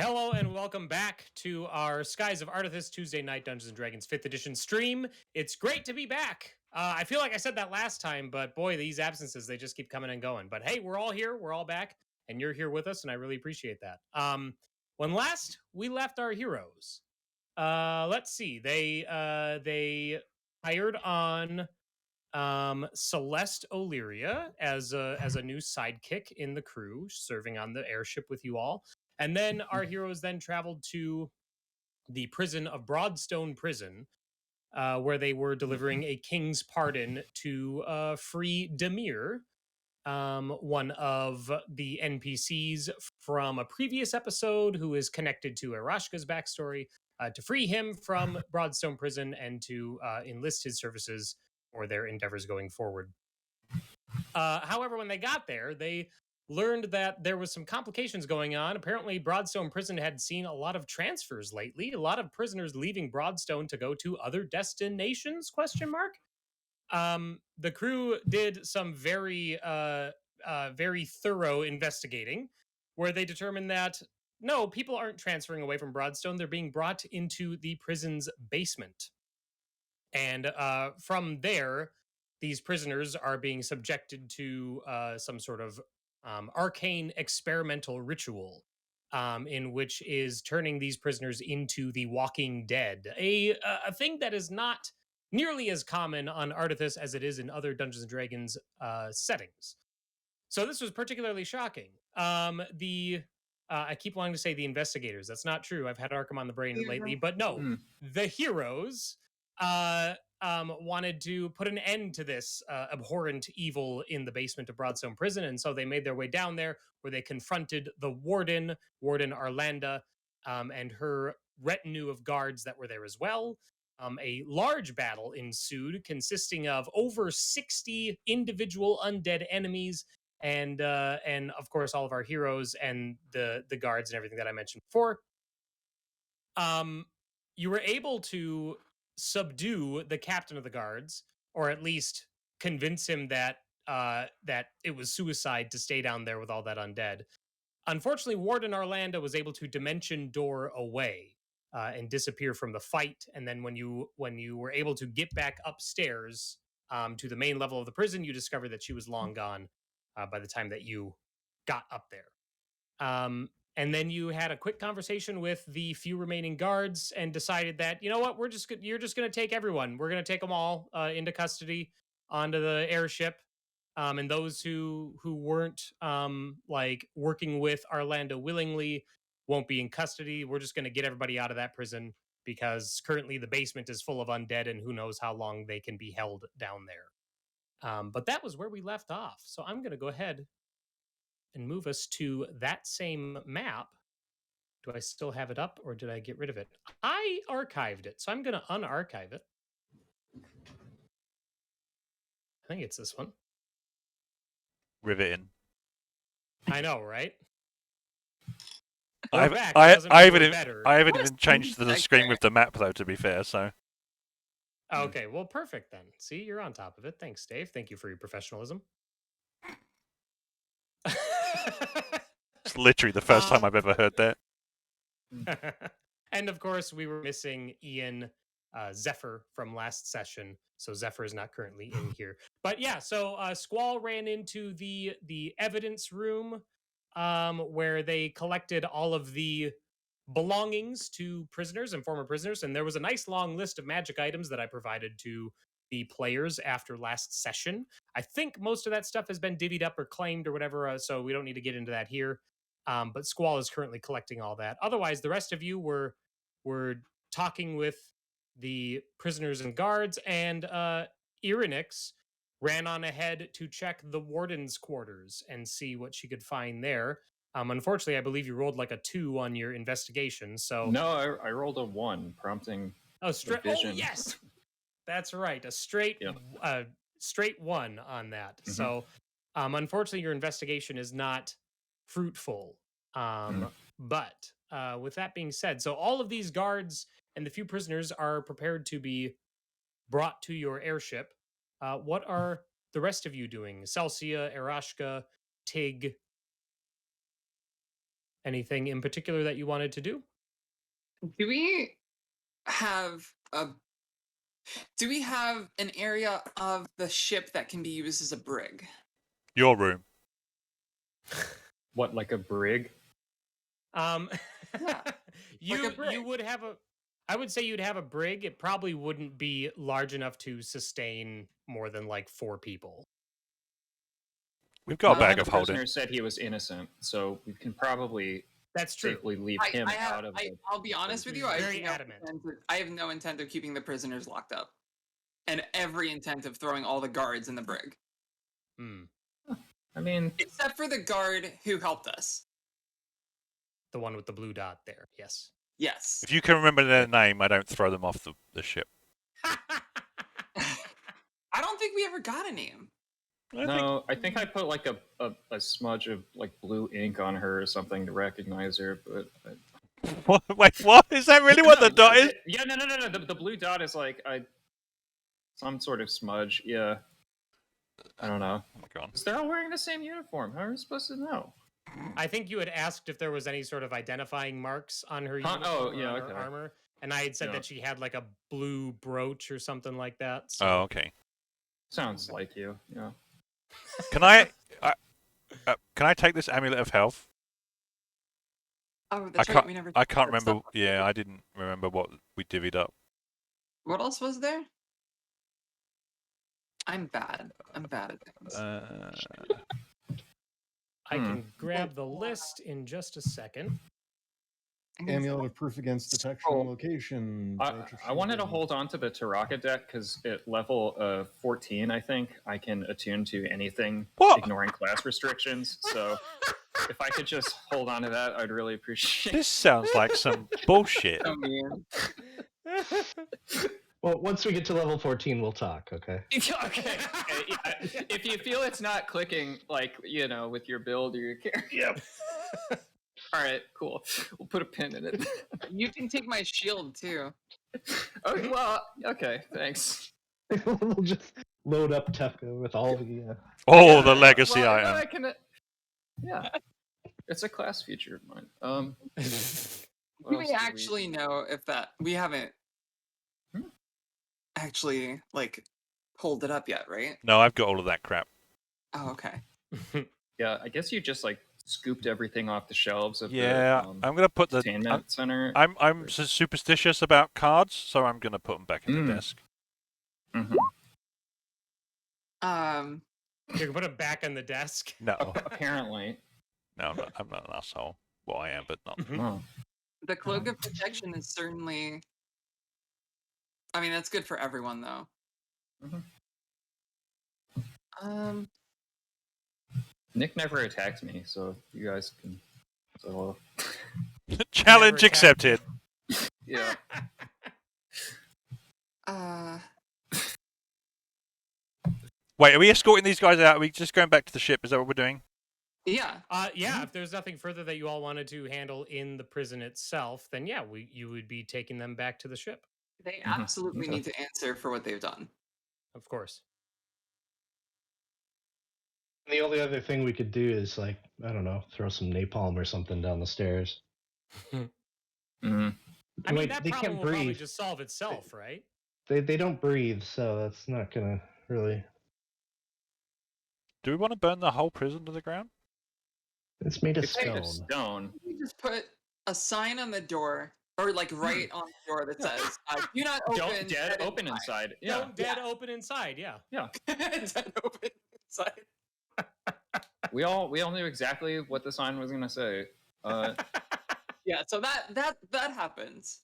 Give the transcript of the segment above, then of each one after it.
Hello and welcome back to our Skies of Ardathas Tuesday night Dungeons & Dragons 5th edition stream. It's great to be back. I feel like I said that last time, but boy, these absences, they just keep coming and going. But hey, we're all here, we're all back, and you're here with us, and I really appreciate that. When last we left our heroes, let's see, they hired on Celeste O'Leria as a new sidekick in the crew, serving on the airship with you all. And then our heroes then traveled to the prison of Broadstone Prison, where they were delivering a king's pardon to free Demir, one of the NPCs from a previous episode who is connected to Aerashka's backstory, to free him from Broadstone Prison and to enlist his services for their endeavors going forward. However, when they got there, they learned that there was some complications going on. Apparently, Broadstone Prison had seen a lot of transfers lately, a lot of prisoners leaving Broadstone to go to other destinations, ? The crew did some very thorough investigating, where they determined that no, people aren't transferring away from Broadstone. They're being brought into the prison's basement. And from there, these prisoners are being subjected to some sort of arcane experimental ritual, in which is turning these prisoners into the Walking Dead, a thing that is not nearly as common on Ardathas as it is in other Dungeons & Dragons settings. So this was particularly shocking. I keep wanting to say the investigators. That's not true. I've had Arkham on the brain lately, but no, the heroes wanted to put an end to this abhorrent evil in the basement of Broadstone Prison, and so they made their way down there, where they confronted the Warden Arlanda, and her retinue of guards that were there as well. A large battle ensued, consisting of over 60 individual undead enemies, and of course all of our heroes and the guards and everything that I mentioned before. You were able to subdue the captain of the guards, or at least convince him that that it was suicide to stay down there with all that undead. Unfortunately, Warden Arlanda was able to dimension door away and disappear from the fight. And then when you were able to get back upstairs to the main level of the prison, you discovered that she was long gone by the time that you got up there. And then you had a quick conversation with the few remaining guards and decided that, you know what, you're just going to take everyone. We're going to take them all into custody onto the airship. And those who weren't like working with Arlanda willingly won't be in custody. We're just going to get everybody out of that prison, because currently the basement is full of undead, and who knows how long they can be held down there. But that was where we left off. So I'm going to go ahead and move us to that same map. Do I still have it up, or did I get rid of it? I archived it, so I'm going to unarchive it. I think it's this one. Riveting. I know, right? I haven't even changed the screen with the map, though, to be fair, so... Okay, well, perfect then. See, you're on top of it. Thanks, Dave. Thank you for your professionalism. It's literally the first time I've ever heard that. And of course, we were missing Ian Zephyr from last session, so Zephyr is not currently in here. But yeah, so Squall ran into the evidence room, where they collected all of the belongings to prisoners and former prisoners, and there was a nice long list of magic items that I provided to the players after last session. I think most of that stuff has been divvied up or claimed or whatever, so we don't need to get into that here. But Squall is currently collecting all that. Otherwise, the rest of you were talking with the prisoners and guards, and Irynyx ran on ahead to check the warden's quarters and see what she could find there. Unfortunately, I believe you rolled like a 2 on your investigation. So no, I rolled a 1, prompting vision. Oh, yes, that's right, a straight 1 on that. Mm-hmm. So, unfortunately, your investigation is not fruitful. But with that being said, so all of these guards and the few prisoners are prepared to be brought to your airship. What are the rest of you doing? Celsia, Aerashka, Tig, Anything in particular that you wanted to do? Do we have an area of the ship that can be used as a brig? Your room. What, like a brig? Yeah. Like a brig. You would have a. I would say you'd have a brig. It probably wouldn't be large enough to sustain more than like 4 people. We've got a bag The of holding. prisoner said he was innocent, so we can probably That's true. safely leave him out of the... I'll be honest with you. Very adamant. I have no intent of keeping the prisoners locked up, and every intent of throwing all the guards in the brig. I mean, except for the guard who helped us. The one with the blue dot there. Yes. Yes. If you can remember their name, I don't throw them off the ship. I don't think we ever got a name. I think I put like a smudge of like blue ink on her or something to recognize her, but... Wait, what? Is that really what the dot is? Yeah, no. The blue dot is like some sort of smudge. Yeah. I don't know. Oh my god. Because they're all wearing the same uniform. How are we supposed to know? I think you had asked if there was any sort of identifying marks on her uniform or on her armor, and I had said that she had like a blue brooch or something like that. So. Oh, okay. Sounds like you. Yeah. Can I take this amulet of health? Oh, that's right. We never. I can't remember. Yeah, I didn't remember what we divvied up. What else was there? I'm bad at things. I can grab the list in just a second. Amulet of proof against detection and location. I wanted to hold on to the Taraka deck because at level 14, I think, I can attune to anything ignoring class restrictions. So if I could just hold on to that, I'd really appreciate it. This sounds like some bullshit. Oh, man. Well, once we get to level 14, we'll talk, okay? Okay. If you feel it's not clicking, like, you know, with your build or your character. Yep. All right, cool. We'll put a pin in it. You can take my shield, too. Okay, well, okay, thanks. We'll just load up Tefka with all the... the legacy item. I can, yeah. It's a class feature of mine. Do we actually know if that... We haven't actually, like, pulled it up yet, right? No, I've got all of that crap. Oh, okay. Yeah, I guess you just, like, scooped everything off the shelves of the I'm gonna put the entertainment center. I'm superstitious about cards, so I'm gonna put them back in the desk. You can put them back on the desk. No, apparently. No, I'm not an asshole. Well, I am, but not. Oh. The cloak of protection is certainly. I mean, that's good for everyone, though. Nick never attacked me, so you guys can. So. Challenge accepted. Yeah. Wait, are we escorting these guys out? Are we just going back to the ship? Is that what we're doing? Yeah. Yeah. If there's nothing further that you all wanted to handle in the prison itself, then yeah, you would be taking them back to the ship. They absolutely need to answer for what they've done. Of course. The only other thing we could do is, like, I don't know, throw some napalm or something down the stairs. I mean, that they problem can't will breathe. probably just solve itself, right? They don't breathe, so that's not gonna really... Do we want to burn the whole prison to the ground? It's made of It's stone. made of stone. You just put a sign on the door, or like right on the door that says, "Do not open." Don't dead open inside. Yeah. Don't dead open inside. Yeah. Yeah. Dead open inside. We all knew exactly what the sign was gonna say. Yeah. So that happens.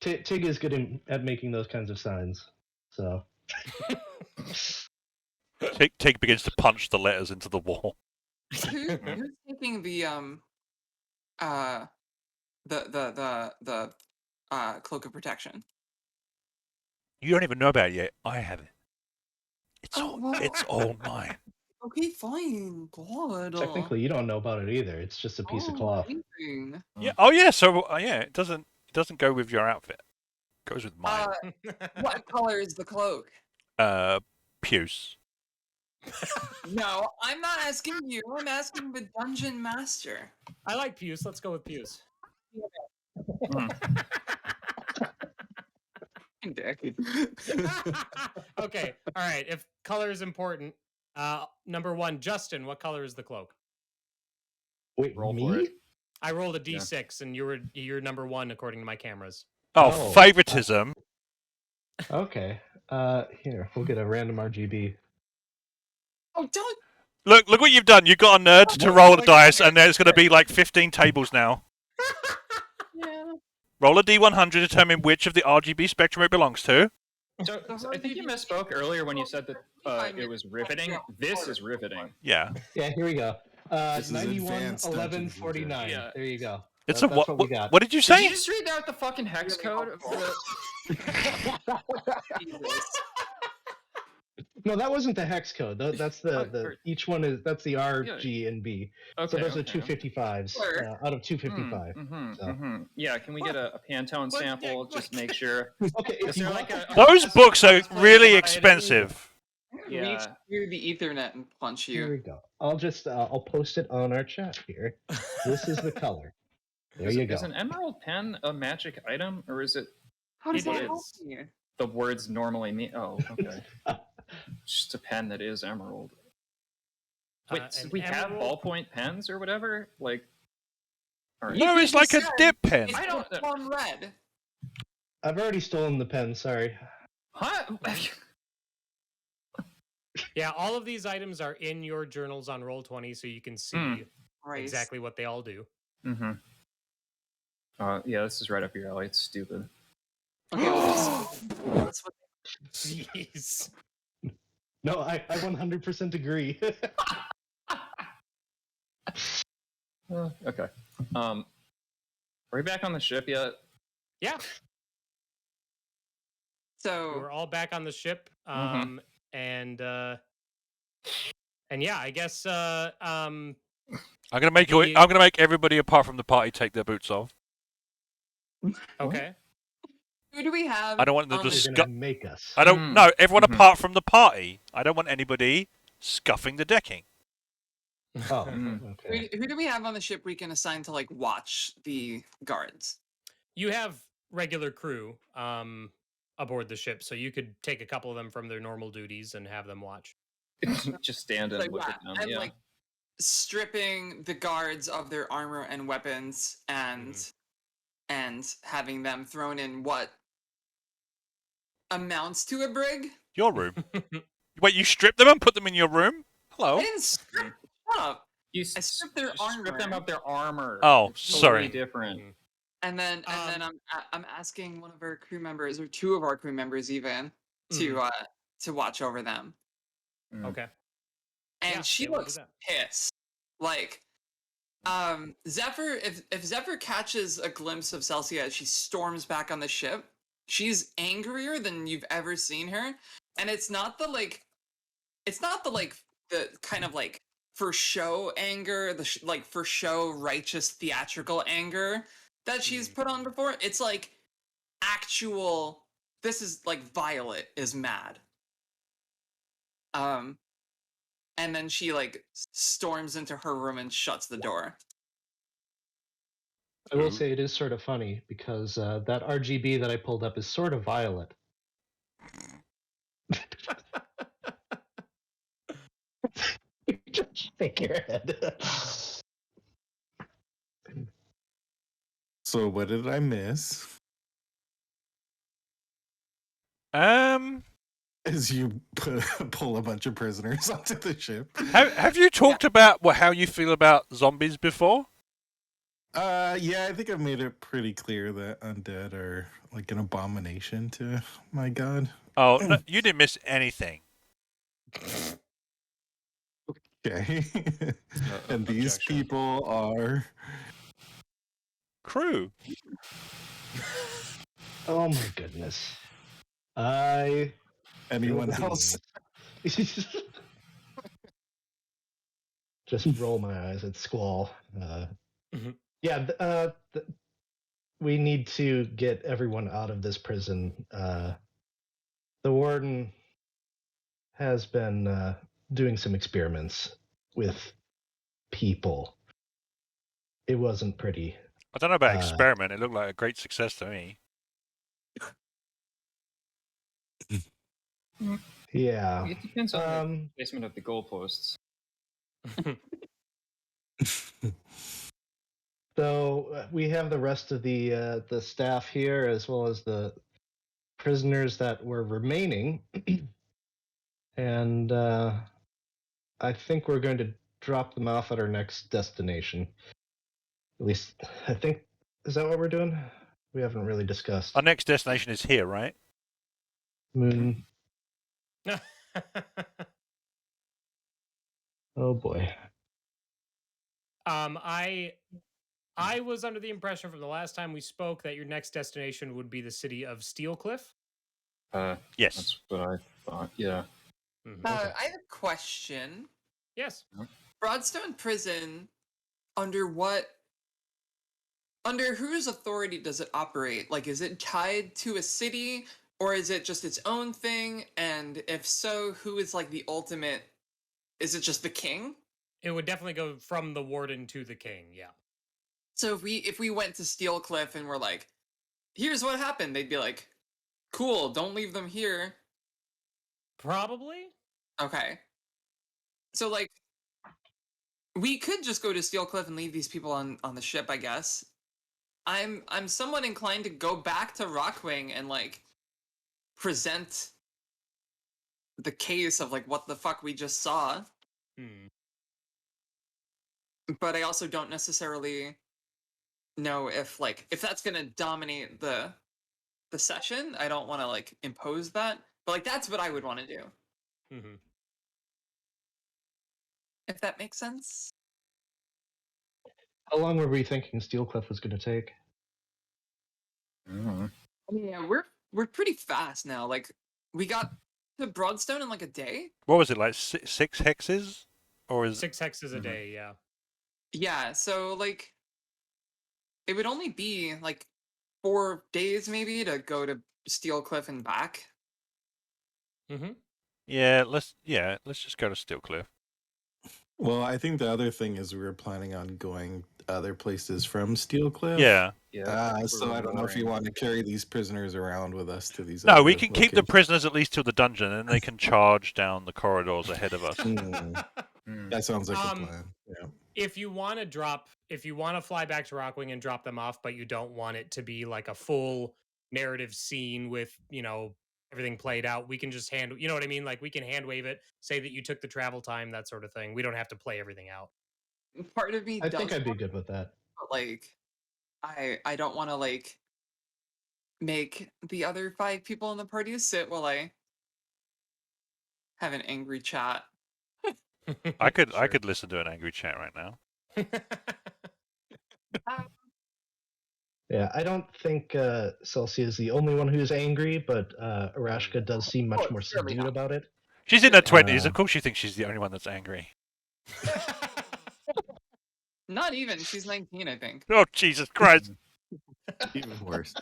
Tig is good at making those kinds of signs, so. Tig begins to punch the letters into the wall. Who's taking the cloak of protection? You don't even know about it yet. I have it. It's Oh, all mine. Okay, fine. God. Technically, you don't know about it either. It's just a piece of cloth. Amazing. Yeah. Oh yeah. So yeah, it doesn't go with your outfit. It goes with mine. What color is the cloak? Puce. No, I'm not asking you. I'm asking the dungeon master. I like Puce. Let's go with Puce. Dick. Okay. All right. If color is important, number 1, Justin, what color is the cloak? Wait, Roll me? for it. I rolled a d6, and you're number 1 according to my cameras. Oh, Oh, favoritism. Okay. Here, we'll get a random RGB. Oh, don't. Look what you've done. You got a nerd to roll the dice, and there's going to be like 15 tables now. Yeah. Roll a d100 to determine which of the RGB spectrum it belongs to. So I think you misspoke earlier when you said that it was riveting. This is riveting. Yeah. Yeah, here we go. This is 91, advanced 11, Dungeons and 49. Yeah. There you go. It's That's a what we got. What did you Did say? you just read out the fucking hex code? Jesus. No, that wasn't the hex code. That's the each one is that's the R, Yeah. G, and B. Okay, So those are okay. 255s Sure. out of 255. So. Yeah, can we get a Pantone sample? Just make sure. Okay, Is if you there want, like a Those books are That's really why I- expensive. Yeah. Reach through the Ethernet and punch here we you. go. I'll just I'll post it on our chat here. This is the color. There you go. Is an emerald pen a magic item, or is it How does It that help is. you? the words normally mean? Oh, okay. Just a pen that is emerald. Wait, so an we have emerald- ballpoint pens or whatever? Like, all right. No, it's like a dip pen. It's I don't- one red. I've already stolen the pen. Sorry. Huh? Yeah, all of these items are in your journals on Roll20, so you can see Right. exactly what they all do. Mm-hmm. Yeah, this is right up your alley. It's stupid. Okay, that's what. Jeez. No, I 100% agree. Okay. Are we back on the ship yet? Yeah, So we're all back on the ship. And yeah, I guess I'm gonna make everybody apart from the party take their boots off. okay. who do we have? I don't want them on to the- You're gonna make us. I don't Mm. no everyone Mhm. apart from the party. I don't want anybody scuffing the decking. Oh, Mm. okay. Who do we have on the ship we can assign to like watch the guards? You have regular crew aboard the ship, so you could take a couple of them from their normal duties and have them watch. Just stand and Like, look wow, at them. and Yeah. like stripping the guards of their armor and weapons and having them thrown in what amounts to a brig. Your room. Wait, you strip them and put them in your room? Hello. I didn't strip. Shut up. You I stripped their strip them armor. of their armor. Oh, It's totally sorry. different. And then I'm asking one of our crew members or two of our crew members even to watch over them. Okay. And Yeah, she yeah, we'll do looks that. pissed. Like Zephyr, if Zephyr catches a glimpse of Celsia as she storms back on the ship, she's angrier than you've ever seen her. And it's not the kind of like for show anger, like for show righteous theatrical anger that she's put on before. It's like actual. This is like Violet is mad. And then she like storms into her room and shuts the door. I will say it is sort of funny because that RGB that I pulled up is sort of violet. Just shake your head. So what did I miss? As you pull a bunch of prisoners onto the ship. Have you talked about how you feel about zombies before? Yeah, I think I've made it pretty clear that undead are like an abomination to my god. Oh, no, you didn't miss anything. Okay. And these objection. people are Crew. Oh my goodness. anyone else? Just roll my eyes at Squall. Mhm. Yeah, we need to get everyone out of this prison. The warden has been doing some experiments with people. It wasn't pretty. I don't know about experiment. It looked like a great success to me. Yeah. It depends on the placement of the goalposts. So we have the rest of the staff here, as well as the prisoners that were remaining, and I think we're going to drop them off at our next destination. At least, I think, is that what we're doing? We haven't really discussed. Our next destination is here, right? Moon. Oh boy. I was under the impression from the last time we spoke that your next destination would be the city of Steelcliff. Yes. That's what I thought, yeah. Mm-hmm. I have a question. Yes. Broadstone Prison, under whose authority does it operate? Like, is it tied to a city, or is it just its own thing? And if so, who is like the ultimate? Is it just the king? It would definitely go from the warden to the king, yeah. So if we went to Steelcliff and we're like, here's what happened, they'd be like, cool, don't leave them here. Probably. Okay. So like, we could just go to Steelcliff and leave these people on the ship, I guess. I'm somewhat inclined to go back to Rockwing and like present the case of like what the fuck we just saw. But I also don't necessarily know if that's gonna dominate the session. I don't want to like impose that, but like that's what I would want to do. Mm-hmm. If that makes sense. How long were we thinking Steelcliff was going to take? Yeah, we're pretty fast now. Like, we got to Broadstone in like a day. What was it, like 6 hexes? Or is 6 hexes a day, yeah. Yeah, so like it would only be like 4 days maybe to go to Steelcliff and back. Mm-hmm. Yeah, let's just go to Steelcliff. Well, I think the other thing is we were planning on going other places from Steelcliff. Yeah. So I don't know if you want to carry these prisoners around with us to these. No, we can keep the prisoners at least till the dungeon, and they can charge down the corridors ahead of us. That sounds like a plan. Yeah. If you want to fly back to Rockwing and drop them off, but you don't want it to be like a full narrative scene with, everything played out, we can just you know what I mean? Like, we can hand wave it, say that you took the travel time, that sort of thing. We don't have to play everything out. Part of me I think I'd be good with that. But like, I don't want to like make the other 5 people in the party sit while I have an angry chat. I could listen to an angry chat right now. Yeah, I don't think Celsia is the only one who's angry, but Aerashka does seem much more subdued about it. She's in her 20s. Of course she thinks she's the only one that's angry. Not even. She's 19, I think. Oh, Jesus Christ. Even worse.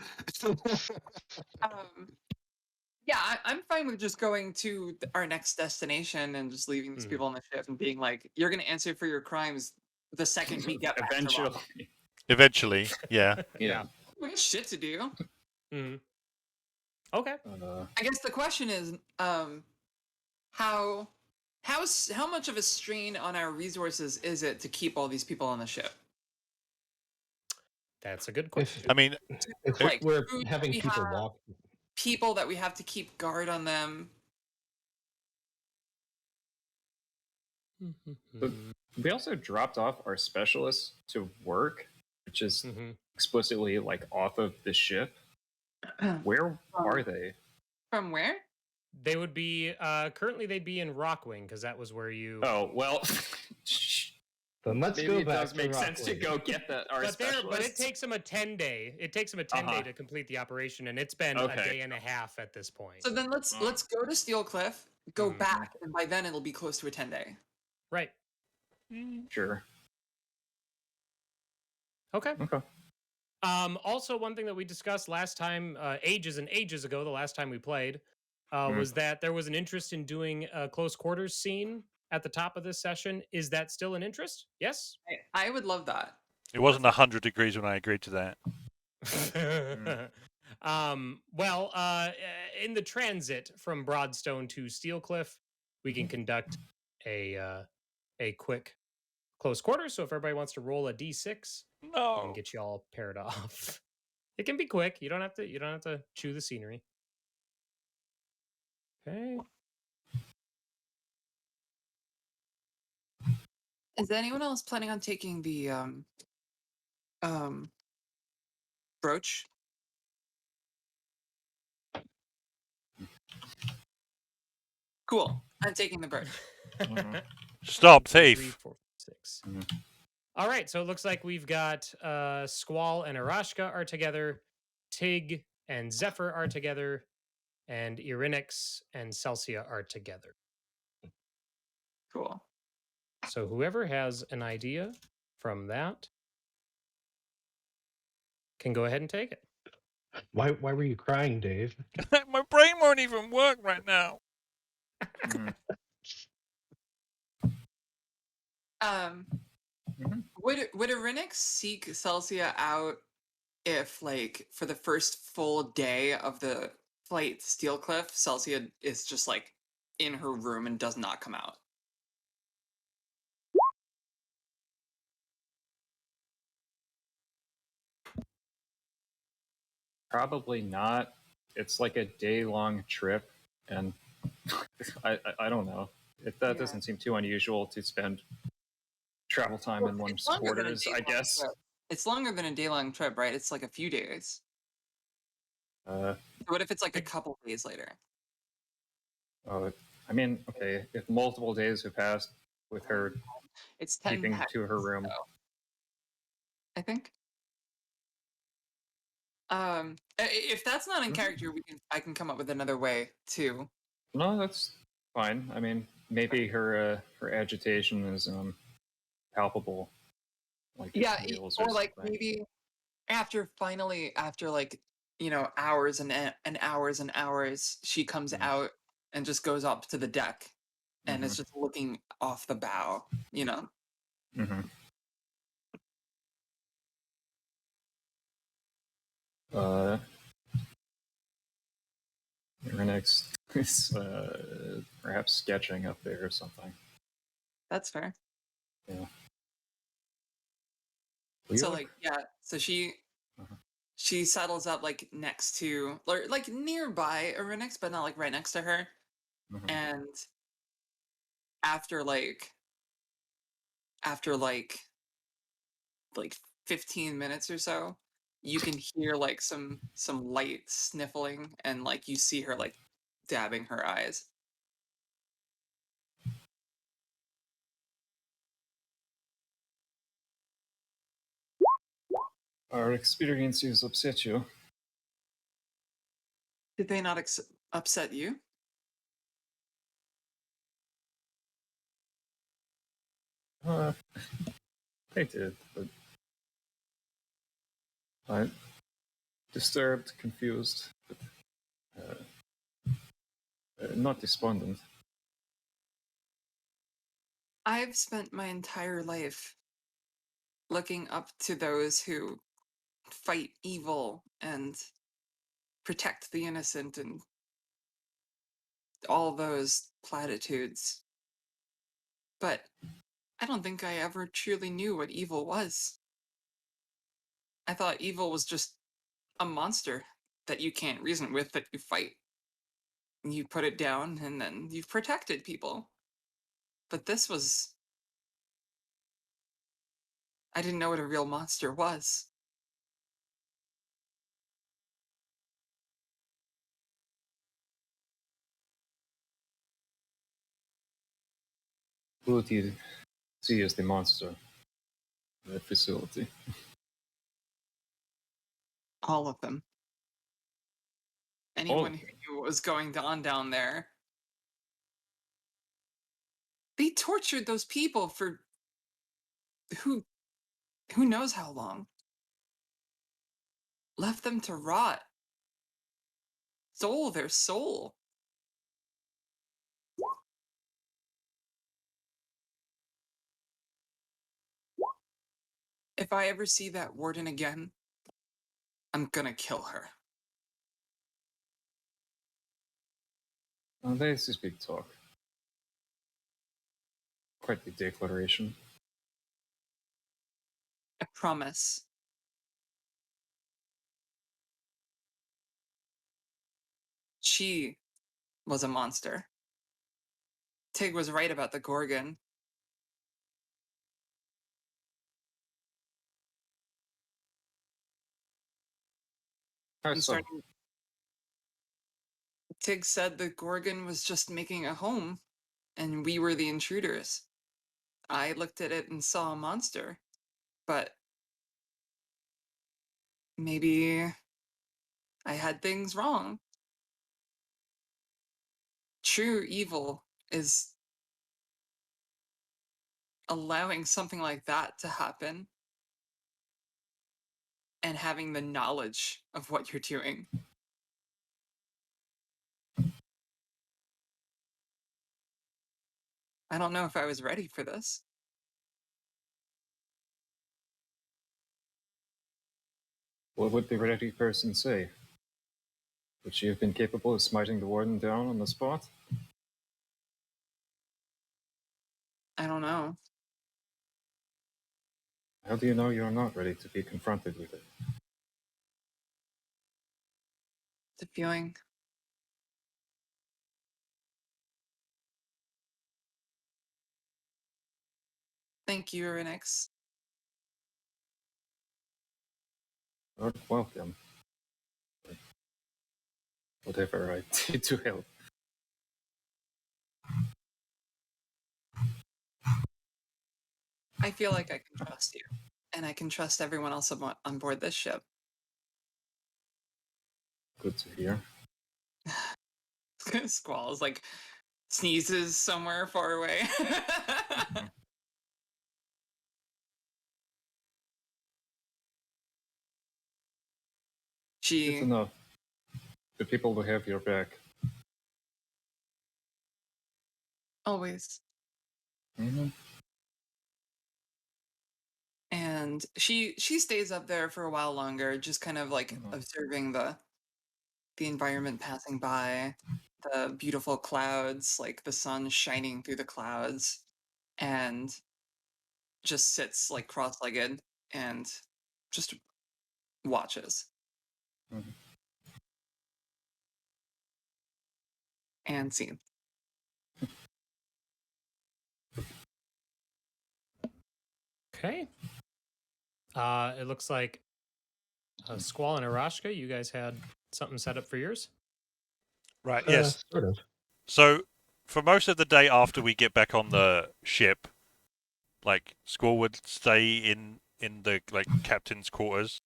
Yeah, I'm fine with just going to our next destination and just leaving these people on the ship and being like, you're going to answer for your crimes the second we get back to Rock. Eventually, yeah. Yeah. We got shit to do. Mm-hmm. Okay. I guess the question is, how much of a strain on our resources is it to keep all these people on the ship? That's a good question. I mean, if like, we're having people walk, people that we have to keep guard on them. But we also dropped off our specialists to work, which is explicitly like off of the ship. Where are they? From where? They would be currently they'd be in Rockwing, because that was where you. Oh well. then let's Maybe go it back. does make sense to go get that. But it takes them a 10-day. It takes them a 10-day to complete the operation, and it's been a day and a half at this point. So then let's go to Steelcliff, go back, and by then it'll be close to a 10-day. Right. Sure. Okay. Also, one thing that we discussed last time, ages and ages ago, the last time we played, was that there was an interest in doing a close quarters scene at the top of this session. Is that still an interest? Yes? I would love that. It wasn't 100 degrees when I agreed to that. Well, in the transit from Broadstone to Steelcliff, we can conduct a quick close quarters. So if everybody wants to roll a d6, I can get you all paired off. It can be quick. You don't have to chew the scenery. Okay. Is anyone else planning on taking the brooch? Cool. I'm taking the brooch. Stop, 2, 3, thief. 4, 6. All right, so it looks like we've got Squall and Aerashka are together, Tig and Zephyr are together, and Irynyx and Celsia are together. Cool. So whoever has an idea from that can go ahead and take it. Why were you crying, Dave? My brain won't even work right now. Would Irynyx seek Celsia out if, like, for the first full day of the flight to Steelcliff, Celsia is just like in her room and does not come out? Probably not. It's like a day-long trip, and I don't know. That doesn't seem too unusual to spend travel time in one's quarters, I guess. Trip. It's longer than a day-long trip, right? It's like a few days. So what if it's like a couple days later? Oh, I mean, okay, if multiple days have passed with her it's 10 keeping to her room. I think. If that's not in character, I can come up with another way too. No, that's fine. I mean, maybe her agitation is palpable. Like or like maybe after like, you know, hours and hours and hours, she comes out and just goes up to the deck and is just looking off the bow, you know. Irynyx is perhaps sketching up there or something. That's fair. Yeah. So like, so she settles up like next to, or like nearby Irynyx, but not like right next to her. And after like 15 minutes or so, you can hear like some light sniffling, and like you see her like dabbing her eyes. Our experiences upset you. Did they not upset you? They did, but I'm disturbed, confused, but not despondent. I've spent my entire life looking up to those who fight evil and protect the innocent and all those platitudes. But I don't think I ever truly knew what evil was. I thought evil was just a monster that you can't reason with, that you fight. You put it down and then you've protected people. But this was... I didn't know what a real monster was. Who did you see as the monster? The facility. All of them. Anyone who knew what was going on down there. They tortured those people for who knows how long. Left them to rot. Stole their soul. If I ever see that warden again, I'm gonna kill her. Well, this is big talk. Quite the declaration. I promise. She was a monster. Tig was right about the Gorgon. Tig said the Gorgon was just making a home, and we were the intruders. I looked at it and saw a monster, but maybe I had things wrong. True evil is allowing something like that to happen and having the knowledge of what you're doing. I don't know if I was ready for this. What would the ready person say? Would she have been capable of smiting the warden down on the spot? I don't know. How do you know you're not ready to be confronted with it? The feeling. Thank you, Irynyx. You're welcome. Whatever I did to help. I feel like I can trust you, and I can trust everyone else on board this ship. Good to hear. Squall is like sneezes somewhere far away. Good to know. The people will have your back. Always. Mm-hmm. And she stays up there for a while longer, just kind of like observing the environment passing by, the beautiful clouds, like the sun shining through the clouds, and just sits like cross-legged and just watches. Mm-hmm. And scene. Okay. It looks like Squall and Aerashka, you guys had something set up for yours? Right, yes. Sort of. So, for most of the day after we get back on the ship, like, Squall would stay in the, like, captain's quarters.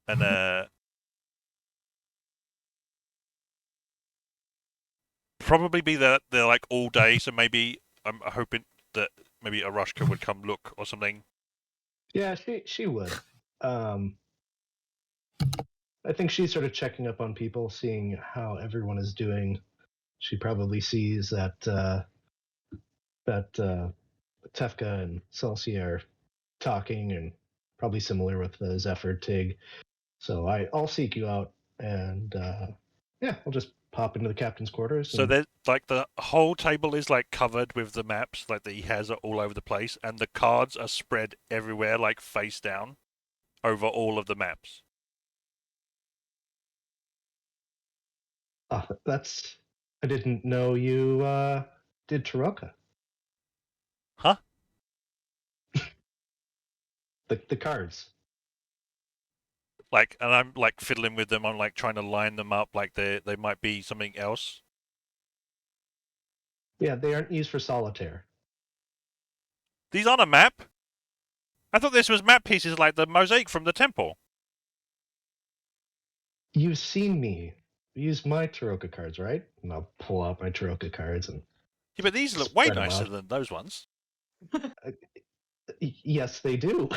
And, probably be there, like, all day, so maybe I'm hoping that maybe Aerashka would come look or something. Yeah, she would. I think she's sort of checking up on people, seeing how everyone is doing. She probably sees that Tefka and Celsia are talking, and probably similar with the Zephyr Tig. So I'll seek you out, and yeah, I'll just pop into the captain's quarters. So there's like the whole table is like covered with the maps, like that he has all over the place, and the cards are spread everywhere, like face down, over all of the maps. That's. I didn't know you did Taroka. Huh? The cards. Like, and I'm like fiddling with them. I'm like trying to line them up, like they might be something else. Yeah, they aren't used for solitaire. These aren't a map. I thought this was map pieces like the mosaic from the temple. You've seen me use my Taroka cards, right? And I'll pull out my Taroka cards and. Yeah, but these look way spread 'em nicer out. than those ones. Yes, they do.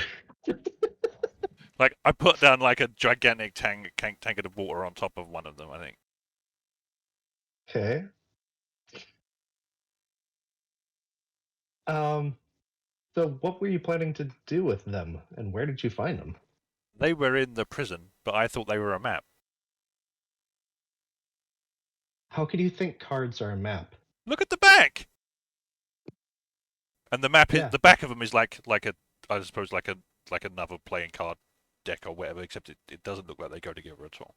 Like, I put down like a gigantic tank of water on top of one of them, I think. Okay. So what were you planning to do with them, and where did you find them? They were in the prison, but I thought they were a map. How could you think cards are a map? Look at the back! And the map is Yeah. the back of them is like a I suppose like another playing card deck or whatever, except it doesn't look like they go together at all.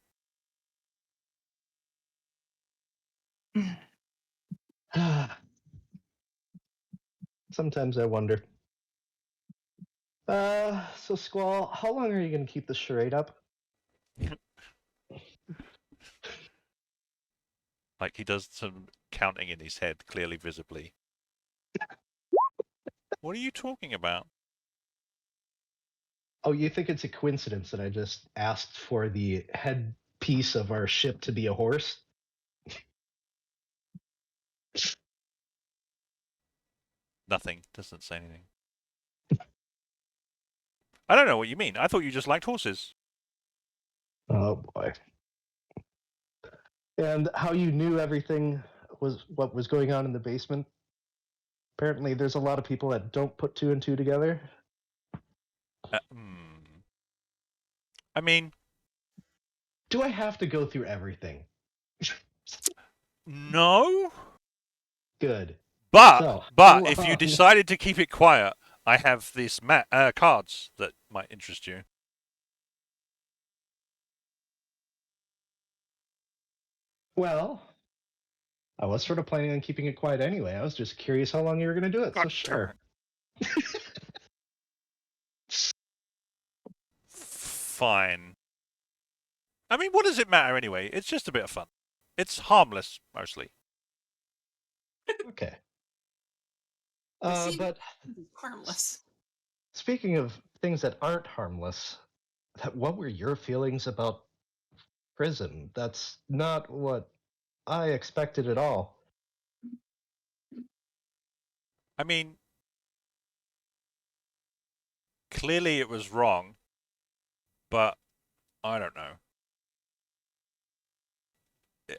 Sometimes I wonder. So Squall, how long are you going to keep the charade up? Like he does some counting in his head, clearly visibly. What are you talking about? Oh, you think it's a coincidence that I just asked for the headpiece of our ship to be a horse? Nothing. Doesn't say anything. I don't know what you mean. I thought you just liked horses. Oh boy. And how you knew everything was what was going on in the basement? Apparently there's a lot of people that don't put two and two together. I mean, do I have to go through everything? No. Good. But So, if you decided to keep it quiet, I have these cards that might interest you. Well, I was sort of planning on keeping it quiet anyway. I was just curious how long you were going to do it. God, so sure. Fine. I mean, what does it matter anyway? It's just a bit of fun. It's harmless, mostly. Okay. But harmless. Speaking of things that aren't harmless, what were your feelings about prison? That's not what I expected at all. I mean, clearly it was wrong, but I don't know.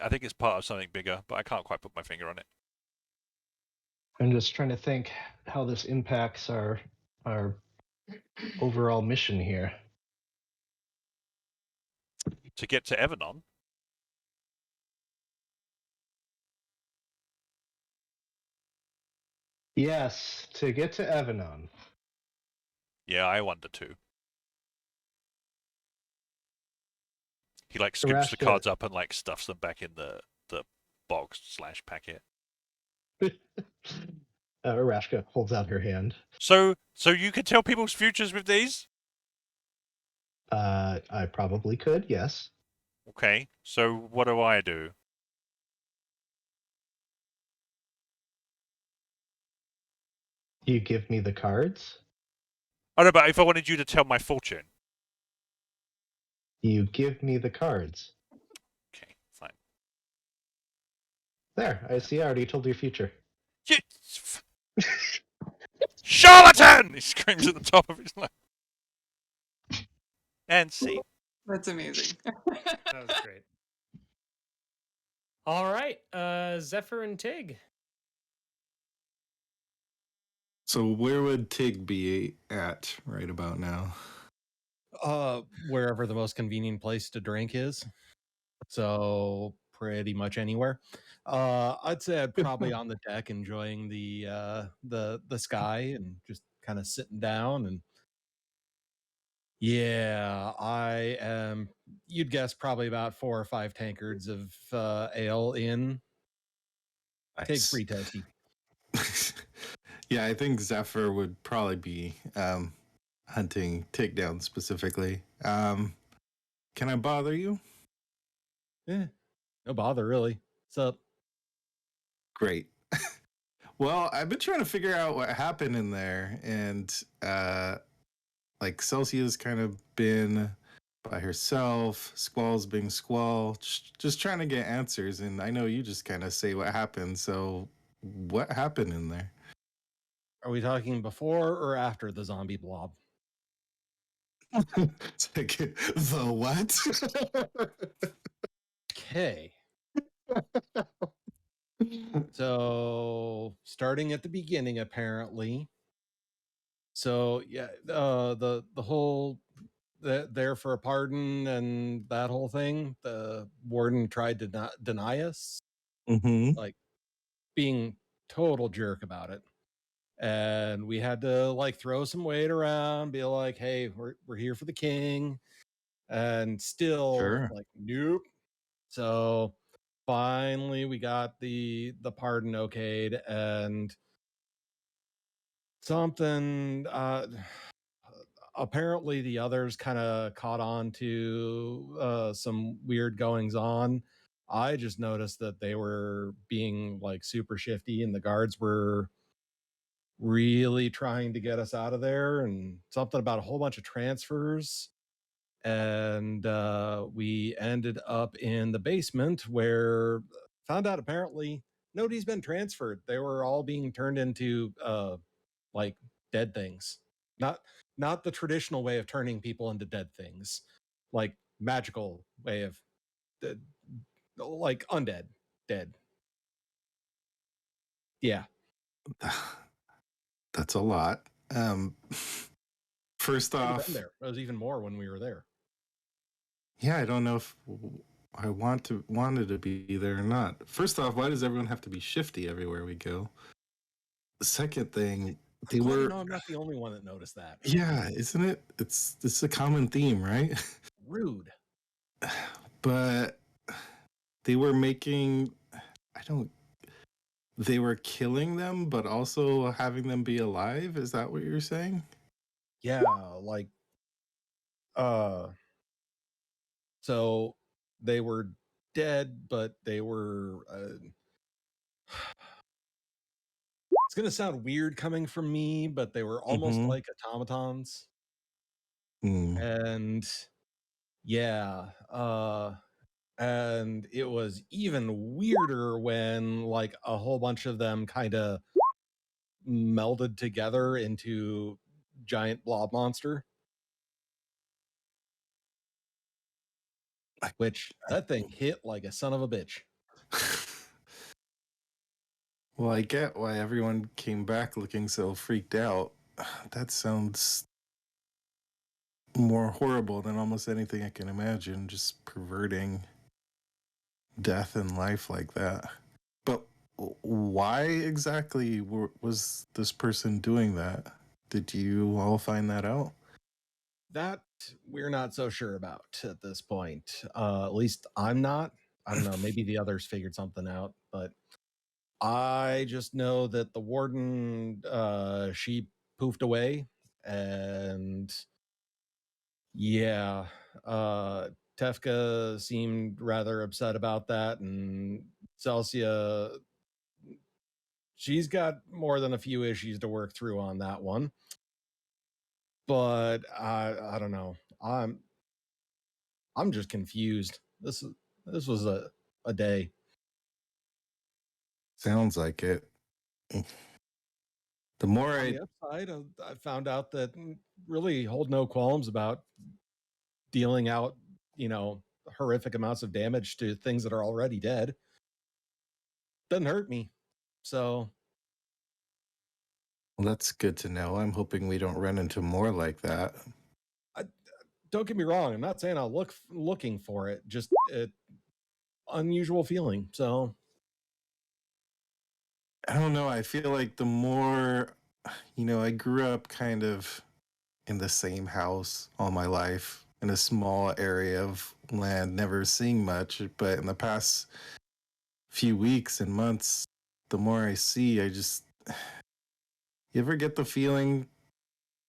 I think it's part of something bigger, but I can't quite put my finger on it. I'm just trying to think how this impacts our overall mission here. To get to Evernon? Yes, to get to Evernon. Yeah, I wonder too. He like scoops the cards up and like stuffs them back in the box/packet. Aerashka holds out her hand. So you could tell people's futures with these? I probably could, yes. Okay, so what do I do? You give me the cards? Oh no, but if I wanted you to tell my fortune? You give me the cards. Okay, fine. There, I see. I already told your future. Charlatan! He screams at the top of his lungs. And see. That's amazing. That was great. All right, Zephyr and Tig. So where would Tig be at right about now? Wherever the most convenient place to drink is. So pretty much anywhere. I'd say I'd probably on the deck enjoying the sky and just kind of sitting down and yeah, I am. You'd guess probably about 4 or 5 tankards of ale in. Tig's pretty toasty. Yeah, I think Zephyr would probably be hunting Tig down specifically. Can I bother you? Yeah, no bother really. What's up? Great. Well, I've been trying to figure out what happened in there, and like Celsia's kind of been by herself. Squall's being Squall. Just trying to get answers, and I know you just kind of say what happened. So, what happened in there? Are we talking before or after the zombie blob? It's like, the what? Okay. So, starting at the beginning, apparently, So yeah, the whole there for a pardon and that whole thing. The warden tried to not deny us, Mm-hmm. like being total jerk about it, and we had to like throw some weight around, be like, "Hey, we're here for the king," and still Sure. like, nope. So finally, we got the pardon okayed, and something. Apparently the others kind of caught on to some weird goings on. I just noticed that they were being like super shifty and the guards were really trying to get us out of there, and something about a whole bunch of transfers. And we ended up in the basement where found out apparently nobody's been transferred. They were all being turned into like dead things. Not not the traditional way of turning people into dead things, like magical way of uh, like undead, dead. Yeah. That's a lot. First Could have been off, there. It was even more when we were there. yeah, I don't know if I wanted to be there or not. First off, why does everyone have to be shifty everywhere we go? The second thing, they Glad you were know I'm not the only one that noticed that. yeah, isn't it? It's a common theme, right? Rude. But they were making I don't they were killing them but also having them be alive. Is that what you're saying? Yeah, like uh so they were dead, but they were it's gonna sound weird coming from me, but they were almost Mm-hmm. like automatons. Mm. And yeah, and it was even weirder when like a whole bunch of them kind of melded together into giant blob monster, which that thing hit like a son of a bitch. Well, I get why everyone came back looking so freaked out. That sounds more horrible than almost anything I can imagine, just perverting death and life like that. But why exactly was this person doing that? Did you all find that out? That we're not so sure about at this point. At least I'm not. I don't know, maybe the others figured something out, but I just know that the warden she poofed away, and yeah, Tefka seemed rather upset about that, and Celsia, she's got more than a few issues to work through on that one. But I don't know. I'm just confused. This was a day. Sounds like it. The more On I the upside, I found out that really hold no qualms about dealing out, horrific amounts of damage to things that are already dead. Doesn't hurt me. So well, that's good to know. I'm hoping we don't run into more like that. don't get me wrong. I'm not saying I'll looking for it. Just unusual feeling. So I don't know. I feel like the more, I grew up kind of in the same house all my life in a small area of land, never seeing much. But in the past few weeks and months, the more I see, you ever get the feeling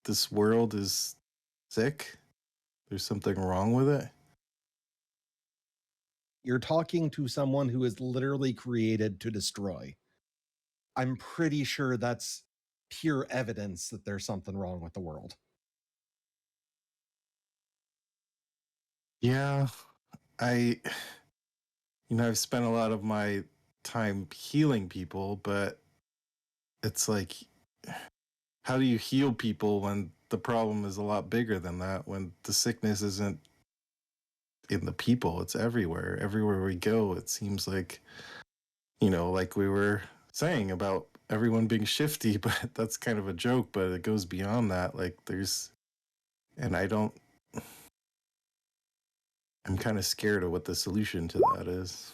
this world is sick? There's something wrong with it? you're talking to someone who is literally created to destroy. I'm pretty sure that's pure evidence that there's something wrong with the world. Yeah, I, I've spent a lot of my time healing people, but it's like, how do you heal people when the problem is a lot bigger than that? When the sickness isn't in the people, it's everywhere. Everywhere we go, it seems like, like we were saying about everyone being shifty, but that's kind of a joke, but it goes beyond that. Like and I'm kind of scared of what the solution to that is.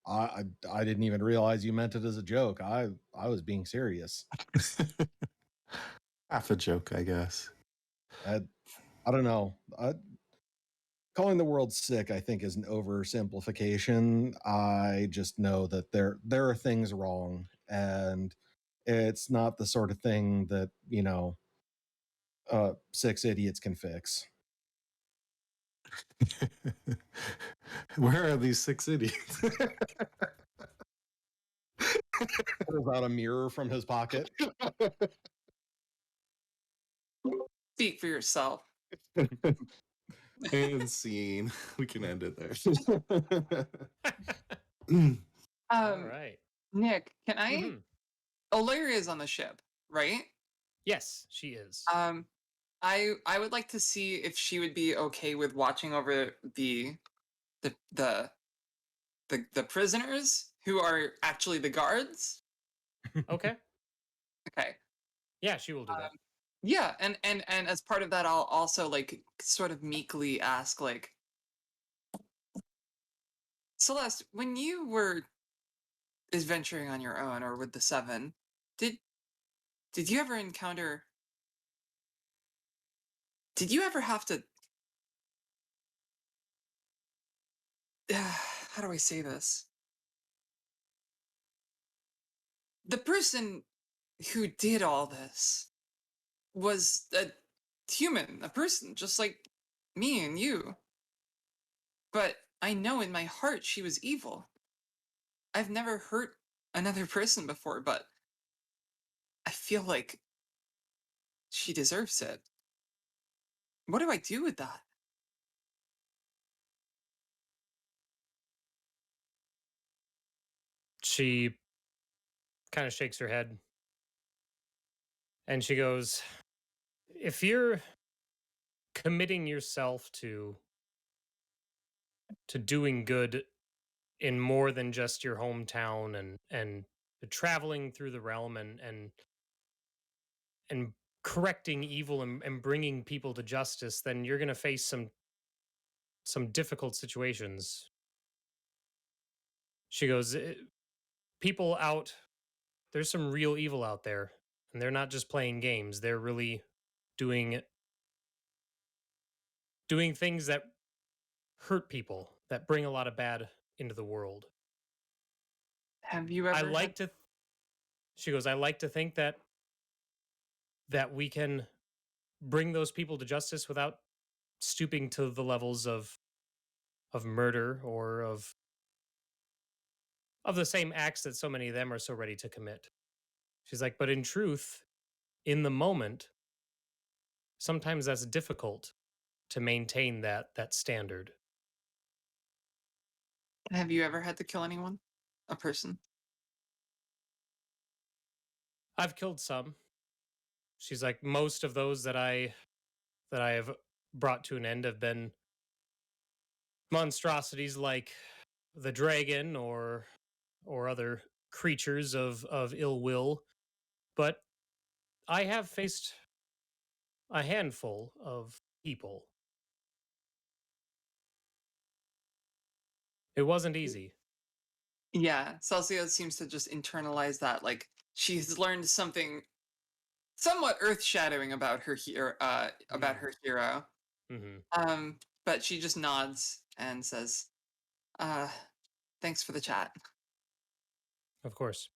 I didn't even realize you meant it as a joke. I was being serious. Half a joke, I guess. I don't know. Calling the world sick, I think, is an oversimplification. I just know that there are things wrong, and it's not the sort of thing that 6 idiots can fix. Where are these 6 idiots? Pulls out a mirror from his pocket. Speak for yourself. And scene. We can end it there. All right. Nick, can I? Illyria is on the ship, right? Yes, she is. I would like to see if she would be okay with watching over the prisoners who are actually the guards. Okay. Okay. Yeah, she will do that. Yeah, and as part of that, I'll also like sort of meekly ask, like, Celeste, when you were adventuring on your own or with the 7, did you ever encounter? Did you ever have to? How do I say this? The person who did all this was a human, a person, just like me and you. But I know in my heart she was evil. I've never hurt another person before, but I feel like she deserves it. What do I do with that? She kind of shakes her head. And she goes, if you're committing yourself to doing good in more than just your hometown and traveling through the realm and correcting evil and bringing people to justice, then you're going to face some difficult situations. She goes, people out, there's some real evil out there, and they're not just playing games. They're really doing things that hurt people, that bring a lot of bad into the world. Have you ever? She goes, I like to think that we can bring those people to justice without stooping to the levels of murder or of the same acts that so many of them are so ready to commit. She's like, but in truth, in the moment, sometimes that's difficult to maintain that standard. Have you ever had to kill anyone? A person? I've killed some. She's like, most of those that I have brought to an end have been monstrosities like the dragon or other creatures of ill will. But I have faced a handful of people. It wasn't easy. Yeah, Celsia seems to just internalize that. Like, she's learned something somewhat earth-shattering about her hero. Mm-hmm. But she just nods and says, thanks for the chat. Of course.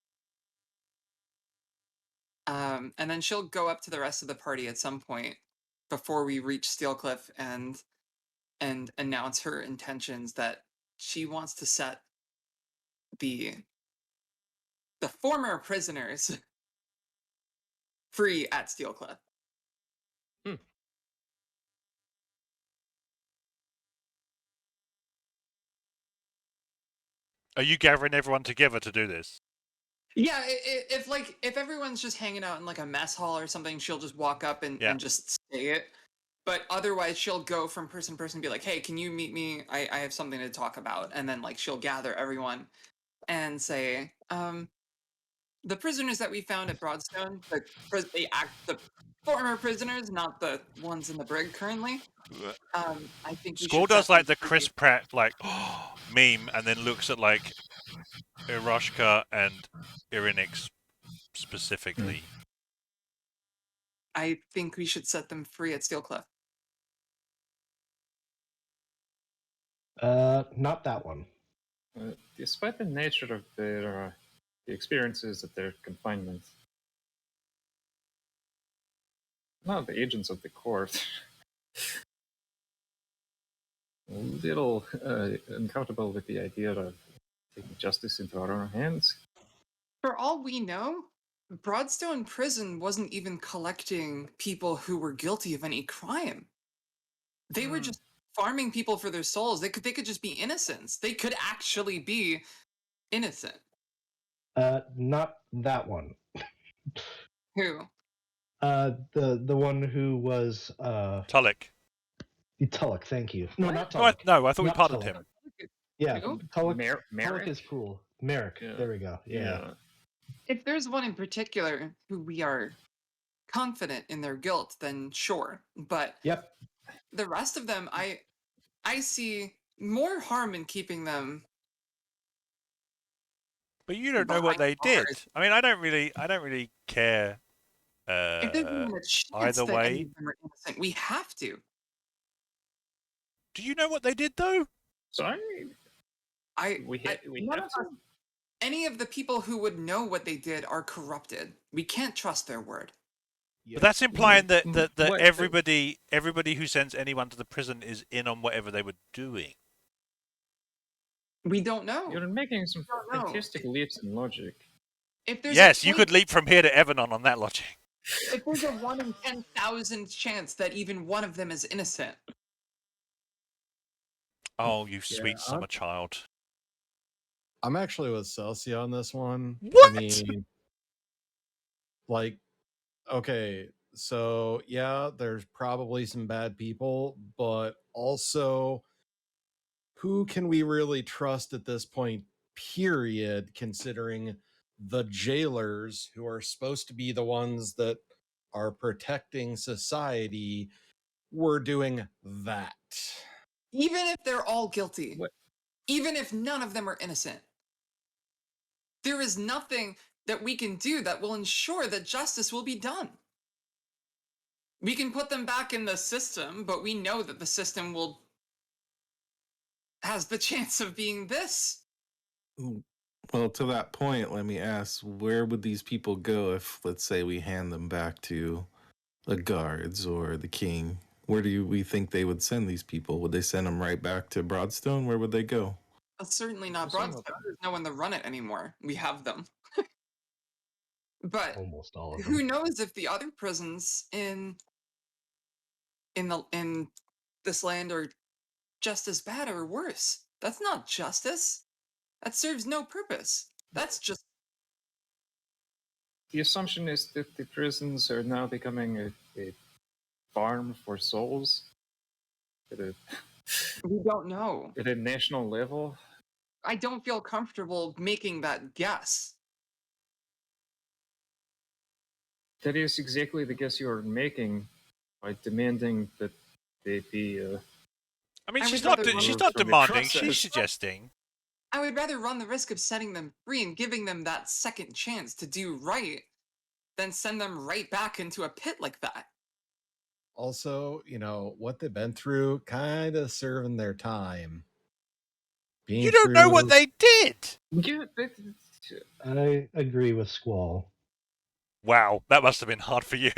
And then she'll go up to the rest of the party at some point before we reach Steelcliff and announce her intentions that she wants to set the former prisoners free at Steelcliff. Are you gathering everyone together to do this? Yeah, if everyone's just hanging out in like a mess hall or something, she'll just walk up and just say it. But otherwise, she'll go from person to person and be like, hey, can you meet me? I have something to talk about. And then like she'll gather everyone and say, the prisoners that we found at Broadstone, the former prisoners, not the ones in the brig currently. I think we Squall should does set them like the free. Chris Pratt like meme, and then looks at like Aerashka and Irynyx specifically. I think we should set them free at Steelcliff. Not that one. Despite the nature of their the experiences at their confinement, not the agents of the court. A little uncomfortable with the idea of taking justice into our own hands. For all we know, Broadstone Prison wasn't even collecting people who were guilty of any crime. They were just farming people for their souls. They could just be innocents. They could actually be innocent. Not that one. Who? The one who was Tulloch. Tulloch. Thank you. No, What? not No, Tulloch. I thought we Not pardoned Tulloch. him. Yeah, Who? Tulloch. Merrick? Tulloch is cool. Merrick. Yeah. There we go. Yeah. If there's one in particular who we are confident in their guilt, then sure. But Yep. the rest of them, I see more harm in keeping them. But you don't know what they behind did. bars. I mean, I don't really care. If there's even a chance either that any way. of them are innocent, we have to. Do you know what they did though? Sorry, None of us- any of the people who would know what they did are corrupted. We can't trust their word. But that's implying that What- everybody who sends anyone to the prison is in on whatever they were doing. We don't know. You're making some don't know. fantastic leaps in logic. If there's Yes, a you could leap from here to Evanon on that logic. If there's a 1 in 10,000 chance that even one of them is innocent, Oh, you sweet Yeah, summer child. I'm actually with Celsia on this one. What? I mean, like, okay, so yeah, there's probably some bad people, but also, who can we really trust at this point, period, considering the jailers, who are supposed to be the ones that are protecting society, were doing that? even if they're all guilty, What? even if none of them are innocent, there is nothing that we can do that will ensure that justice will be done. We can put them back in the system, but we know that the system has the chance of being this. Well, to that point, let me ask, where would these people go if, let's say, we hand them back to the guards or the king? Where do we think they would send these people? Would they send them right back to Broadstone? Where would they go? Certainly not Some of Broadstone. There's no one to run it anymore. We have them. But Almost all of who them. knows if the other prisons in this land are just as bad or worse? That's not justice. That serves no purpose. That's just The assumption is that the prisons are now becoming a farm for souls we don't know. at a national level. I don't feel comfortable making that guess. That is exactly the guess you are making by demanding that they be. I mean, I she's would not rather she's remove not from the demanding. She's process. suggesting. I would rather run the risk of setting them free and giving them that second chance to do right than send them right back into a pit like that. Also, what they've been through, kind of serving their time. Being You don't know what through- they did. Yeah, I agree with Squall. Wow, that must have been hard for you.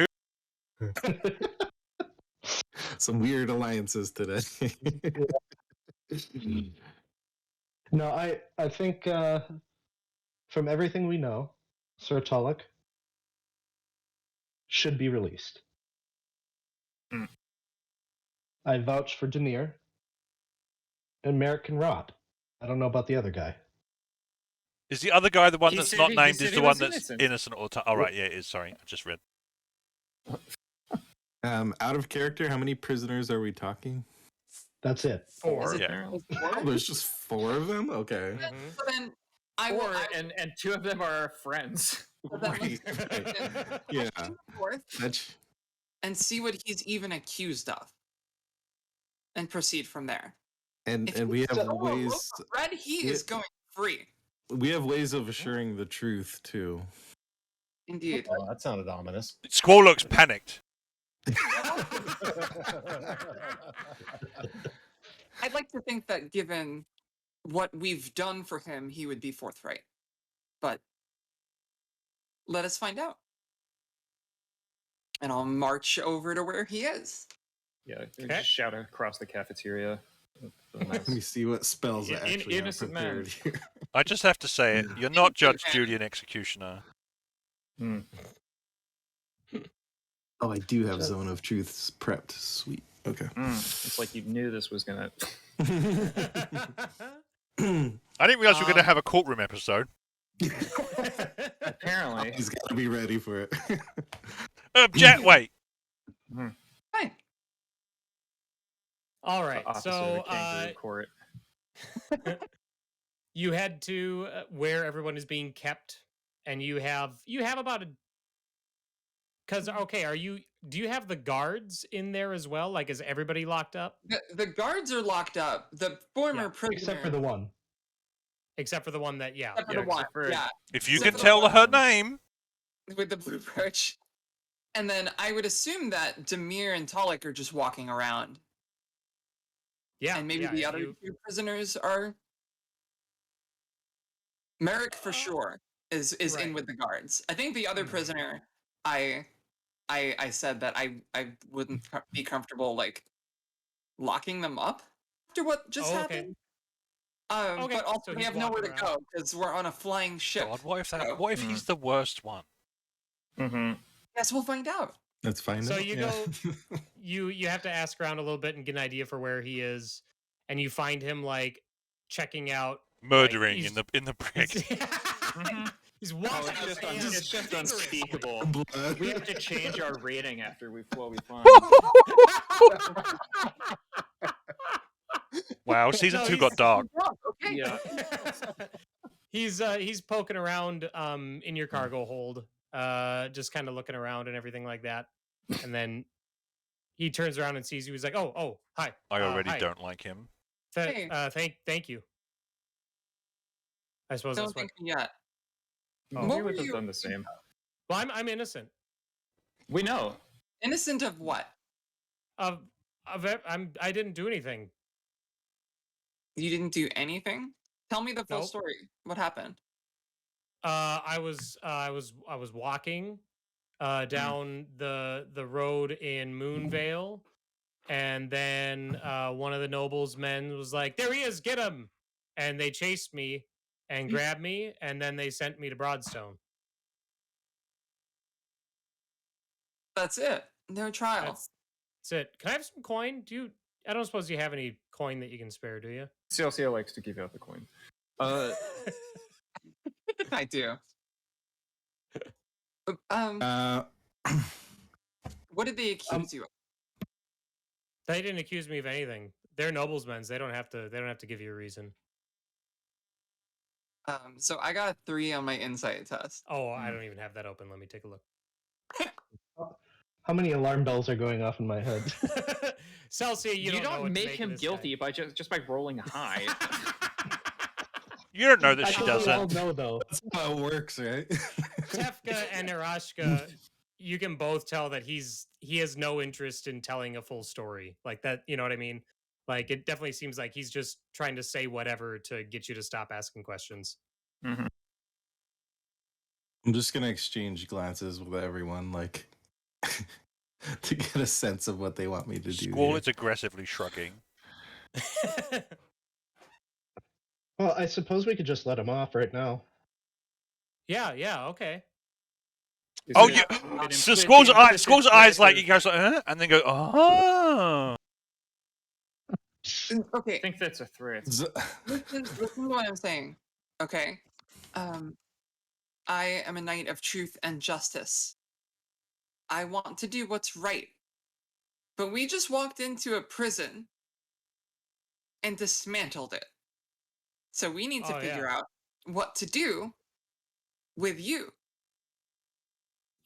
Some weird alliances today. No, I think from everything we know, Sir Tulloch should be released. Mm. I vouch for Daenerys and Merrick can rot. I don't know about the other guy. Is the other guy the one He that's said not he named? said Is he the one was that's innocent. innocent all the time? Oh, right, yeah, it is. Sorry, I just read. Out of character, how many prisoners are we talking? That's it. 4. Is it- apparently. Oh, there's just 4 of them? Okay. So then I will. 4, and 2 of them are our friends. But then Right, let's Yeah. question forth That's and see what he's even accused of, and proceed from there. and If we he's have still a loaf ways of bread, he we- is going free. we have ways of assuring the truth too. Indeed. Oh, that sounded ominous. Squall looks panicked. I'd like to think that given what we've done for him, he would be forthright. But let us find out. And I'll march over to where he is. Yeah, Okay. just shout across the cafeteria. Let me see what spells I actually have innocent man. prepared here. I just have to say it. You're not Judge, Judy, and Executioner. Oh, I do have Zone of Truths prepped. Sweet. Okay. It's like you knew this was gonna. I didn't realize we were going to have a courtroom episode. Apparently. He's got to be ready for it. Object. Wait. Hi. All right. Opposite So of a kangaroo court. you head to where everyone is being kept, and you have about a. Because do you have the guards in there as well? Like, is everybody locked up? The guards are locked up. The former prisoner. Except for the one. Except for the one that, Except for Yeah, the one. except for- Yeah. If you Except can for the tell one. her name. With the blue brooch. And then I would assume that Demir and Talik are just walking around. Yeah. And maybe yeah, the if other you- two prisoners are. Merrick for sure is right. in with the guards. I think the other prisoner, I said that I wouldn't be comfortable like locking them up after what just Oh, okay. happened. Okay, But also so we he's have nowhere to walking go because we're on a flying ship. God, what if that? So- What if he's the worst one? Yes, we'll find out. Let's find So out. you yeah. go, you have to ask around a little bit and get an idea for where he is, and you find him like checking out, Murdering he's- in the brick. He's Oh, washing it's his just, hands. it's just vigorously. unspeakable. Blood. We have to change our rating after we find. Wow, season No, 2 got he's- dark. Okay. Yeah. He's poking around in your cargo hold, just kind of looking around and everything like that, and then he turns around and sees you. He's like, "Oh, hi." I already hi. don't like him. Hey. Thank you. I suppose Don't that's what. think yet. Oh, What we were would have you- done the same. Well, I'm innocent. We know. Innocent of what? I didn't do anything. You didn't do anything? Tell me the full Nope. story. What happened? I was walking down the road in Moonvale, and then one of the nobles' men was like, "There he is, get him!" And they chased me and grabbed me, and then they sent me to Broadstone. That's it. No trial. That's it. Can I have some coin? I don't suppose you have any coin that you can spare, do you? Celsia likes to give out the coin. I do. What did they accuse you of? They didn't accuse me of anything. They're noblesmen. They don't have to give you a reason. So I got a 3 on my insight test. Oh, I don't even have that open. Let me take a look. How many alarm bells are going off in my head? Celsia, you don't know what to make of him this guilty by just by rolling high. You don't know that I she thought we all doesn't. know though. That's how it works, right? Tefka and Aerashka, you can both tell that he has no interest in telling a full story like that. You know what I mean? Like, it definitely seems like he's just trying to say whatever to get you to stop asking questions. I'm just gonna exchange glances with everyone, like to get a sense of what they want me to do. Squall here. is aggressively shrugging. Well, I suppose we could just let him off right now. yeah, okay. Oh, yeah. So Squall's eyes like he goes like, and then go, oh. Okay. I think that's a threat. Listen to what I'm saying. Okay. I am a knight of truth and justice. I want to do what's right. But we just walked into a prison and dismantled it. So we need to Oh, figure out what to do with you.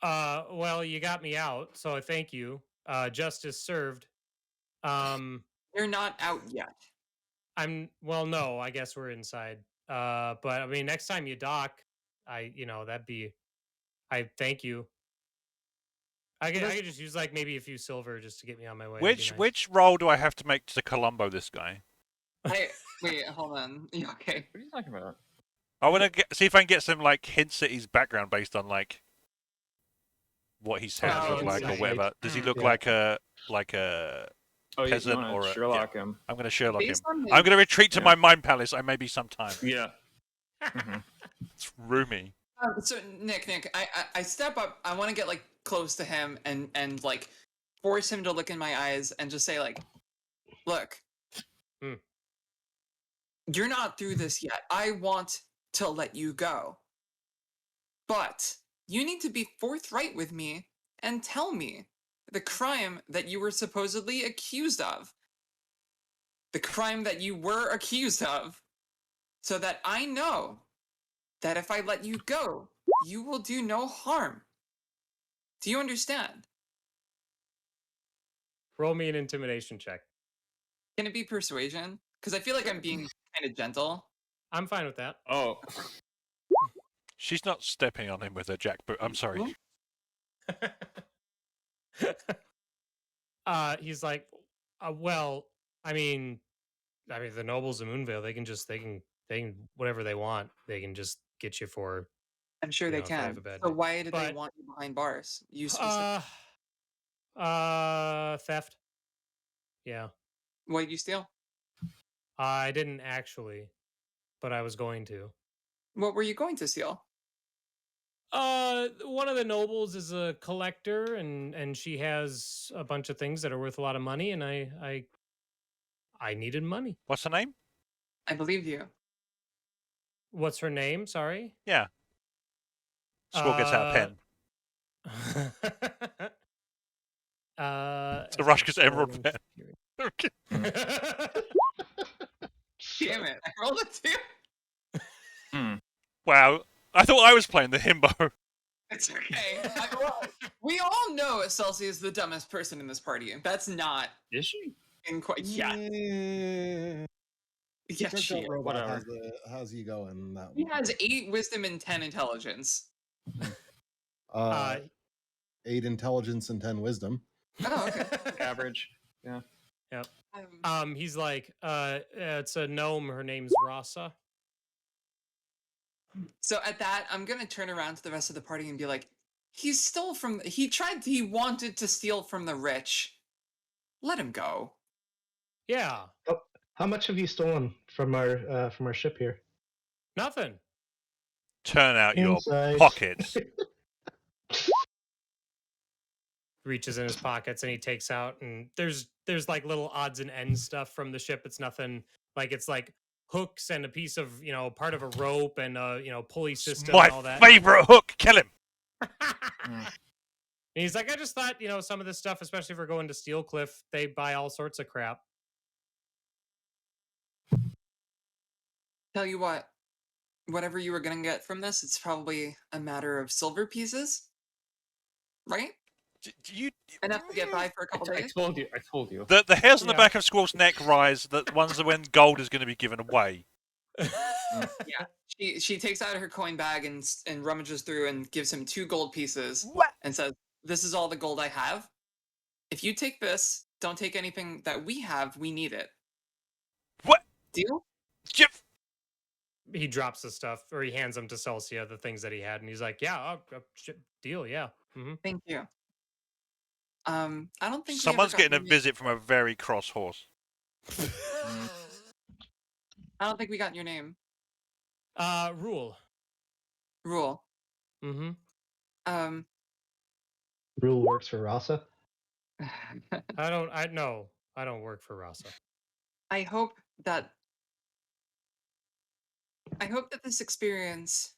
Well, you got me out, so I thank you. Justice served. You're not out yet. Well, no, I guess we're inside. But I mean, next time you dock, that'd be. I thank you. I could just use like maybe a few silver just to get me on my way. It'd be nice. Which roll do I have to make to Columbo this guy? Wait, hold on. You okay? What are you talking about? I want to see if I can get some like hints at his background based on like what his hands Oh, look like or insight. whatever. Does he look Yeah. like a Oh, you peasant want or to a? Sherlock Yeah. him? I'm going to Sherlock him. Based on I'm going to retreat to Yeah. my mind palace. I may be sometime. Yeah. Mhm. It's roomy. So Nick, I step up. I want to get like close to him and like force him to look in my eyes and just say like, look, Hmm. you're not through this yet. I want to let you go, but you need to be forthright with me and tell me the crime that you were supposedly accused of, the crime that you were accused of, so that I know that if I let you go, you will do no harm. Do you understand? Roll me an intimidation check. Can it be persuasion? Because I feel like I'm being kind of gentle. I'm fine with that. Oh, She's not stepping on him with her jackboot. I'm sorry. He's like, well, I mean, the nobles of Moonvale, they can whatever they want. They can just get you for. I'm sure You they know, if they have can. a bad So day. why did they But- want you behind bars? You specific. Theft. Yeah, What did you steal? I didn't actually, but I was going to. What were you going to steal? One of the nobles is a collector, and she has a bunch of things that are worth a lot of money, and I needed money. What's her name? I believe you. What's her name? Sorry. Yeah. Squall gets out a pen. It's Aerashka's emerald pen. Okay. Damn it! I rolled a 2. Wow. I thought I was playing the himbo. It's okay. We all know Celsia is the dumbest person in this party. That's not is she? yeah. Yes, Crypto she is. robot, whatever. how's he going? That He one? has 8 wisdom and 10 intelligence. 8 intelligence and 10 wisdom. Oh, okay. Average. He's like, it's a gnome. Her name's Rasa. So at that, I'm gonna turn around to the rest of the party and be like, he wanted to steal from the rich. Let him go. Yeah, How much have you stolen from our ship here? nothing. Turn out your Insight. pockets. Reaches in his pockets and he takes out, and there's like little odds and ends stuff from the ship. It's nothing like, it's like hooks and a piece of part of a rope and a pulley system My and all that. favorite hook. Kill him. And he's like, I just thought some of this stuff, especially if we're going to Steelcliff, they buy all sorts of crap. Tell you what, whatever you were gonna get from this, it's probably a matter of silver pieces, right? You Enough to get by for a couple I days. told you. I told you. The hairs on the Yeah. back of Squall's neck rise. The ones when gold is going to be given away. Yeah, she takes out her coin bag and rummages through and gives him 2 gold pieces and says, "This is all the gold I have. If you take this, don't take anything that we have. We need it. What? Deal?" Jip. He drops the stuff, or he hands them to Celsia, the things that he had, and he's like, "Yeah, deal, yeah." Mm-hmm. Thank you. I don't think we ever Someone's got getting a your name. visit from a very cross horse. I don't think we got your name. Rule. Rule. Mm-hmm. Rule works for Rasa. I don't work for Rasa. I hope that this experience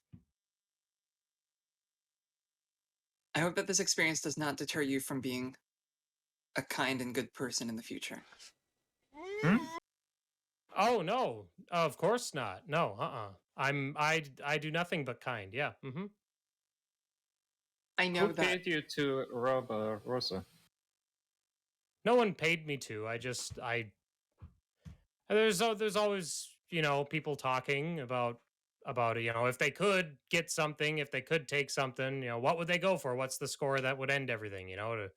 does not deter you from being a kind and good person in the future. Oh no, of course not. No, I do nothing but kind. Yeah. Mm-hmm. I know Who that. paid you to rob Rosa? No one paid me to. There's always, people talking about if they could get something, if they could take something, what would they go for? What's the score that would end everything? To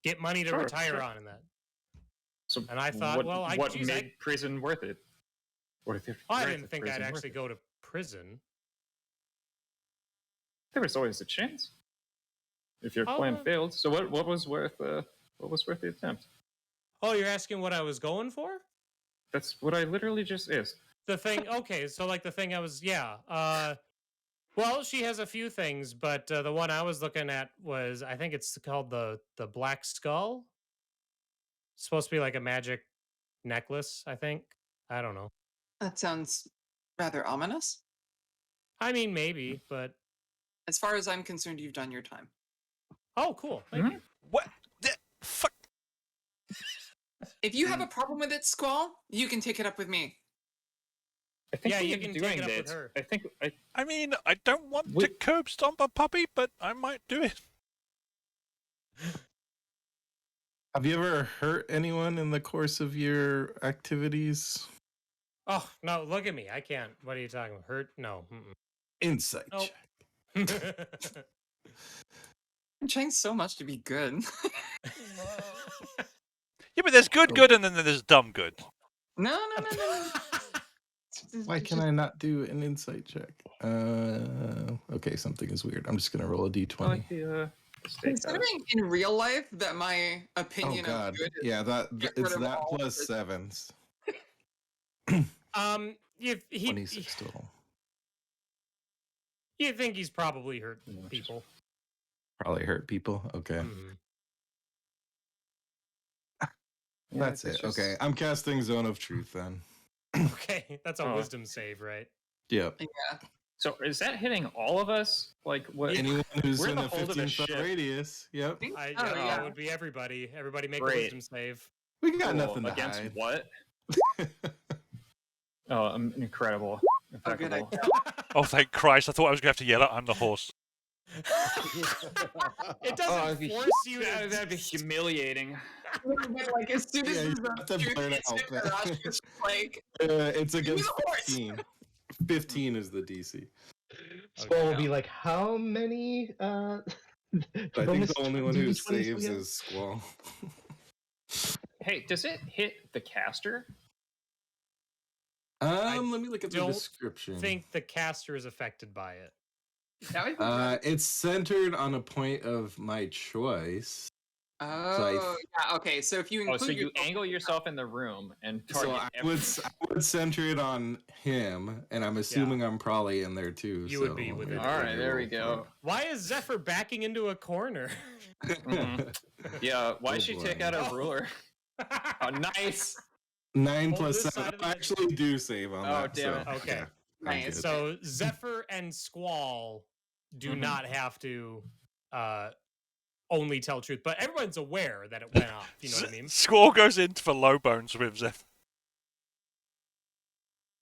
get money to Sure, retire sure. on in that. So And I thought, what made prison worth it? I didn't think I'd actually go to prison. There was always a chance if your Oh, plan failed. So what was worth the attempt? Oh, you're asking what I was going for? That's what I literally just asked. The thing, okay, so like the thing I was, well, she has a few things, but the one I was looking at was, I think it's called the Black Skull. It's supposed to be like a magic necklace, I think. I don't know. That sounds rather ominous. I mean, maybe, but As far as I'm concerned, you've done your time. oh, cool. Thank you. What the fuck? If you have a problem with it, Squall, you can take it up with me. I think Yeah, we you are can take doing it up with this. her. I think I mean, I don't want to Wait. curb stomp a puppy, but I might do it. Have you ever hurt anyone in the course of your activities? Oh, no, look at me. I can't. What are you talking about? Hurt? No. Insight Nope. check. I'm trying so much to be good. Yeah, but there's good, and then there's dumb good. No. Why can I not do an insight check? Okay, something is weird. I'm just gonna roll a d20. I like the steak house. Considering in real life that my Oh opinion god, of good is yeah, get it's rid of that all plus this- sevens. If he 26 total. you think he's probably hurt Yeah, which is- people. Probably hurt people. Okay, Mhm. Yeah, that's it's it. just- Okay, I'm casting Zone of Truth then. Okay, that's a Oh. wisdom save, right? Yep. So is that hitting all of us? Like what? Anyone who's We're in the a hold of a 15-foot ship. radius. Yep. think Yeah, so, it would be everybody. Everybody make a Great. wisdom save. We got Cool. nothing to Against hide. what? Oh, incredible. Oh, good Impeccable. idea. Oh, thank Christ! I thought I was going to have to yell out, "I'm the horse." It doesn't that'd be force you to. That'd be humiliating. But like as soon as Yeah, you there's have to a truth blurt hits out it, that. Aerashka's like, It's me against the horse. 15. 15 is the DC. Squall will be like, how many? I think bonus the only one who D20s we saves have? is Squall. Hey, does it hit the caster? Let me look at the don't description. think the caster is affected by it. that would be right. It's centered on a point of my choice. Oh, yeah. Okay, so if you Oh, include so you yourself- angle yourself in the room and So target I everyone. would center it on him, and I'm assuming I'm probably in there too. You would be within it. All right, there we go. Why is Zephyr backing into a corner? Mhm. Yeah, why'd Oh, she boy. take out a ruler? Oh, nice. 9 Hold plus this 7. side of the- I actually do save on Oh, that. damn so, it. Okay. yeah, I'm Nice. good. So Zephyr and Squall do Mhm. not have to only tell truth, but everyone's aware that it went off. You know what I mean? Squall goes in for low bones with Zeph.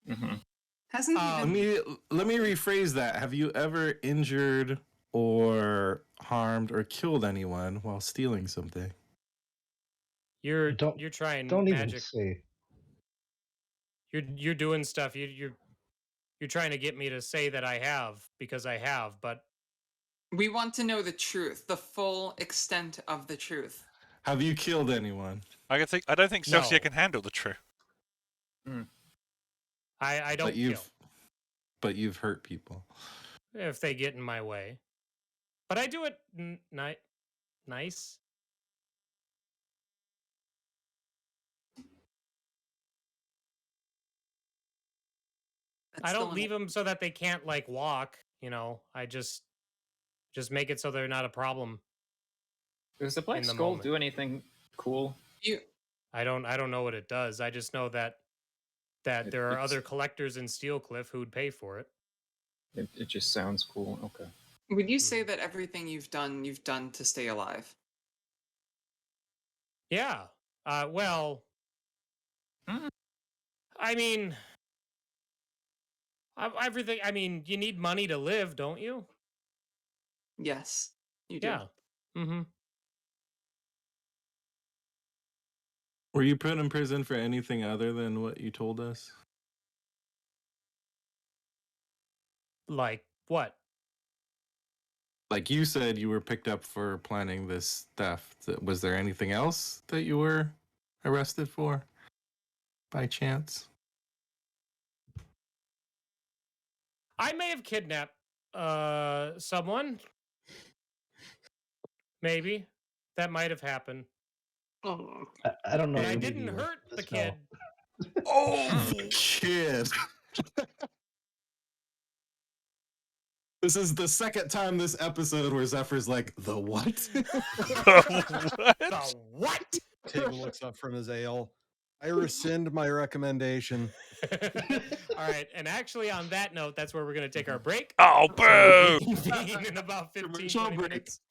Mhm. Hasn't he been? Let me rephrase that. Have you ever injured or harmed or killed anyone while stealing something? You're Don't- trying Don't even magic. say. You're doing stuff. You're trying to get me to say that I have because I have, but We want to know the truth, the full extent of the truth. Have you killed anyone? I don't think Celsia No. can handle the truth. I don't kill But you've hurt people. if they get in my way. But I do it nice. That's I still don't an- leave them so that they can't like walk. I just make it so they're not a problem. Does the Black In the Skull moment. do anything cool? You, I don't know what it does. I just know that there are It's- other collectors in Steelcliff who would pay for it. It just sounds cool. Okay. would you say that everything you've done to stay alive? Yeah. Well, Hmm. I mean, everything. I mean, you need money to live, don't you? Yes. You do. Yeah. Mm-hmm. Were you put in prison for anything other than what you told us? Like what? Like you said, you were picked up for planning this theft. Was there anything else that you were arrested for, by chance? I may have kidnapped someone. Maybe that might have happened. I don't know. But I if didn't you hurt the the spell. kid. Oh shit! This is the second time this episode where Zephyr's like, the what? What? The what? Tig looks up from his ale. I rescind my recommendation. All right, and actually on that note, that's where we're going to take our break. Oh, So boo! we'll reconvene in about 15, Commercial 20 break. minutes.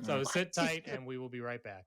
So sit tight and we will be right back.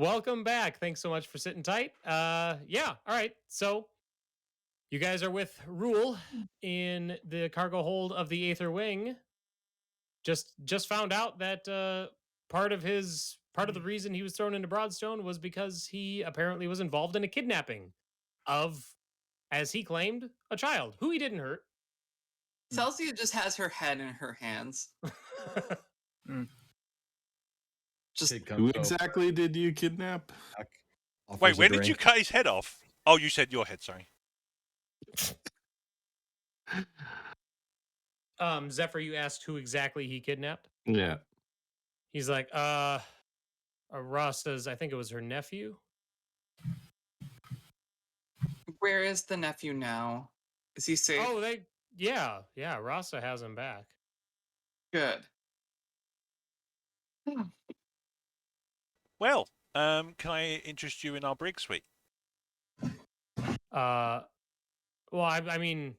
welcome back. Thanks so much for sitting tight. Yeah, all right. So you guys are with Rule in the cargo hold of the Aether Wing. Just found out that part of the reason he was thrown into Broadstone was because he apparently was involved in a kidnapping of, as he claimed, a child who he didn't hurt. Celsia just has her head in her hands. Just Kid comes Who over, exactly did you kidnap? offers Wait, a when did you drink. cut his head off? Oh, you said your head, sorry. Zephyr, you asked who exactly he kidnapped. Yeah. He's like, Rasta's, I think it was her nephew. where is the nephew now? Is he safe? Oh, yeah, Rasta has him back. Good. Well, can I interest you in our brig suite? Well, I mean,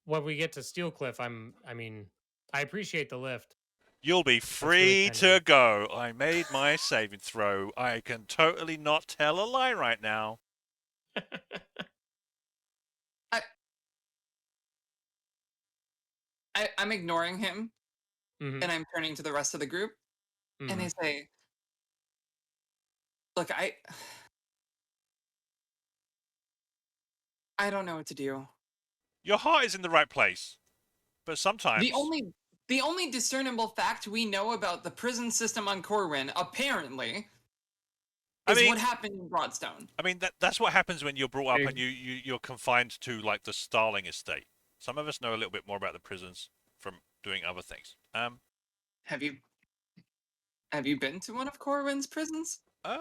when we get to Steelcliff, I appreciate the lift. You'll be really free kind to of- go. I made my saving throw. I can totally not tell a lie right now. I'm ignoring him Mhm, and I'm turning to the rest of the group and I mhm. say, look, I don't know what to do. Your heart is in the right place, but sometimes The only discernible fact we know about the prison system on Corwin, apparently, is what happened in Broadstone. I mean that's what happens when you're brought up Hey. and you're confined to like the Starling estate. Some of us know a little bit more about the prisons from doing other things. Have you been to one of Corwin's prisons? I'm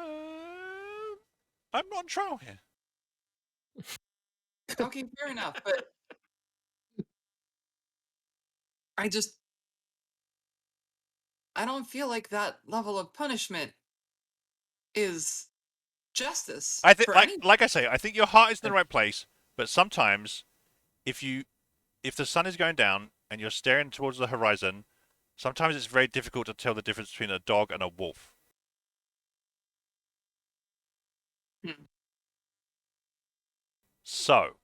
not on trial here. Okay, fair enough, but I don't feel like that level of punishment is justice. I think, for any- like I say, I think your heart is in the right place. But sometimes, if the sun is going down and you're staring towards the horizon, sometimes it's very difficult to tell the difference between a dog and a wolf. Hmm. So,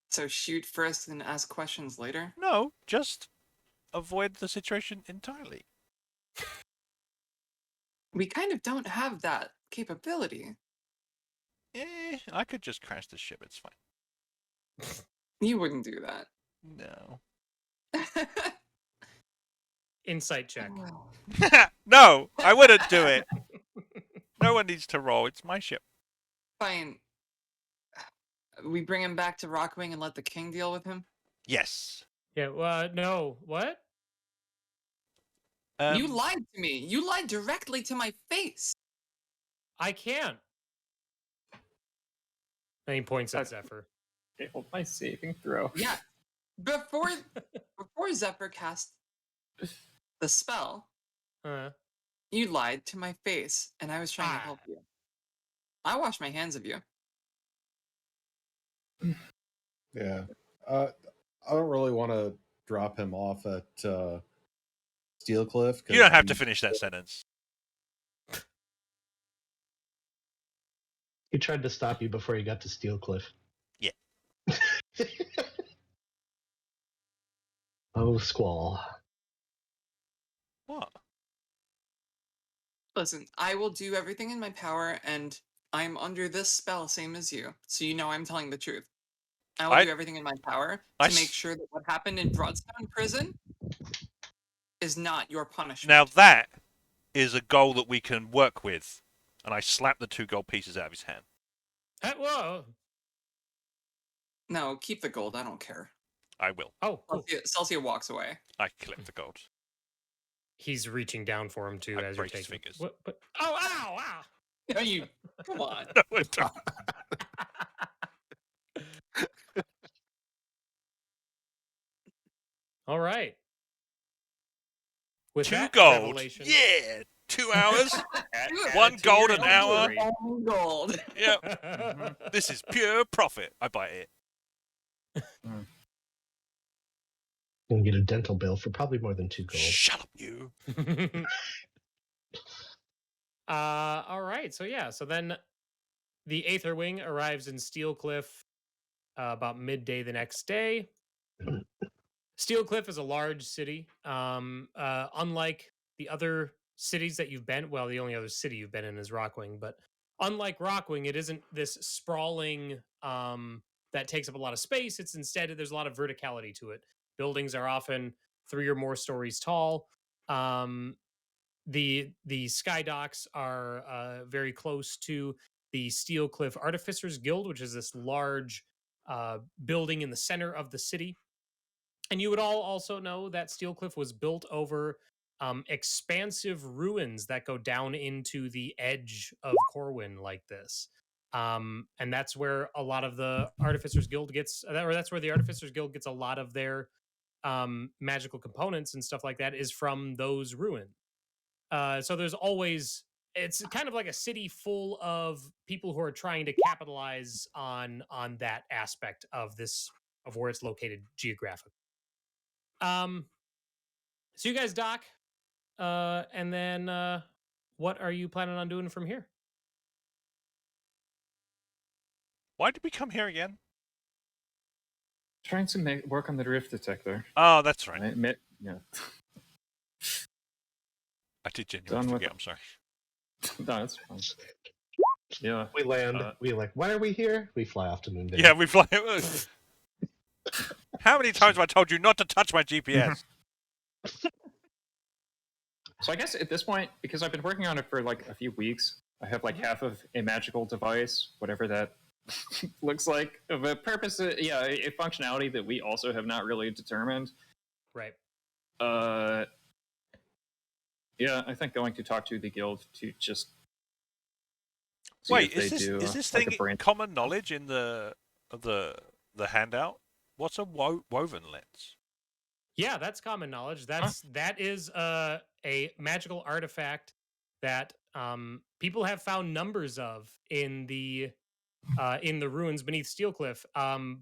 So shoot first and ask questions later. no, just avoid the situation entirely. We kind of don't have that capability. I could just crash the ship. It's fine. You wouldn't do that. No. Insight check. No, I wouldn't do it. No one needs to roll. It's my ship. Fine. We bring him back to Rockwing and let the king deal with him? Yes. Yeah. No. What? You lied to me. You lied directly to my face. I can't. And he points at Zephyr. Failed my saving throw. Yeah. Before Zephyr cast the spell, you lied to my face, and I was trying to help you. I wash my hands of you. Yeah. I don't really want to drop him off at Steelcliff. You don't have to finish that sentence. He tried to stop you before you got to Steelcliff. Yeah. Oh, Squall. What? Listen, I will do everything in my power, and I'm under this spell, same as you. So you know I'm telling the truth. I will do everything in my power to make sure that what happened in Broadstone Prison is not your punishment. Now that is a goal that we can work with. And I slap the 2 gold pieces out of his hand. Whoa. No, keep the gold. I don't care. I will. Oh. Celsia walks away. I collect the gold. He's reaching down for him too I as you're break his taking. fingers. What? Oh! Ow! Ow! No, you. Come on. No, I don't. All right. With 2 that gold. revelation- Yeah. 2 hours. Add 1 to gold your an hour. inventory. Only gold. Yep. This is pure profit. I buy it. Gonna get a dental bill for probably more than 2 gold. Shut up, you. All right. So yeah. So then the Aether Wing arrives in Steelcliff about midday the next day. Steelcliff is a large city. Unlike the other cities that you've been, well, the only other city you've been in is Rockwing, but unlike Rockwing, it isn't this sprawling that takes up a lot of space. It's instead there's a lot of verticality to it. Buildings are often 3 or more stories tall. The sky docks are very close to the Steelcliff Artificers Guild, which is this large building in the center of the city. And you would all also know that Steelcliff was built over expansive ruins that go down into the edge of Corwin like this. And that's where a lot of the Artificers Guild gets, or that's where the Artificers Guild gets a lot of their magical components and stuff like that, is from those ruins. So there's always, it's kind of like a city full of people who are trying to capitalize on that aspect of this, of where it's located geographically. So you guys dock, and then what are you planning on doing from here? Why did we come here again? Trying to work on the drift detector. Oh, that's right. I admit, yeah. I did genuinely Done with forget. I'm sorry. No, that's fine. Yeah. We land. We like, why are we here? We fly off to Moondale. Yeah, we fly. How many times have I told you not to touch my GPS? So I guess at this point, because I've been working on it for like a few weeks, I have like half of a magical device, whatever that looks like, of a purpose, a functionality that we also have not really determined. Right. Yeah, I think going to talk to the guild to just wait, is this thing common knowledge in the handout? What's a woven lens? Yeah, that's common knowledge. That is a magical artifact that people have found numbers of in the ruins beneath Steelcliff.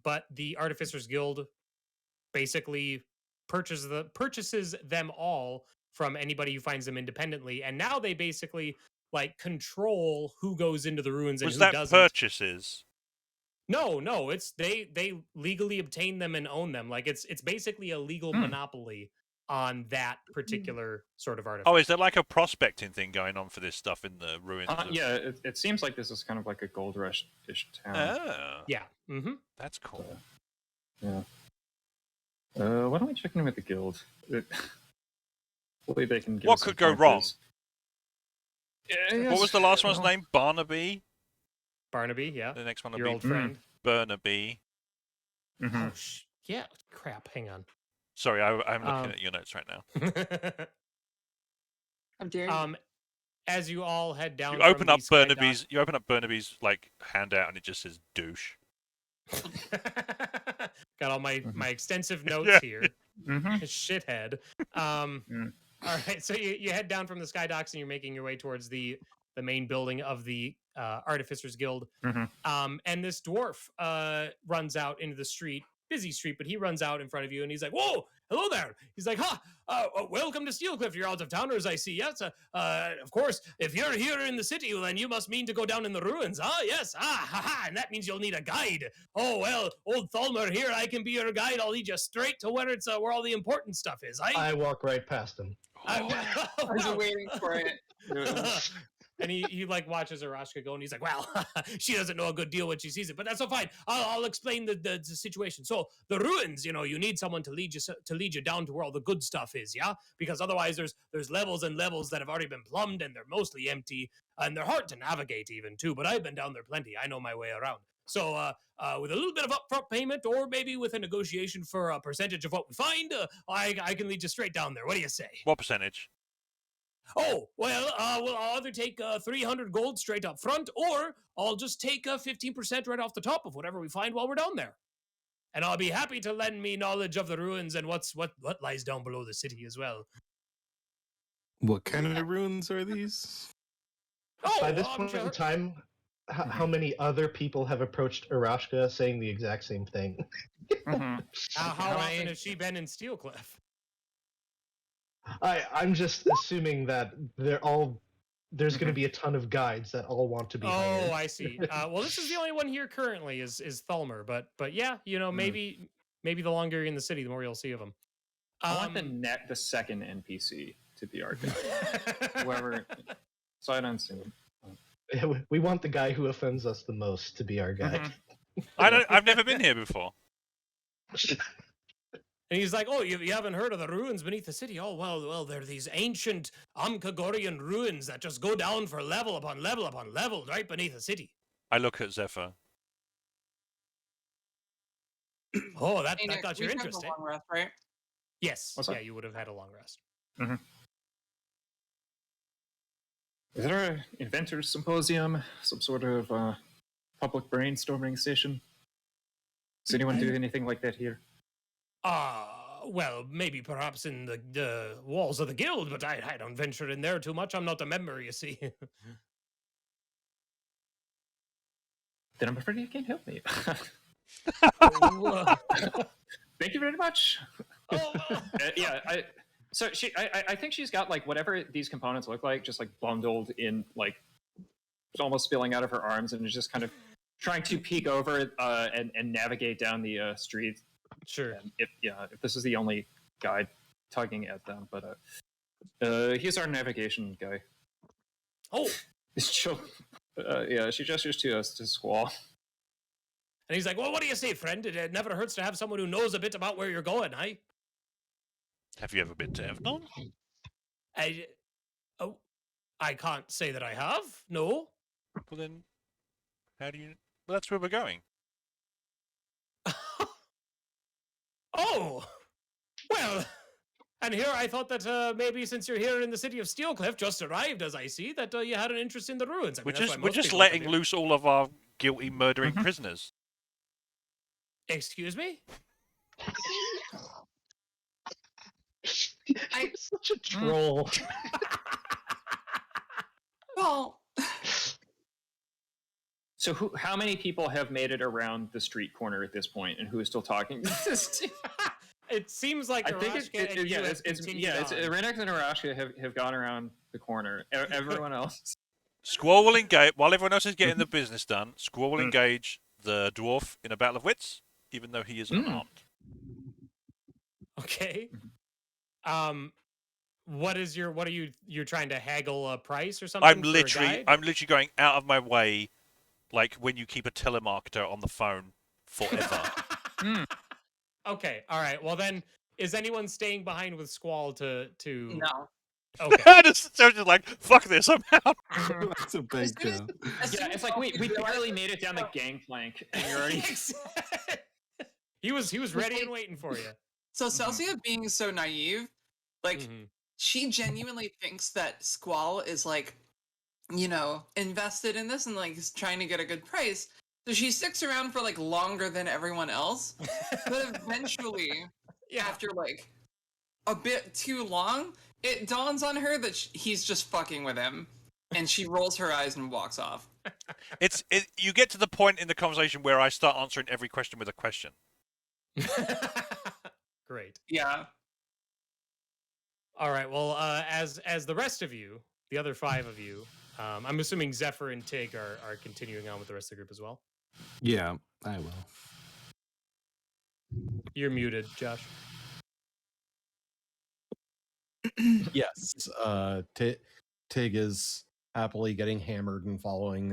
But the Artificers Guild basically purchases them all from anybody who finds them independently, and now they basically like control who goes into the ruins and who doesn't. Purchases? No, it's they legally obtain them and own them. Like it's basically a legal monopoly on that particular sort of artifact. Oh, is there like a prospecting thing going on for this stuff in the ruins? Yeah, it seems like this is kind of like a gold rush-ish town. Oh. Yeah. Mm-hmm. That's cool. Yeah. Why don't we check in with the guild? Hopefully they can give what us could some go wrong? Yeah, what was the last one's name? Barnaby, yeah. The next one will your be old friend. Burnaby. Mm-hmm. Oh, yeah. Crap. Hang on. Sorry, I'm looking at your notes right now. How dare you? As you all head down, You open up Burnaby's like handout, and it just says douche. Got all my extensive notes here. Mm-hmm. Shithead. All right, so you head down from the sky docks and you're making your way towards the main building of the Artificers Guild. Mm-hmm. And this dwarf runs out into the street, busy street, but he runs out in front of you and he's like, "Whoa, hello there." He's like, welcome to Steelcliff. You're out of towners, I see. Yes, of course. If you're here in the city, then you must mean to go down in the ruins. Ah, yes. And that means you'll need a guide. Oh, well, old Thalmer here, I can be your guide. I'll lead you straight to where it's where all the important stuff is. I walk right past him. I was waiting for it. And he like watches Aerashka go, and he's like, "Well, she doesn't know a good deal when she sees it, but that's so fine. I'll explain the situation. So the ruins, you need someone to lead you down to where all the good stuff is, yeah? Because otherwise, there's levels and levels that have already been plumbed, and they're mostly empty, and they're hard to navigate even too. But I've been down there plenty. I know my way around. So with a little bit of upfront payment, or maybe with a negotiation for a percentage of what we find, I can lead you straight down there. What do you say?" What percentage? Oh, well, I'll either take 300 gold straight up front, or I'll just take 15% right off the top of whatever we find while we're down there. And I'll be happy to lend me knowledge of the ruins and what lies down below the city as well. What kind of ruins are these? Oh, By this point in time, how many other people have approached Aerashka saying the exact same thing? Mm-hmm. How often has she been in Steelcliff? I'm just assuming that there's going to be a ton of guides that all want to be hired. Oh, I see. Well, this is the only one here currently is Thalmer, but yeah, maybe the longer you're in the city, the more you'll see of them. I want the second NPC to be our guy. Whoever. So I don't see him. We want the guy who offends us the most to be our guide. I've never been here before. And he's like, "Oh, you haven't heard of the ruins beneath the city? Oh, well, they're these ancient Amkagorian ruins that just go down for level upon level upon level right beneath the city." I look at Zephyr. Oh, that Hey, Nick, got your we've had interest, a eh? long rest, right? Yes. What's yeah, up? you would have had a long rest. Is there an inventors symposium, some sort of public brainstorming session? Does anyone do anything like that here? Well, maybe perhaps in the walls of the guild, but I don't venture in there too much. I'm not a member, you see. Then I'm afraid you can't help me. Oh, Thank you very much. oh, Yeah, I think she's got like whatever these components look like, just like bundled in, like almost spilling out of her arms, and is just kind of trying to peek over and navigate down the street. sure. And if this is the only guide tugging at them, but he's our navigation guy. Oh, She gestures to us to Squall. and he's like, "Well, what do you say, friend? It never hurts to have someone who knows a bit about where you're going, eh?" Have you ever been to Evnon? I can't say that I have. No. Well then, how do you? Well, that's where we're going. Oh, well, and here I thought that maybe since you're here in the city of Steelcliff, just arrived as I see, that you had an interest in the ruins. I mean, that's why We're most just people letting come here. loose all of our guilty murdering prisoners. Excuse me? I'm such a troll. Well, So how many people have made it around the street corner at this point, and who is still talking? It seems like I think Aerashka and you have continued on. Irynyx and Aerashka have gone around the corner. Everyone else. Squall will engage while everyone else is getting the business done. Squall will engage the dwarf in a battle of wits, even though he is unarmed. Okay. What are you're trying to haggle a price or something? I'm for a literally guide? going out of my way, like when you keep a telemarketer on the phone forever. Okay, all right. Well then, is anyone staying behind with Squall to? no. Okay. just like, fuck this, I'm out. That's a big soon as- job. as soon Yeah, as it's like we Chelsea realized barely that- made it down the gangplank, and you're already. he was ready and waiting for you. So Celsia being so naive, like Mhm. she genuinely thinks that Squall is like, invested in this and like is trying to get a good price. So she sticks around for like longer than everyone else. But eventually, Yeah. after like a bit too long, it dawns on her that he's just fucking with him, and she rolls her eyes and walks off. You get to the point in the conversation where I start answering every question with a question. Great. Yeah. All right. Well, as the rest of you, the other 5 of you, I'm assuming Zephyr and Tig are continuing on with the rest of the group as well. Yeah, I will. You're muted, Josh. Yes, Tig is happily getting hammered and following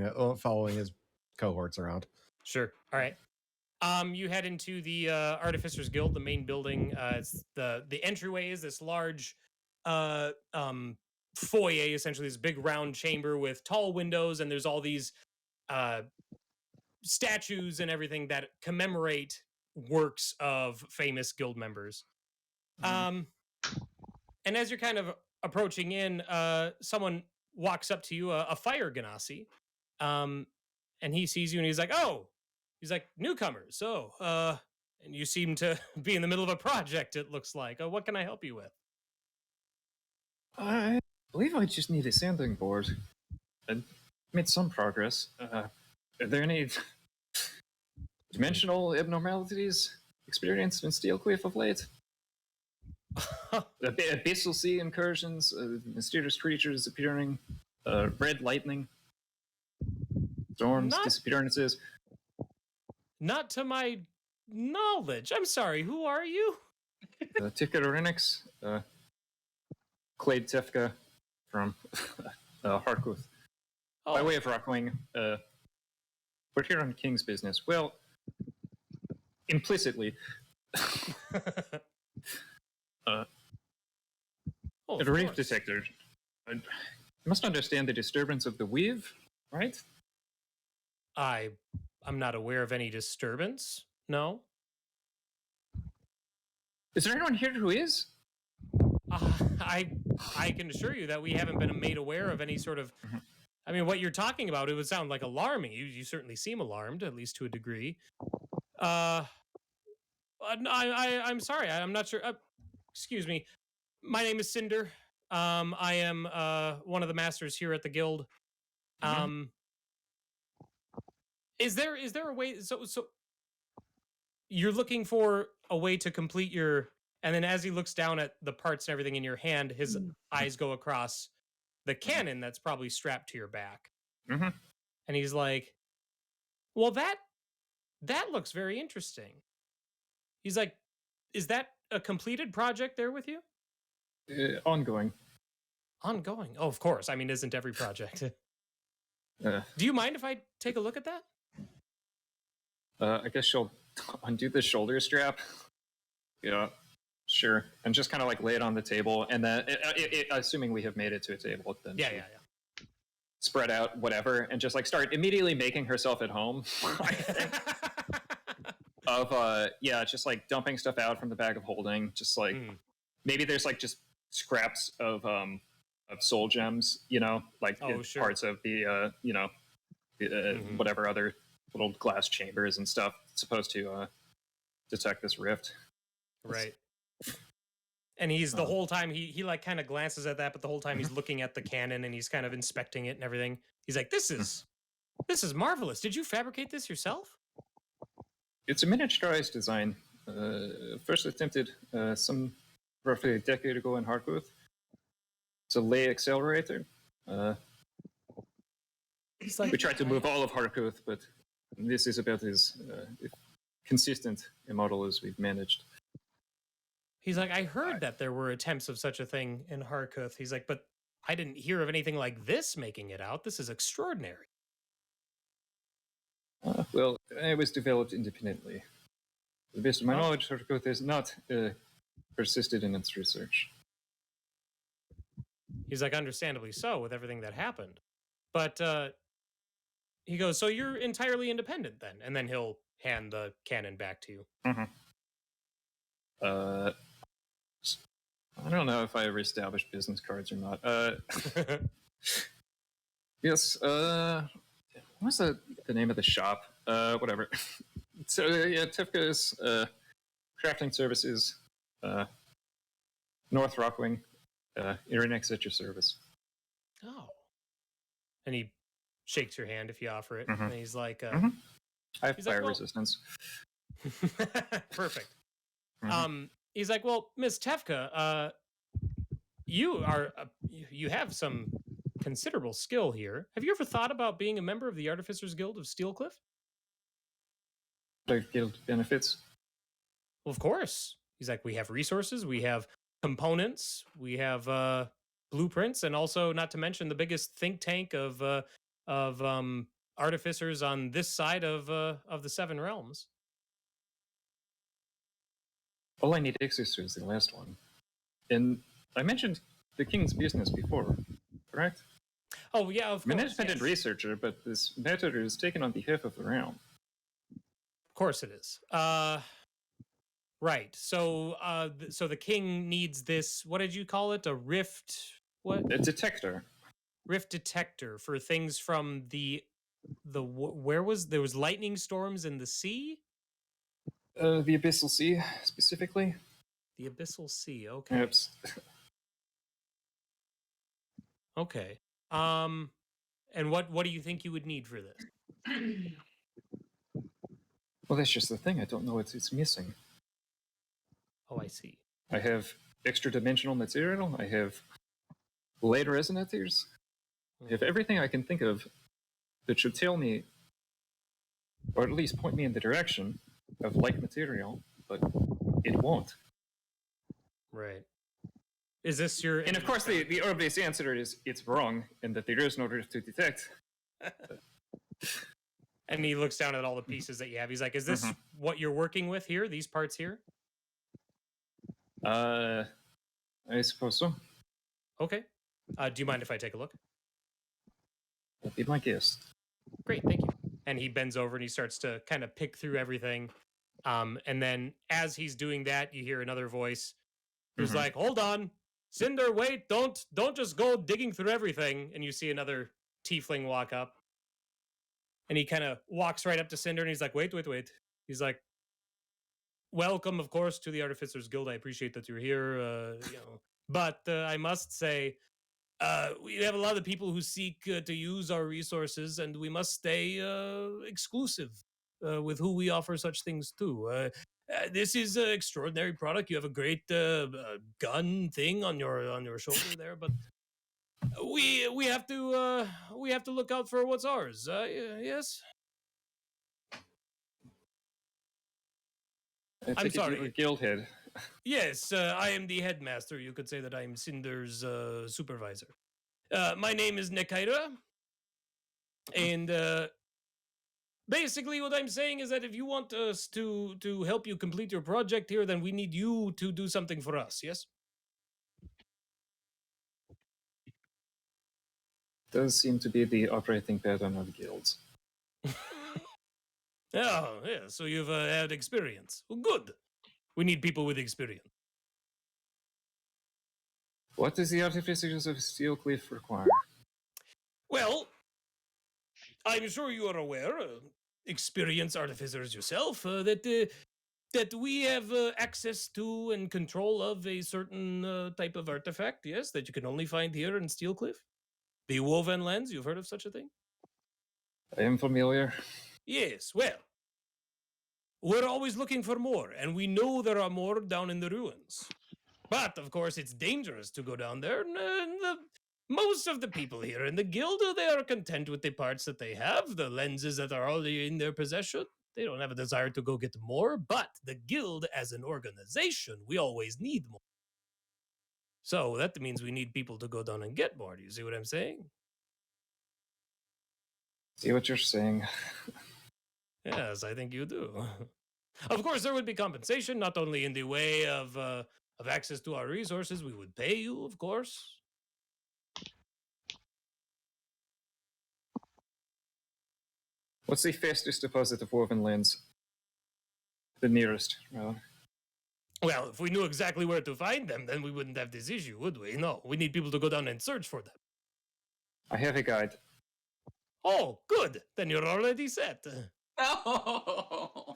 his cohorts around. Sure. All right. You head into the Artificers Guild, the main building. It's the entryway is this large foyer, essentially this big round chamber with tall windows, and there's all these statues and everything that commemorate works of famous guild members. And as you're kind of approaching in, someone walks up to you, a fire Genasi, and he sees you and he's like, "Oh." He's like, "Newcomers, so, and you seem to be in the middle of a project, it looks like. What can I help you with?" I believe I just need a sounding board. I made some progress. Are there any dimensional abnormalities experienced in Steelcliff of late? Abyssal sea incursions, mysterious creatures appearing, red lightning, storms, Not- disappearances. Not to my knowledge. I'm sorry. Who are you? Tifka Irynyx, Clade Tifka from Harkuth. Oh, By way of Rockwing, we're here on King's business. Well, implicitly. oh, A of reef course. detector. You must understand the disturbance of the weave, right? I'm not aware of any disturbance. No. Is there anyone here who is? I can assure you that we haven't been made aware of any sort of. I mean, what you're talking about, it would sound like alarming. You certainly seem alarmed, at least to a degree. I'm sorry. I'm not sure. Excuse me. My name is Cinder. I am one of the masters here at the guild. Is there a way? So you're looking for a way to complete your, and then as he looks down at the parts and everything in your hand, his eyes go across the cannon that's probably strapped to your back, Mhm. and he's like, "Well, that looks very interesting." He's like, "Is that a completed project there with you?" Ongoing. Ongoing. Oh, of course. I mean, isn't every project? Uh, Do you mind if I take a look at that? I guess she'll undo the shoulder strap. Yeah, sure. And just kind of like lay it on the table. And then, assuming we have made it to a table, then Yeah, she'll yeah. spread out whatever and just like start immediately making herself at home. I think. Yeah, just like dumping stuff out from the bag of holding. Just like maybe there's like just scraps of soul gems, you know, like Sure. parts of the whatever other little glass chambers and stuff supposed to detect this rift. Right. And he's the whole time he like kind of glances at that, but the whole time he's looking at the cannon and he's kind of inspecting it and everything. He's like, "This is marvelous. Did you fabricate this yourself?" It's a miniaturized design. First attempted some roughly a decade ago in Harkuth. It's a lay accelerator. He's like, We tried to move all of Harkuth, but this is about as consistent a model as we've managed. He's like, "I heard that there were attempts of such a thing in Harkuth." He's like, "But I didn't hear of anything like this making it out. This is extraordinary." Well, it was developed independently. To the best of my knowledge, Harkuth has not persisted in its research. He's like, "Understandably so, with everything that happened." But he goes, "So you're entirely independent then?" And then he'll hand the cannon back to you. I don't know if I ever established business cards or not. Yes. What's the name of the shop? Whatever. So yeah, Tifka's crafting services, North Rockwing, Irynyx at your service. Oh. And he shakes your hand if you offer it. And he's like, I have he's fire like, well- resistance. Perfect. He's like, "Well, Miss Tefka, you have some considerable skill here. Have you ever thought about being a member of the Artificers Guild of Steelcliff?" The guild benefits. Well, of course. He's like, "We have resources, we have components, we have blueprints, and also, not to mention, the biggest think tank of artificers on this side of the Seven Realms." All I need access is the last one. And I mentioned the king's business before, correct? Oh yeah, of I'm an course. independent Yes. researcher, but this matter is taken on behalf of the realm. Of course it is. Right. So so the king needs this, what did you call it? A rift, what? A detector. Rift detector for things from the where was there was lightning storms in the sea? The Abyssal Sea, specifically. The Abyssal Sea. Okay. Perhaps. Okay. And what do you think you would need for this? Well, that's just the thing. I don't know what it's missing. Oh, I see. I have extra dimensional material. I have lead resonators. I have everything I can think of that should tell me, or at least point me in the direction of like material, but it won't. Right. Is this your... And of course, the obvious answer is it's wrong, and that there is no rift to detect. And he looks down at all the pieces that you have. He's like, is this what you're working with here? These parts here? I suppose so. Okay. Do you mind if I take a look? That'd be my guess. Great, thank you. And he bends over and he starts to kind of pick through everything. And then as he's doing that, you hear another voice who's like, hold on, Cinder, wait, don't just go digging through everything. And you see another tiefling walk up. And he kind of walks right up to Cinder and he's like, wait. He's like, welcome, of course, to the Artificers Guild. I appreciate that you're here, But I must say, we have a lot of people who seek to use our resources, and we must stay exclusive with who we offer such things to. This is an extraordinary product. You have a great gun thing on your shoulder there, but we have to look out for what's ours. Yes. I'm sorry, guild head. Yes, I am the headmaster. You could say that I am Cinder's supervisor. My name is Nekaira, and basically what I'm saying is that if you want us to help you complete your project here, then we need you to do something for us, yes? Does seem to be the operating pattern of guilds. Oh, yeah, so you've had experience. Well, good. We need people with experience. What does the Artificers of Steelcliff require? Well, I'm sure you are aware, experienced artificers yourself, that we have access to and control of a certain type of artifact, yes, that you can only find here in Steelcliff. The Woven Lens, you've heard of such a thing? I am familiar. Yes, well, we're always looking for more, and we know there are more down in the ruins. But, of course, it's dangerous to go down there, and most of the people here in the guild, they are content with the parts that they have, the lenses that are already in their possession. They don't have a desire to go get more, but the guild as an organization, we always need more. So that means we need people to go down and get more. Do you see what I'm saying? See what you're saying. Yes, I think you do. Of course, there would be compensation, not only in the way of access to our resources. We would pay you, of course. What's the fastest deposit of woven lens? The nearest, rather. Well, if we knew exactly where to find them, then we wouldn't have this issue, would we? No, we need people to go down and search for them. I have a guide. Oh, good. Then you're already set. No.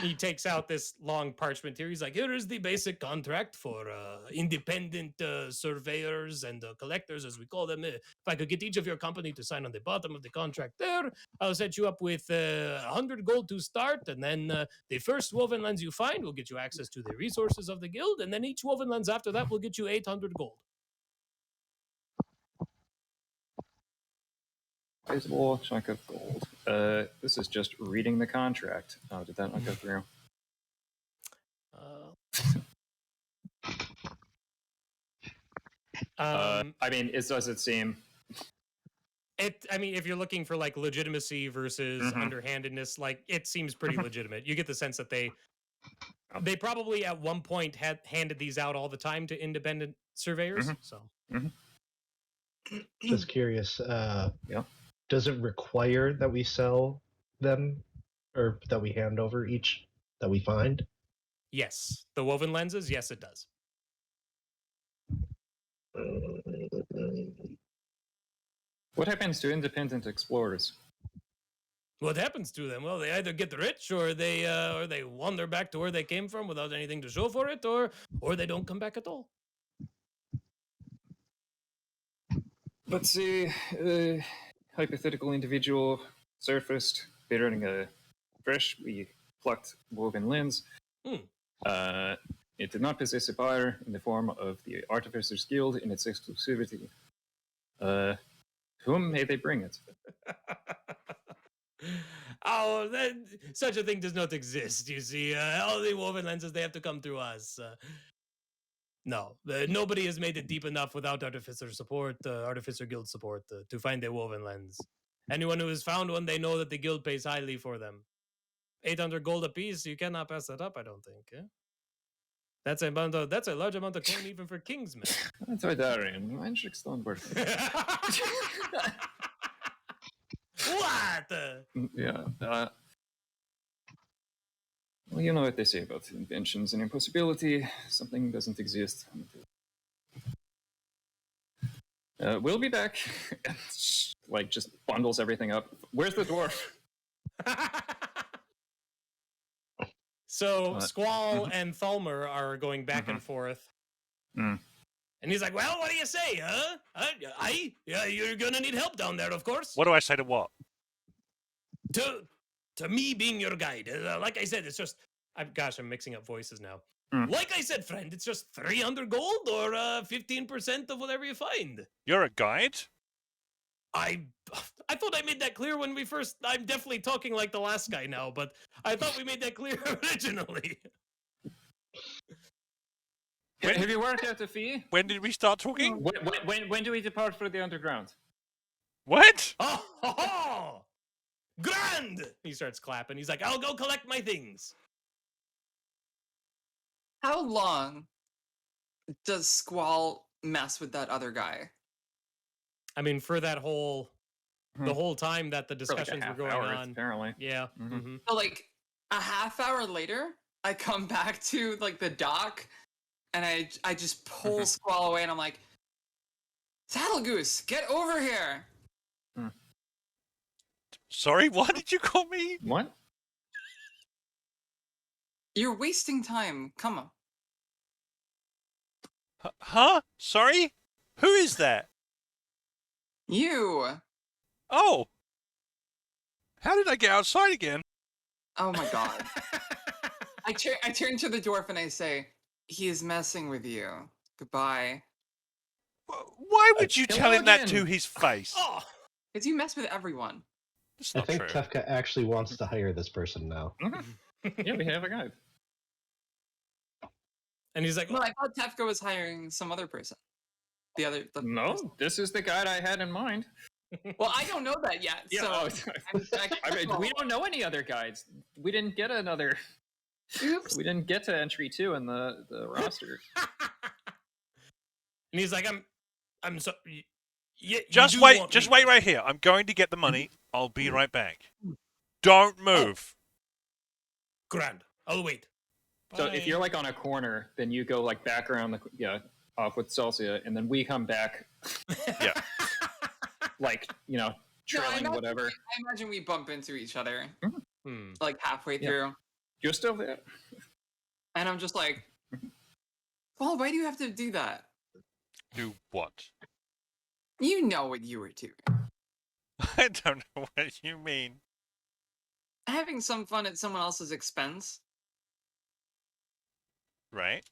He takes out this long parchment here. He's like, here is the basic contract for independent surveyors and collectors, as we call them. If I could get each of your company to sign on the bottom of the contract there, I'll set you up with 100 gold to start, and then the first woven lens you find will get you access to the resources of the guild, and then each woven lens after that will get you 800 gold. Sizable chunk of gold. This is just reading the contract. Oh, did that not go through? I mean, does it seem? I mean, if you're looking for like legitimacy versus underhandedness, like it seems pretty legitimate. You get the sense that they probably at one point had handed these out all the time to independent surveyors. So, Just curious. Yeah. Does it require that we sell them, or that we hand over each that we find? yes, the woven lenses. Yes, it does. What happens to independent explorers? What happens to them? Well, they either get rich, or they wander back to where they came from without anything to show for it, or they don't come back at all. Let's see. Hypothetical individual surfaced bearing a freshly plucked woven lens. It did not possess a buyer in the form of the Artificers Guild in its exclusivity. Whom may they bring it? Oh, such a thing does not exist, you see. All the woven lenses, they have to come through us. No, nobody has made it deep enough without Artificer support, Artificer Guild support, to find a woven lens. Anyone who has found one, they know that the guild pays highly for them. 800 gold apiece, you cannot pass that up, I don't think. Eh? That's a large amount of coin even for Kingsmen. Toydarian, Einschrickstone worth. What? Yeah. Well, you know what they say about inventions and impossibility. Something doesn't exist. We'll be back. Like, just bundles everything up. Where's the dwarf? So Squall and Thalmer are going back and forth. And he's like, well, what do you say, huh? Yeah, you're gonna need help down there, of course. What do I say to what? To me being your guide. Like I said, it's just... I'm mixing up voices now. Like I said, friend, it's just 300 gold or 15% of whatever you find. You're a guide? I thought I made that clear when we first... I'm definitely talking like the last guy now, but I thought we made that clear originally. Have you worked out the fee? When did we start talking? When do we depart for the underground? What? Oh, grand! He starts clapping. He's like, I'll go collect my things. How long does Squall mess with that other guy? I mean, for that the whole time that the discussions were going on. Apparently. Yeah. So, like, a half hour later, I come back to, like, the dock, and I just pull Squall away, and I'm like, Saddle Goose, get over here! Sorry, what did you call me? What? You're wasting time. Come on. Huh? Sorry? Who is that? You! Oh! How did I get outside again? Oh my god. I turn to the dwarf and I say, he is messing with you. Goodbye. Why would you tell him that to his face? Oh! Because you mess with everyone. It's I not think true. Tefka actually wants to hire this person now. Yeah, we have a guide. And he's like, No, I thought Tefka was hiring some other person. No, this is the guide I had in mind. Well, I don't know that yet. Yeah, So I mean, we don't know any other guides. We didn't get another. Oops. We didn't get to entry 2 in the roster. and he's like, I'm sorry. Just wait right here. I'm going to get the money. I'll be right back. Don't move. Grand. I'll wait. So Bye. if you're like on a corner, then you go like back around off with Celsia, and then we come back. Yeah. Like, trailing whatever. I imagine we bump into each other Hmm. like halfway through. You're still there. And I'm just like, well, why do you have to do that? Do what? You know what you were doing. I don't know what you mean. Having some fun at someone else's expense. Right?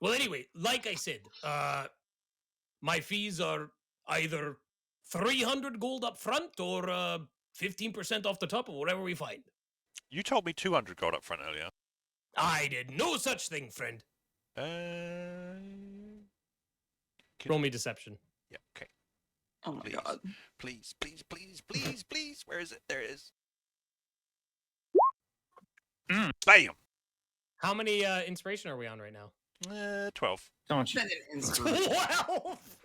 Well, anyway, like I said, my fees are either 300 gold up front or 15% off the top of whatever we find. You told me 200 gold up front earlier. I did no such thing, friend. Roll me deception. Yeah, okay. Oh my Please. god. Please, please, please, please, please. Where is it? There it is. Bam! How many inspiration are we on right now? 12. Don't you? Send an inspiration. 12!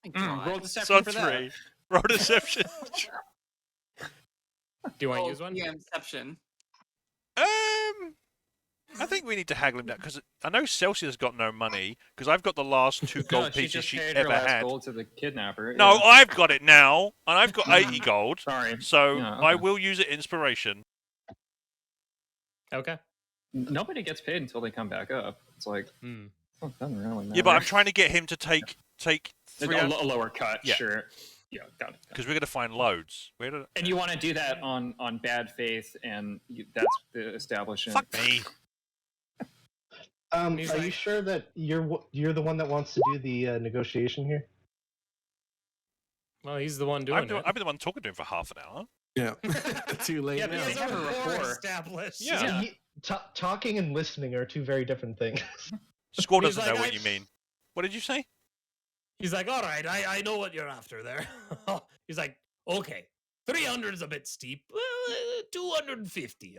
My god. Roll deception So for that. 3. Roll deception. Do you want to use one? Yeah, deception. I think we need to haggle him down because I know Celsia's got no money because I've got the last 2 gold No, pieces just she paid ever her last had. gold to the kidnapper. No, yeah. I've got it now, and I've got 80 gold. Sorry. So Yeah, I okay. will use it inspiration. Okay. Nobody gets paid until they come back up. It's like, it doesn't really matter. Yeah, but I'm trying to get him to take a 300. lower cut, Yeah. sure. Yeah, got it. Because we're going to find loads. Where did... And you want to do that on bad faith, and that's the establishment. Fuck me. Are you sure that you're the one that wants to do the negotiation here? Well, he's the one doing it. I've been the one talking to him for half an hour. Yeah. Too late. Yeah, now. because They have a rapport. established. Yeah. Talking and listening are two very different things. Squall He's doesn't know like, what you mean. What did you say? He's like, all right, I know what you're after there. He's like, okay, 300 is a bit steep. 250.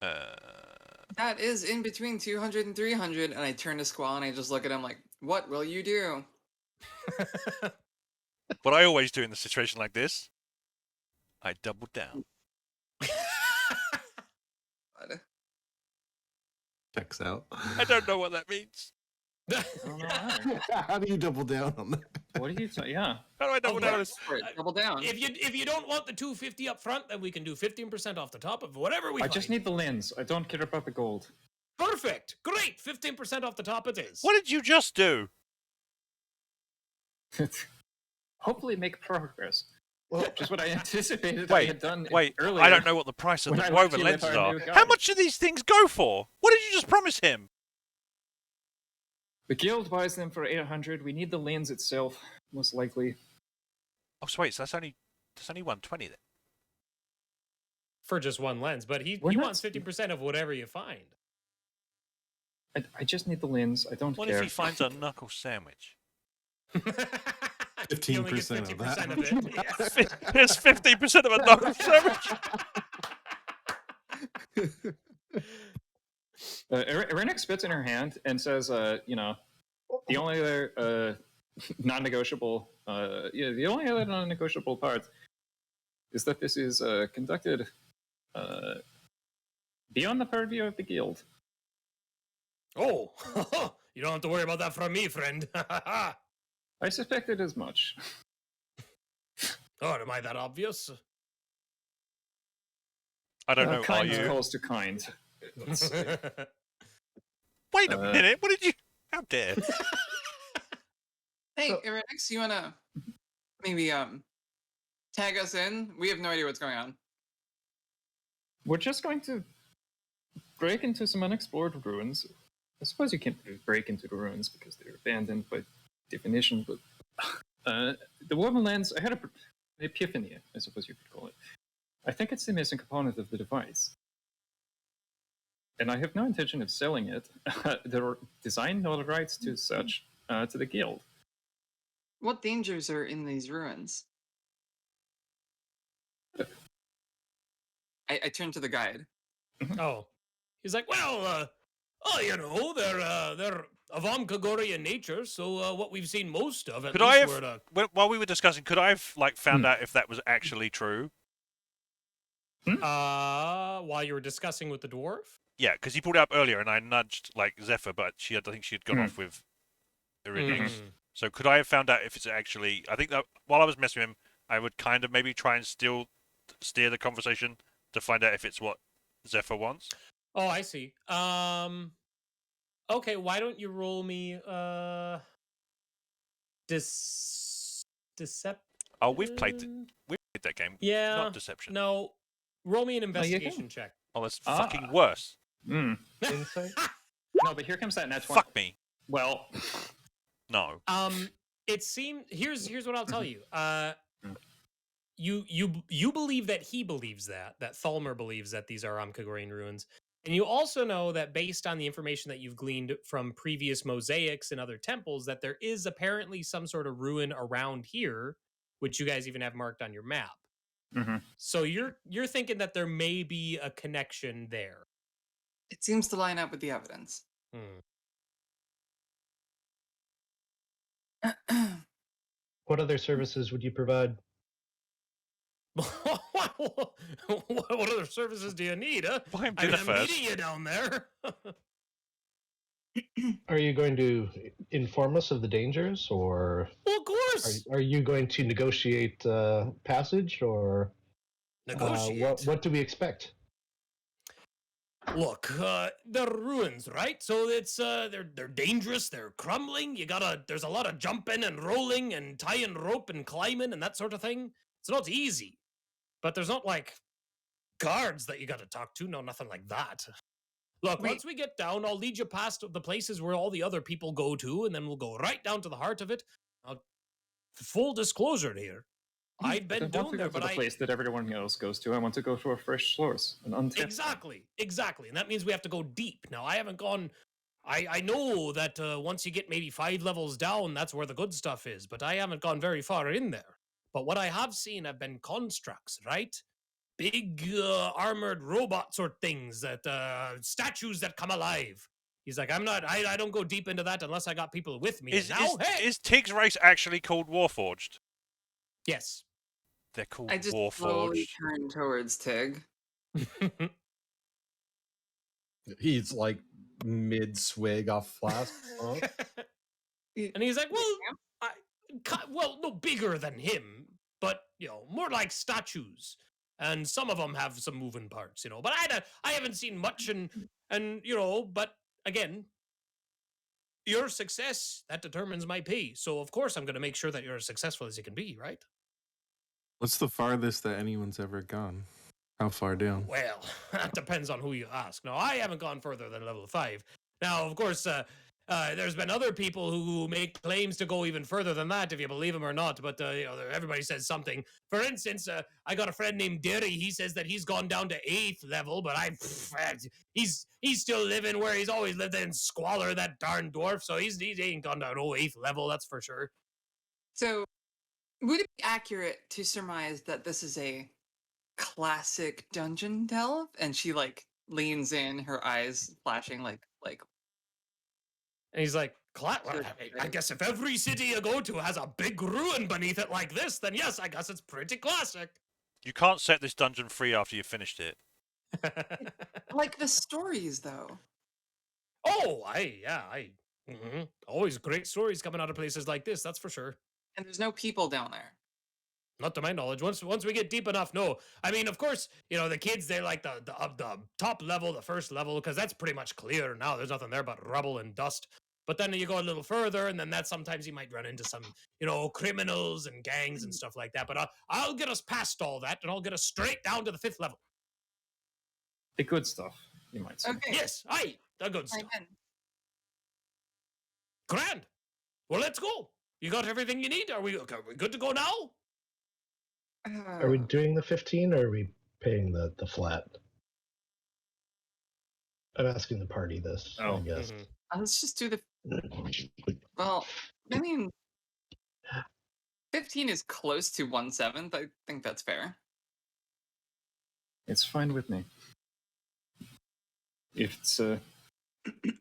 That is in between 200 and 300. And I turn to Squall and I just look at him like, what will you do? What I always do in a situation like this, I double down. What? Checks out. I don't know what that means. I don't know either. How do you double down on that? What do you say? Yeah. How do I double down? Double down. If you don't want the 250 up front, then we can do 15% off the top of whatever we I find. just need the lens. I don't care about the gold. Perfect. Great. 15% off the top it is. What did you just do? Hopefully make progress. Well, Which is what I anticipated I Wait, had done wait. earlier. I don't know what the price of when the I left woven you with lenses our are. new How guide. much do these things go for? What did you just promise him? The guild buys them for 800. We need the lens itself, most likely. Oh, so wait, so that's only 120 then. For just one lens, but he We're not- wants 50% of whatever you find. I just need the lens. I don't What care. if he finds a knuckle sandwich? 15% of that. of it. Yes. There's 15% of a knuckle sandwich. Irynyx spits in her hand and says, the only other non-negotiable, the only other non-negotiable part is that this is conducted beyond the purview of the guild. Oh, you don't have to worry about that from me, friend. I suspected as much. Oh, am I that obvious? I don't know. Are Kind you? calls to kind. Let's say. Wait a minute. What did you? How dare? Hey, Irynyx, you wanna maybe tag us in? We have no idea what's going on. We're just going to break into some unexplored ruins. I suppose you can't really break into the ruins because they're abandoned by definition, but the woven lens, I had an epiphany, I suppose you could call it. I think it's the missing component of the device. And I have no intention of selling it. The design no rights to such to the guild. What dangers are in these ruins? I turn to the guide. Oh, he's like, well, they're of Omkagori in nature, so what we've seen most of, at Could least I were have, while we were discussing, could I have found out if that was actually true? While you were discussing with the dwarf? Yeah, because he pulled it up earlier, and I nudged Zephyr, but I think she had gone off with Irynyx. So could I have found out if it's actually? I think that while I was messing with him, I would kind of maybe try and still steer the conversation to find out if it's what Zephyr wants. Oh, I see. Okay, why don't you roll me deception? Oh, we've played that game. Yeah. Not deception. No, roll me an you investigation can. check. Oh, that's fucking worse. Insight? No, but here comes that net 20. Fuck me. Well, No. It seemed here's what I'll tell you. You believe that he believes that Thalmer believes that these are Omkagorian ruins. And you also know that based on the information that you've gleaned from previous mosaics and other temples, that there is apparently some sort of ruin around here, which you guys even have marked on your map. So you're thinking that there may be a connection there. It seems to line up with the evidence. What other services would you provide? What other services do you need? Huh? Buy him I mean, dinner I'm first. meeting you down there. Are you going to inform us of the dangers, or Well, of course. are you going to negotiate passage, or Negotiate. what do we expect? Look, they're ruins, right? So it's they're dangerous. They're crumbling. There's a lot of jumping and rolling and tying rope and climbing and that sort of thing. It's not easy, but there's not like guards that you got to talk to. No, nothing like that. Look, Wait. once we get down, I'll lead you past the places where all the other people go to, and then we'll go right down to the heart of it. Full disclosure here. I've been I want down to there, go to but the place that everyone else goes to. I want to go to a fresh source, an untapped. Exactly. And that means we have to go deep. Now, I haven't gone... I know that once you get maybe 5 levels down, that's where the good stuff is, but I haven't gone very far in there. But what I have seen have been constructs, right? Big armored robot sort things, that statues that come alive. He's like, I don't go deep into that unless I got people with me. Is Tig's race actually called Warforged? Yes. They're called I just slowly Warforged. turn towards Tig. He's like mid swig off flask. Huh? And he's like, well, no bigger than him, but, more like statues. And some of them have some moving parts, But I haven't seen much, and but again, your success, that determines my pay. So, of course, I'm going to make sure that you're as successful as you can be, right? What's the farthest that anyone's ever gone? How far down? Well, that depends on who you ask. No, I haven't gone further than level 5. Now, of course, there's been other people who make claims to go even further than that, if you believe them or not. But everybody says something. For instance, I got a friend named Derry. He says that he's gone down to 8th level, but he's still living where he's always lived in Squalor, that darn dwarf. So he ain't gone down 8th level, that's for sure. So, would it be accurate to surmise that this is a classic dungeon delve? And she leans in, her eyes flashing like. And he's like, I guess if every city you go to has a big ruin beneath it like this, then yes, I guess it's pretty classic. You can't set this dungeon free after you've finished it. Like the stories, though. Oh, always great stories coming out of places like this, that's for sure. And there's no people down there. Not to my knowledge. Once we get deep enough, no. I mean, of course, the kids, they like the top level, the first level, because that's pretty much clear now. There's nothing there but rubble and dust. But then you go a little further, and then that sometimes you might run into some, criminals and gangs and stuff like that. But I'll get us past all that, and I'll get us straight down to the 5th level. The good stuff, you might say. Okay. Yes, the good stuff. Amen. Grand. Well, let's go. You got everything you need? Are we good to go now? Are we doing the 15 or are we paying the flat? I'm asking the party this, I guess. Mm-hmm. Let's just do the. Well, I mean, 15 is close to 1/7. I think that's fair. It's fine with me. If it's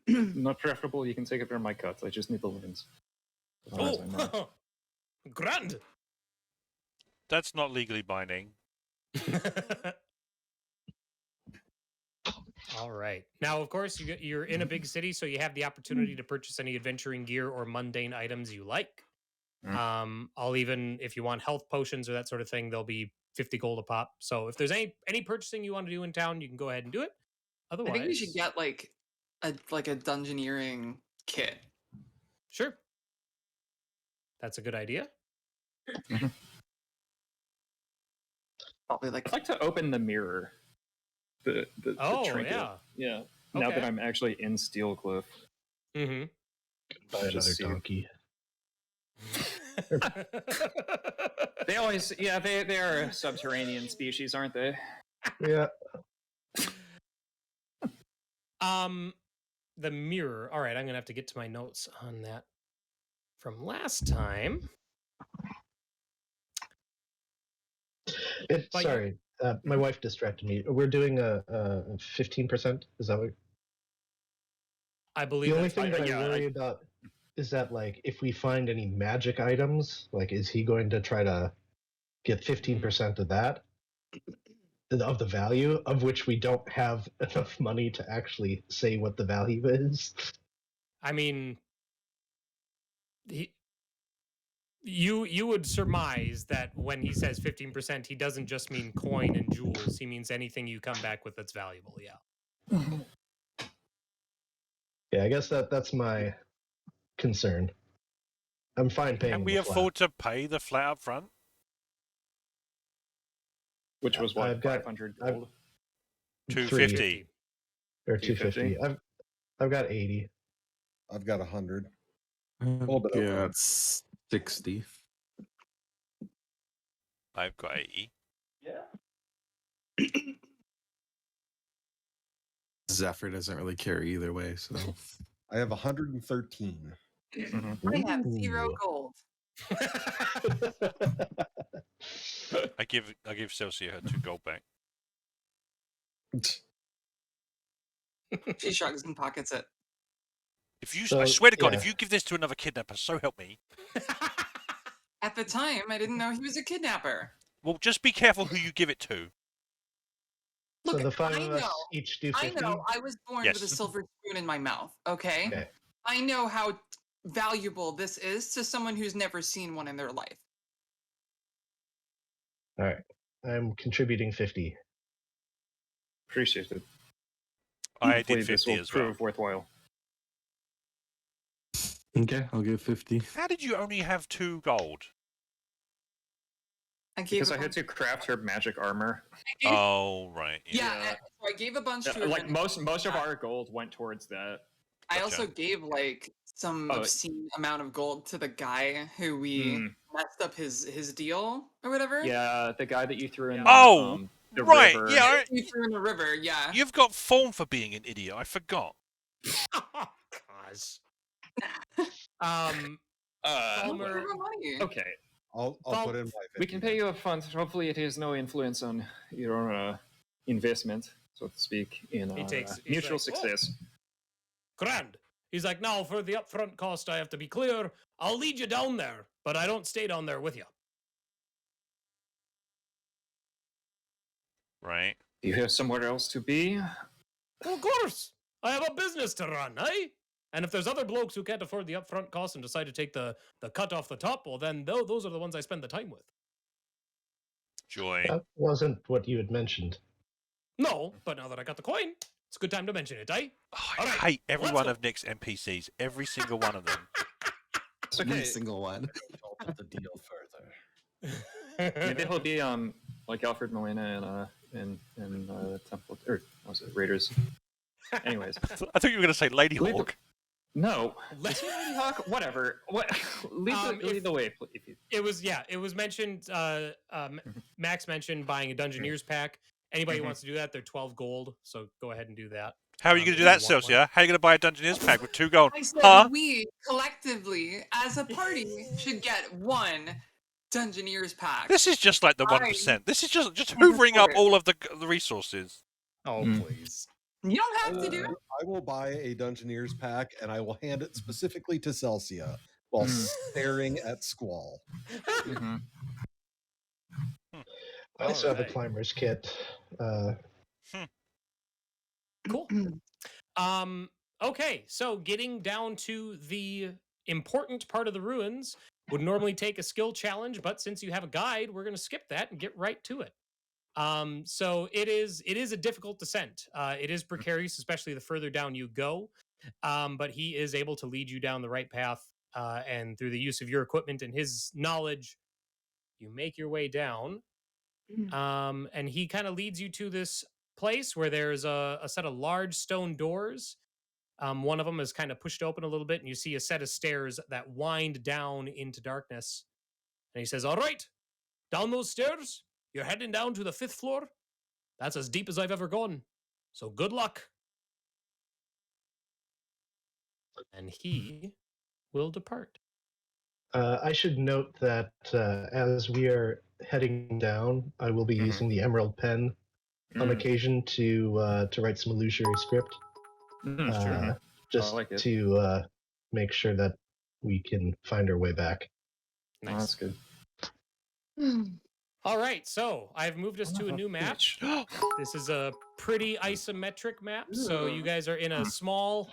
not preferable, you can take it from my cut. I just need the lens. Oh, grand. That's not legally binding. All right. Now, of course, you're in a big city, so you have the opportunity to purchase any adventuring gear or mundane items you like. I'll even, if you want health potions or that sort of thing, they'll be 50 gold a pop. So if there's any purchasing you want to do in town, you can go ahead and do it. Otherwise, I think we should get a dungeoneering kit. Sure. That's a good idea. Probably I'd like to open the mirror. The trinket. Yeah. Now Okay. that I'm actually in Steelcliff. Mm-hmm. Buy another Just see. donkey. They always, they are a subterranean species, aren't they? Yeah. The mirror. All right, I'm gonna have to get to my notes on that from last time. Sorry, my wife distracted me. We're doing a 15%. Is that what? I believe The only that's thing right. that I worry about is that, if we find any magic items, is he going to try to get 15% of that, of the value, of which we don't have enough money to actually say what the value is? I mean, you would surmise that when he says 15%, he doesn't just mean coin and jewels. He means anything you come back with that's valuable. Yeah. Yeah, I guess that's my concern. I'm fine paying Can we the flat. afford to pay the flat up front? Which was what, I've got- 500 I've- gold? 250. or 250? 250. I've got 80. I've got 100. Yeah, bit over. it's 60. I've got 80. Zephyr doesn't really care either way, so I have 113. Mhm. I have 0 Ooh. gold. I give Celsia her 2 gold back. She shrugs and pockets it. If you, I So, swear to God, yeah. if you give this to another kidnapper, so help me. At the time, I didn't know he was a kidnapper. Well, just be careful who you give it to. Look, So the 5 I of us know. each do I 50? know. I was born with a Yes. silver spoon in my mouth, okay? Okay. I know how valuable this is to someone who's never seen one in their life. All right. I'm contributing 50. Appreciate it. I Hopefully did this 50 will as well. prove worthwhile. okay, I'll give 50. How did you only have 2 gold? I gave Because a I had bunch- to craft her magic armor. I gave- Oh, right. yeah, yeah. so I gave a bunch to her. Like then most of our gold went towards that. I Gotcha. also gave like some Oh, obscene amount of gold to the guy who we Hmm. messed up his deal or whatever. Yeah, the guy that you threw in Oh, the right. river. Yeah, He threw in the river, yeah. you've got form for being an idiot. I forgot. Oh, gosh. Um, Palmer, Give her money. Okay, I'll Well, put in my 50. we can pay you up front. Hopefully, it has no influence on your investment, so to speak, in he's mutual like, success. grand. He's like, now for the upfront cost, I have to be clear. I'll lead you down there, but I don't stay down there with you. Right. Do you have somewhere else to be? Well, of course. I have a business to run, eh? And if there's other blokes who can't afford the upfront cost and decide to take the cut off the top, well, then those are the ones I spend the time with. Joy. That wasn't what you had mentioned. No, but now that I got the coin, it's a good time to mention it, eh? Oh, I All right, hate every let's one go. of Nick's NPCs. Every single one of them. It's Every okay. single one. I'll put the deal further. Maybe he'll be like Alfred Molina and Temple or was it Raiders? Anyways, I thought you were going to say Lady Leave the- Hawk. no, is he Lady Hawk? Whatever. What? Lead the way, if you. It was mentioned. Max mentioned buying a Dungeoneers pack. Anybody who Mhm. wants to do that, they're 12 gold. So go ahead and do that. How are you going if to do that, you want one. Celsia? How are you going to buy a Dungeoneers pack with 2 gold? I said Huh? we collectively, as a party, should get one Dungeoneers pack. This is just like the Fine. 1%. This is just Can't hoovering up afford it. all of the resources. Oh, Mm. please. You don't have to do it. I will buy a Dungeoneers pack and I will hand it specifically to Celsia while Mm. staring at Squall. Mhm. I also have a Alright. climber's kit. Cool. Okay, so getting down to the important part of the ruins would normally take a skill challenge, but since you have a guide, we're going to skip that and get right to it. So it is a difficult descent. It is precarious, especially the further down you go. But he is able to lead you down the right path, and through the use of your equipment and his knowledge, you make your way down. And he kind of leads you to this place where there's a set of large stone doors. One of them is kind of pushed open a little bit, and you see a set of stairs that wind down into darkness. And he says, "All right, down those stairs. You're heading down to the 5th floor. That's as deep as I've ever gone. So good luck." And he will depart. I should note that as we are heading down, I will be Mhm. using the Emerald Pen on Mm. occasion to write some illusory script, Sure. just like it. to make sure that we can find our way back. Oh, that's good. All right, so I've moved us to a new map. This is a pretty isometric map. So you guys are in a small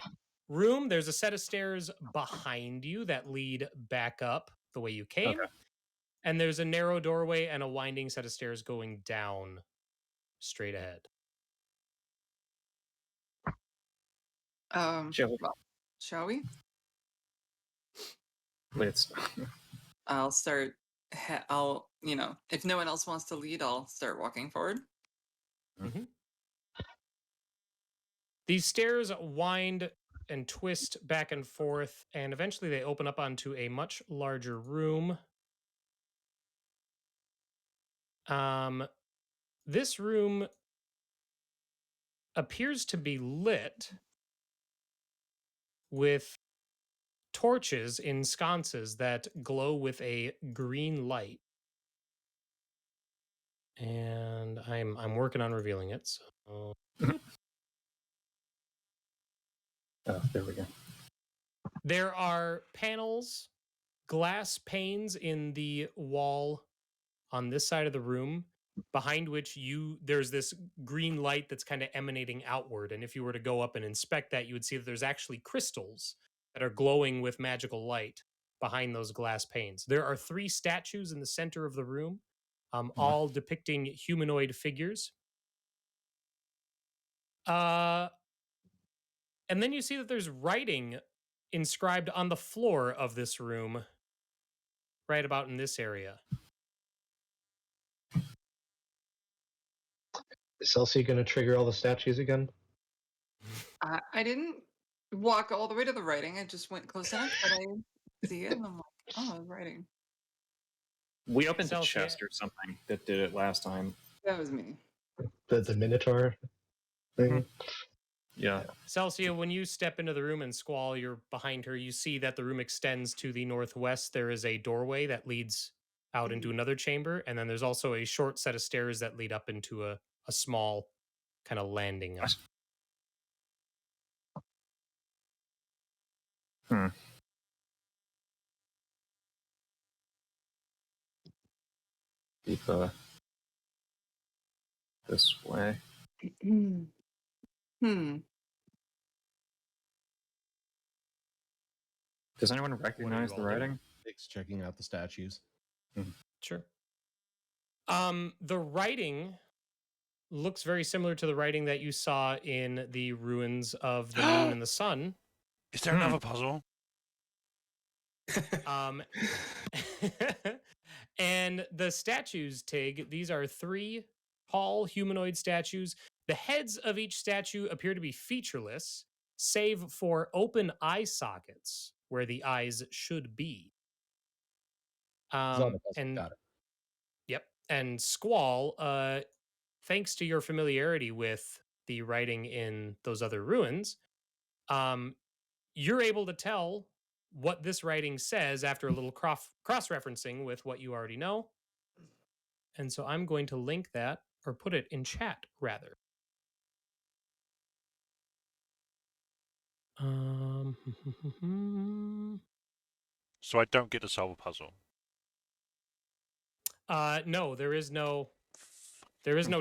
room. There's a set of stairs behind you that lead back up the way you came. Okay. And there's a narrow doorway and a winding set of stairs going down straight ahead. Shall we? Well, shall we? Let's. I'll start. I'll, if no one else wants to lead, I'll start walking forward. These stairs wind and twist back and forth, and eventually they open up onto a much larger room. This room appears to be lit with torches in sconces that glow with a green light. And I'm working on revealing it. So Oh, there we go. there are panels, glass panes in the wall on this side of the room, behind which there's this green light that's kind of emanating outward. And if you were to go up and inspect that, you would see that there's actually crystals that are glowing with magical light behind those glass panes. There are 3 statues in the center of the room, all depicting humanoid figures. And then you see that there's writing inscribed on the floor of this room, right about in this area. Is Celsia going to trigger all the statues again? I didn't walk all the way to the writing. I just went close enough that I see it, and I'm like, oh, writing. We opened a Celsia. chest or something that did it last time. That was me. The Minotaur thing? Yeah. Celsia, when you step into the room and Squall, you're behind her, you see that the room extends to the northwest. There is a doorway that leads out into another chamber, and then there's also a short set of stairs that lead up into a small kind of landing. Keep this way. Does anyone recognize the all writing? Nick's checking out the statues. Sure. The writing looks very similar to the writing that you saw in the ruins of the moon and the sun. Is there another puzzle? And the statues, Tig, these are 3 tall humanoid statues. The heads of each statue appear to be featureless, save for open eye sockets where the eyes should be. Got it. Yep. And Squall, thanks to your familiarity with the writing in those other ruins, you're able to tell what this writing says after a little cross-referencing with what you already know. And so I'm going to link that, or put it in chat, rather. So I don't get to solve a puzzle. No, there is no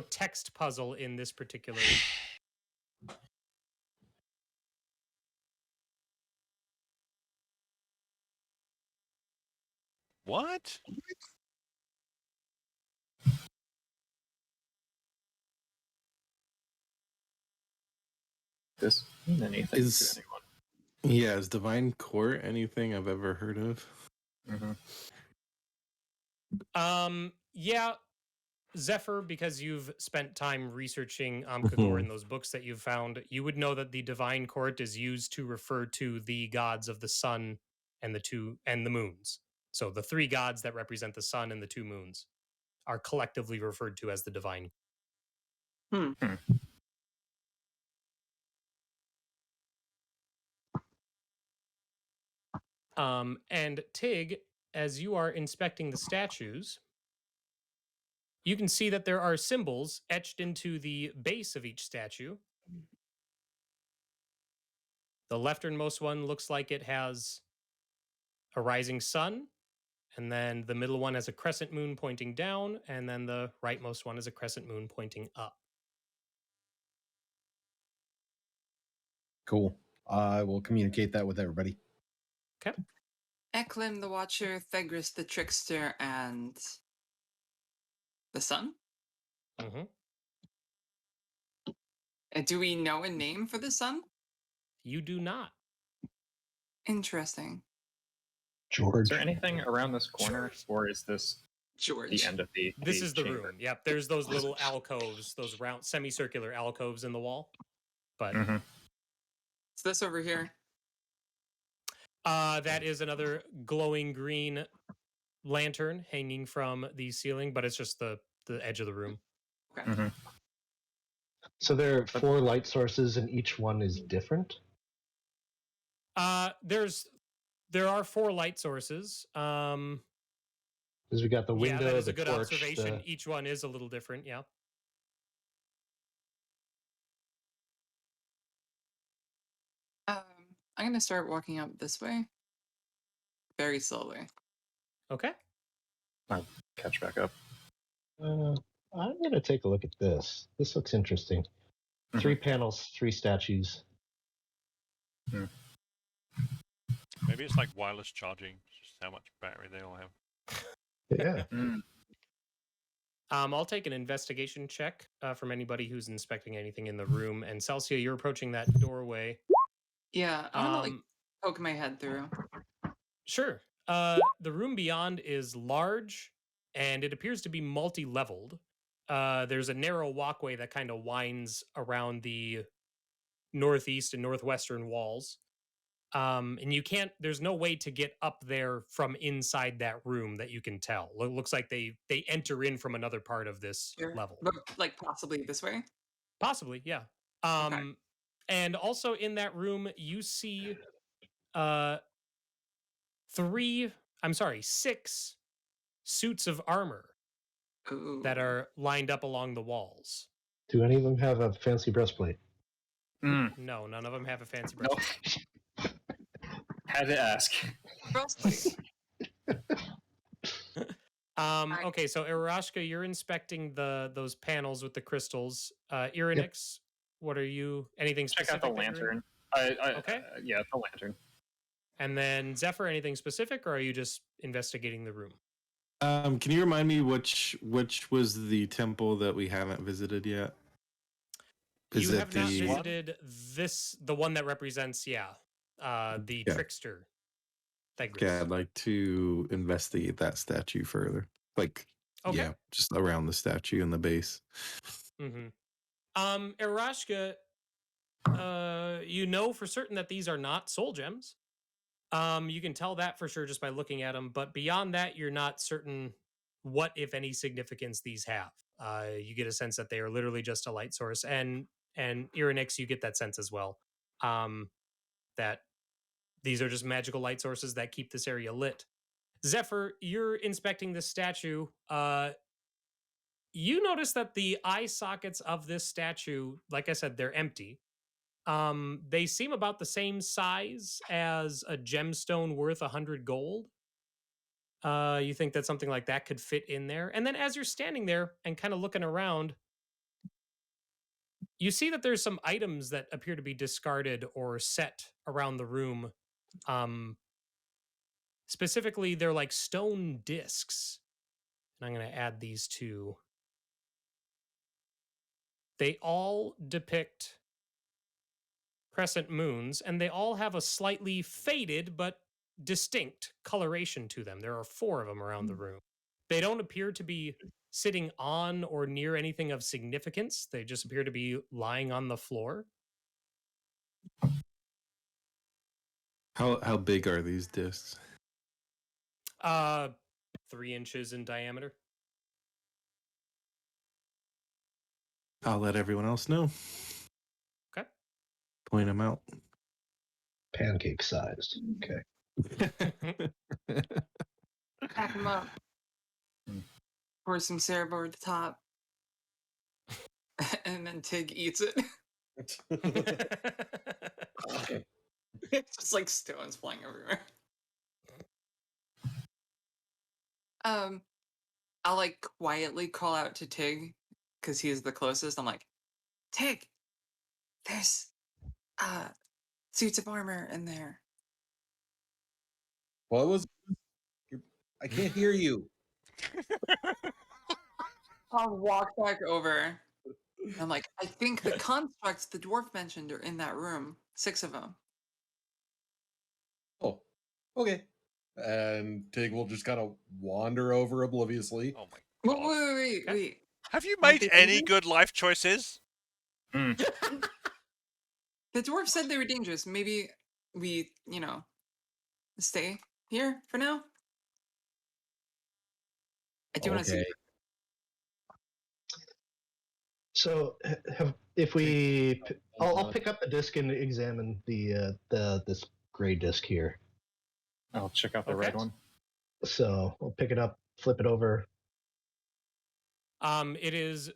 text puzzle in this particular. What? This mean anything Is- to anyone? Yeah, is Divine Court anything I've ever heard of? Yeah, Zephyr, because you've spent time researching Amkagor in those books that you've found, you would know that the Divine Court is used to refer to the gods of the sun and the moons. So the 3 gods that represent the sun and the 2 moons are collectively referred to as the Divine. And Tig, as you are inspecting the statues, you can see that there are symbols etched into the base of each statue. The lefternmost one looks like it has a rising sun, and then the middle one has a crescent moon pointing down, and then the rightmost one is a crescent moon pointing up. Cool. I will communicate that with everybody. Okay. Eklim the Watcher, Thegris the Trickster, and the Sun? Mm-hmm. And do we know a name for the Sun? You do not. Interesting. George. Is there anything around this corner, or is this George. the end of the This is the chamber? room. Yep. There's those little alcoves, those round semicircular alcoves in the wall. But It's this over here. that is another glowing green lantern hanging from the ceiling, but it's just the edge of the room. Okay. So there are 4 light sources, and each one is different. There are 4 light sources. Because we got the window, yeah, that is the a good torch, observation. Each one is a little different. Yeah. I'm gonna start walking up this way, very slowly. Okay. I'll catch back up. I'm gonna take a look at this. This looks interesting. 3 panels, 3 statues. Maybe it's like wireless charging, just how much battery they all have. Yeah. I'll take an investigation check from anybody who's inspecting anything in the room. And Celsia, you're approaching that doorway. Yeah, I'm gonna like poke my head through. Sure. The room beyond is large, and it appears to be multi-leveled. There's a narrow walkway that kind of winds around the northeast and northwestern walls. And there's no way to get up there from inside that room that you can tell. Looks like they enter in from another part of this level. But like possibly this way? Possibly, yeah. Okay. And also in that room, you see 6 suits of armor that are lined up along the walls. Do any of them have a fancy breastplate? No, none of them have a fancy breastplate. Had to ask. Breastplate. Okay, so Aerashka, you're inspecting those panels with the crystals. Irynyx, what are you? Anything specific? Check out the lantern. Okay. Yeah, the lantern. And then Zephyr, anything specific, or are you just investigating the room? Can you remind me which was the temple that we haven't visited yet? You have not visited the one that represents, the trickster. Yeah, I'd like to investigate that statue further. Yeah, just around the statue and the base. Aerashka, you know for certain that these are not soul gems. You can tell that for sure just by looking at them, but beyond that, you're not certain what, if any, significance these have. You get a sense that they are literally just a light source, and Irynyx, you get that sense as well. That these are just magical light sources that keep this area lit. Zephyr, you're inspecting this statue. You notice that the eye sockets of this statue, like I said, they're empty. They seem about the same size as a gemstone worth 100 gold. You think that something like that could fit in there. And then as you're standing there and kind of looking around, you see that there's some items that appear to be discarded or set around the room. Specifically, they're like stone discs. And I'm going to add these two. They all depict crescent moons, and they all have a slightly faded but distinct coloration to them. There are 4 of them around the room. They don't appear to be sitting on or near anything of significance. They just appear to be lying on the floor. How big are these discs? 3 inches in diameter. I'll let everyone else know. Okay. Point them out. Pancake sized. Okay. Pack them up. Pour some syrup over the top. And then Tig eats it. It's just like stones flying everywhere. I'll like quietly call out to Tig because he's the closest. I'm like, Tig, there's suits of armor in there. What was? I can't hear you. I'll walk back over I'm like, I think the constructs the dwarf mentioned are in that room. 6 of them. Oh, okay. And Tig will just kind of wander over obliviously. Oh my Wait, god. wait. Okay. Have you Aren't made they any dangerous? good life choices? Mm. The dwarf said they were dangerous. Maybe we, stay here for now. I do want to see. Okay. So, if we, I'll pick up the disc and examine this gray disc here. I'll check out the Okay. red one. So I'll pick it up, flip it over. It is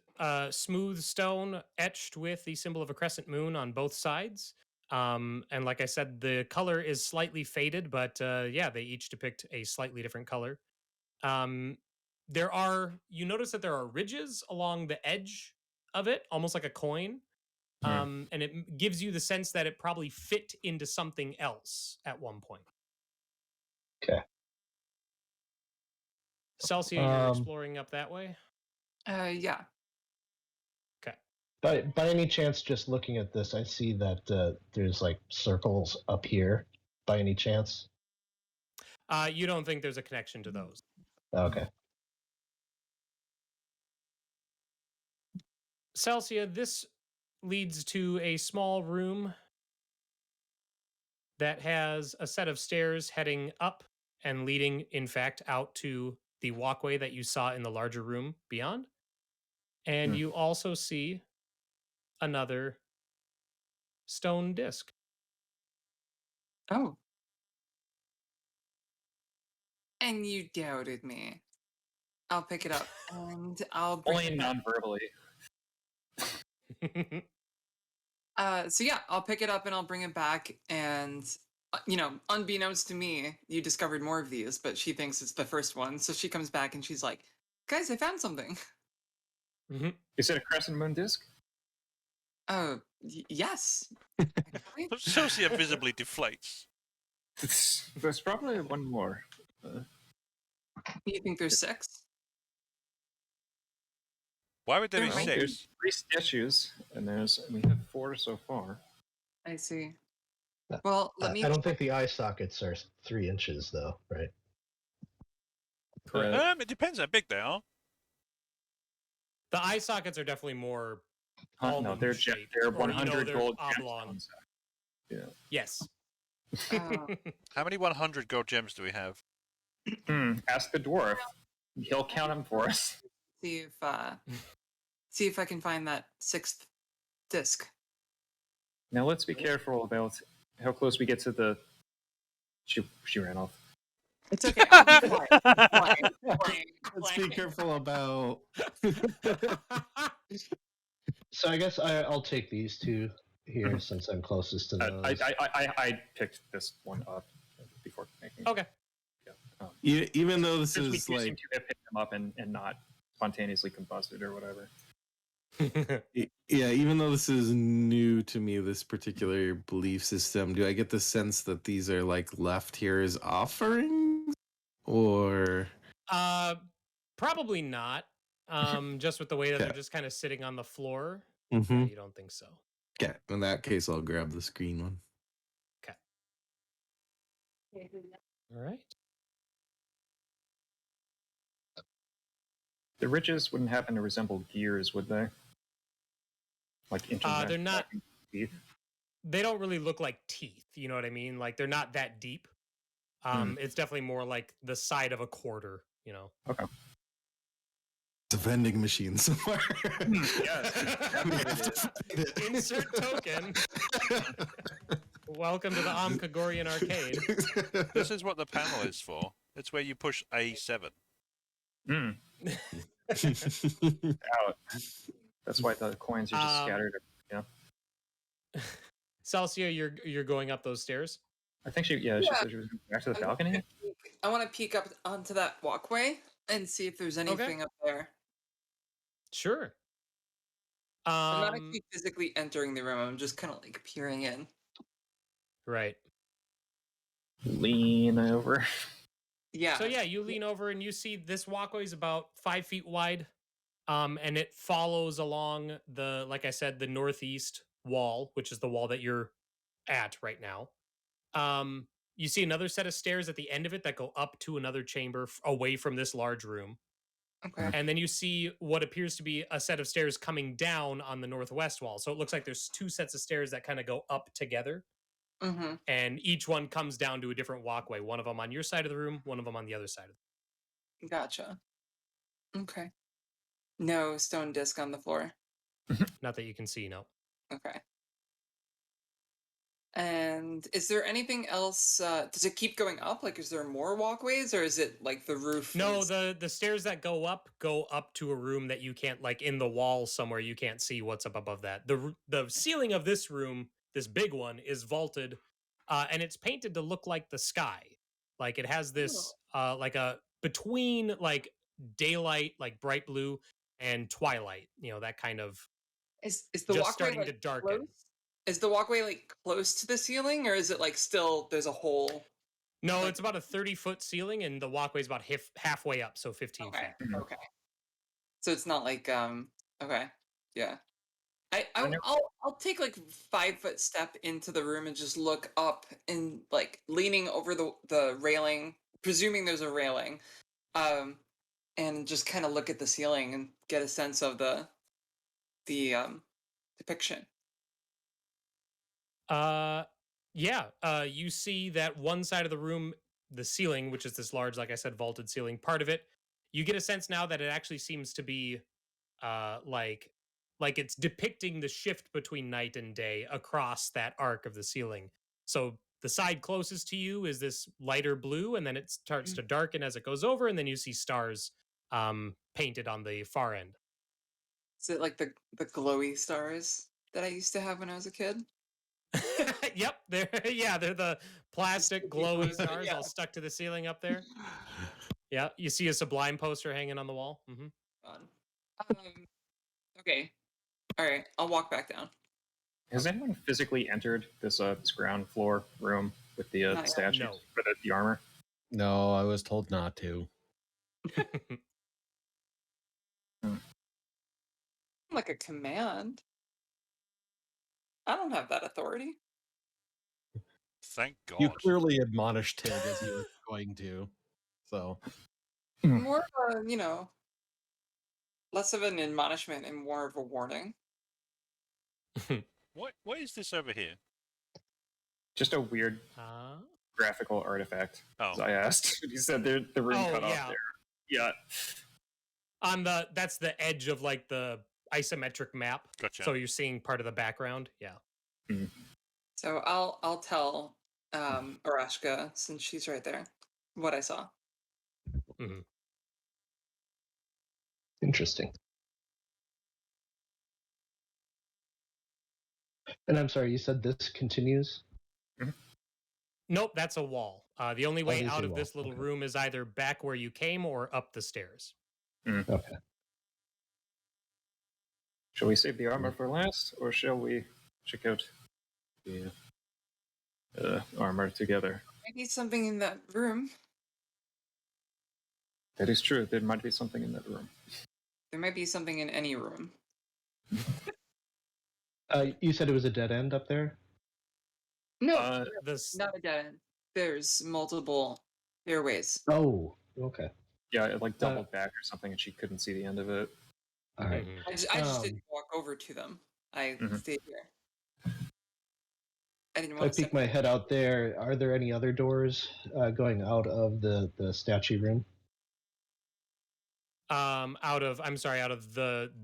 smooth stone etched with the symbol of a crescent moon on both sides. And like I said, the color is slightly faded, but yeah, they each depict a slightly different color. You notice that there are ridges along the edge of it, almost like a coin. And it gives you the sense that it probably fit into something else at one point. Okay. Celsia, you're exploring up that way? Yeah. Okay. By any chance, just looking at this, I see that there's like circles up here. By any chance? You don't think there's a connection to those? Okay. Celsia, this leads to a small room that has a set of stairs heading up and leading, in fact, out to the walkway that you saw in the larger room beyond. And you also see another stone disc. Oh. And you doubted me. I'll pick it up and I'll bring Only it back. non-verbally. So yeah, I'll pick it up and I'll bring it back. And unbeknownst to me, you discovered more of these, but she thinks it's the first one. So she comes back and she's like, "Guys, I found something." Is it a crescent moon disc? Oh, yes. Actually. Celsia visibly deflates. There's probably one more. You think there's 6? Why would there be There might- 6? There's 3 statues, and we have 4 so far. I see. Well, let me. I don't think the eye sockets are 3 inches, though, right? It depends how big they are. The eye sockets are definitely more No, almond they're shaped, they're or, 100 they're gold oblong. gemstones. Yeah. Yes. How many 100 gold gems do we have? Ask the dwarf. He'll count them for us. See if I can find that 6th disc. Now let's be careful about how close we get to the. She ran off. It's okay. I'll be quiet. Let's be careful about. So I guess I'll take these 2 here since I'm closest to those. I picked this one up before making. Okay. Even though this Since we is do seem like, to have picked them up and not spontaneously combusted or whatever. yeah, even though this is new to me, this particular belief system, do I get the sense that these are like left here as offerings, or? Probably not. Just with the way that Okay. they're just kind of sitting on the floor. Mm-hmm. Yeah, you don't think so. Okay, in that case, I'll grab the screen one. All right. The ridges wouldn't happen to resemble gears, would they? Like They're not. teeth. They don't really look like teeth. You know what I mean? Like they're not that deep. It's definitely more like the side of a quarter. You know. Okay. It's a vending machine somewhere. Insert token. Welcome to the Kagorian arcade. This is what the panel is for. It's where you push A7. Out. That's why the coins are just scattered. Yeah. Celsia, you're going up those stairs. I think she said she was back to the balcony. I want to peek up onto that walkway and see if there's anything up there. Sure. I'm not actually physically entering the room. I'm just kind of like peering in. Right. Lean over. Yeah. So yeah, you lean over and you see this walkway is about 5 feet wide. And it follows along the, like I said, the northeast wall, which is the wall that you're at right now. You see another set of stairs at the end of it that go up to another chamber away from this large room. Okay. And then you see what appears to be a set of stairs coming down on the northwest wall. So it looks like there's two sets of stairs that kind of go up together. Mm-hmm. And each one comes down to a different walkway. One of them on your side of the room, one of them on the other side of the room. Gotcha. Okay. No stone disc on the floor. Not that you can see, no. Okay. And is there anything else? Does it keep going up? Like, is there more walkways, or is it like the roof? No, the stairs that go up to a room that you can't, like in the wall somewhere, you can't see what's up above that. The ceiling of this room, this big one, is vaulted, and it's painted to look like the sky. Like it has this like a between like daylight, like bright blue, and twilight. You know, that kind of Is the just walkway starting like to darken. close? Is the walkway like close to the ceiling, or is it like still there's a hole? No, it's about a 30-foot ceiling, and the walkway's about halfway up, so 15 Okay. feet. Okay. So it's not like Okay. Yeah. I'll take like 5-foot step into the room and just look up and like leaning over the railing, presuming there's a railing, and just kind of look at the ceiling and get a sense of the depiction. You see that one side of the room, the ceiling, which is this large, like I said, vaulted ceiling, part of it, you get a sense now that it actually seems to be like it's depicting the shift between night and day across that arc of the ceiling. So the side closest to you is this lighter blue, and then it starts to darken as it goes over, and then you see stars painted on the far end. Is it like the glowy stars that I used to have when I was a kid? Yep, they're the plastic glowy stars Yeah. all stuck to the ceiling up there. Yeah, you see a Sublime poster hanging on the wall. Mm-hmm. Okay, all right, I'll walk back down. Has anyone physically entered this ground floor room with the Not yet. statues No. for the armor? No, I was told not to. Like a command. I don't have that authority. Thank God. You clearly admonished Tig as you were going to. So More of a, less of an admonishment and more of a warning. What is this over here? Just a weird graphical artifact. Oh. As I asked. You said the room cut off there. Yeah. That's the edge of like the isometric map. Gotcha. So you're seeing part of the background. Yeah. Mm. So I'll tell Aerashka, since she's right there, what I saw. Mm-hmm. Interesting. And I'm sorry, you said this continues? Nope, that's a wall. The only way it is out a of wall. this little Okay. room is either back where you came or up the stairs. Okay. Shall we save the armor for last, or shall we check out the armor together? Maybe something in that room. That is true. There might be something in that room. There might be something in any room. You said it was a dead end up there? No, This not a dead end. There's multiple stairways. Oh, okay. Yeah, it like doubled back or something, and she couldn't see the end of it. All right. Mhm. I just didn't walk over to them. I stayed here. I didn't If I want to peek my head out there, are there any other doors going out of the statue room? out of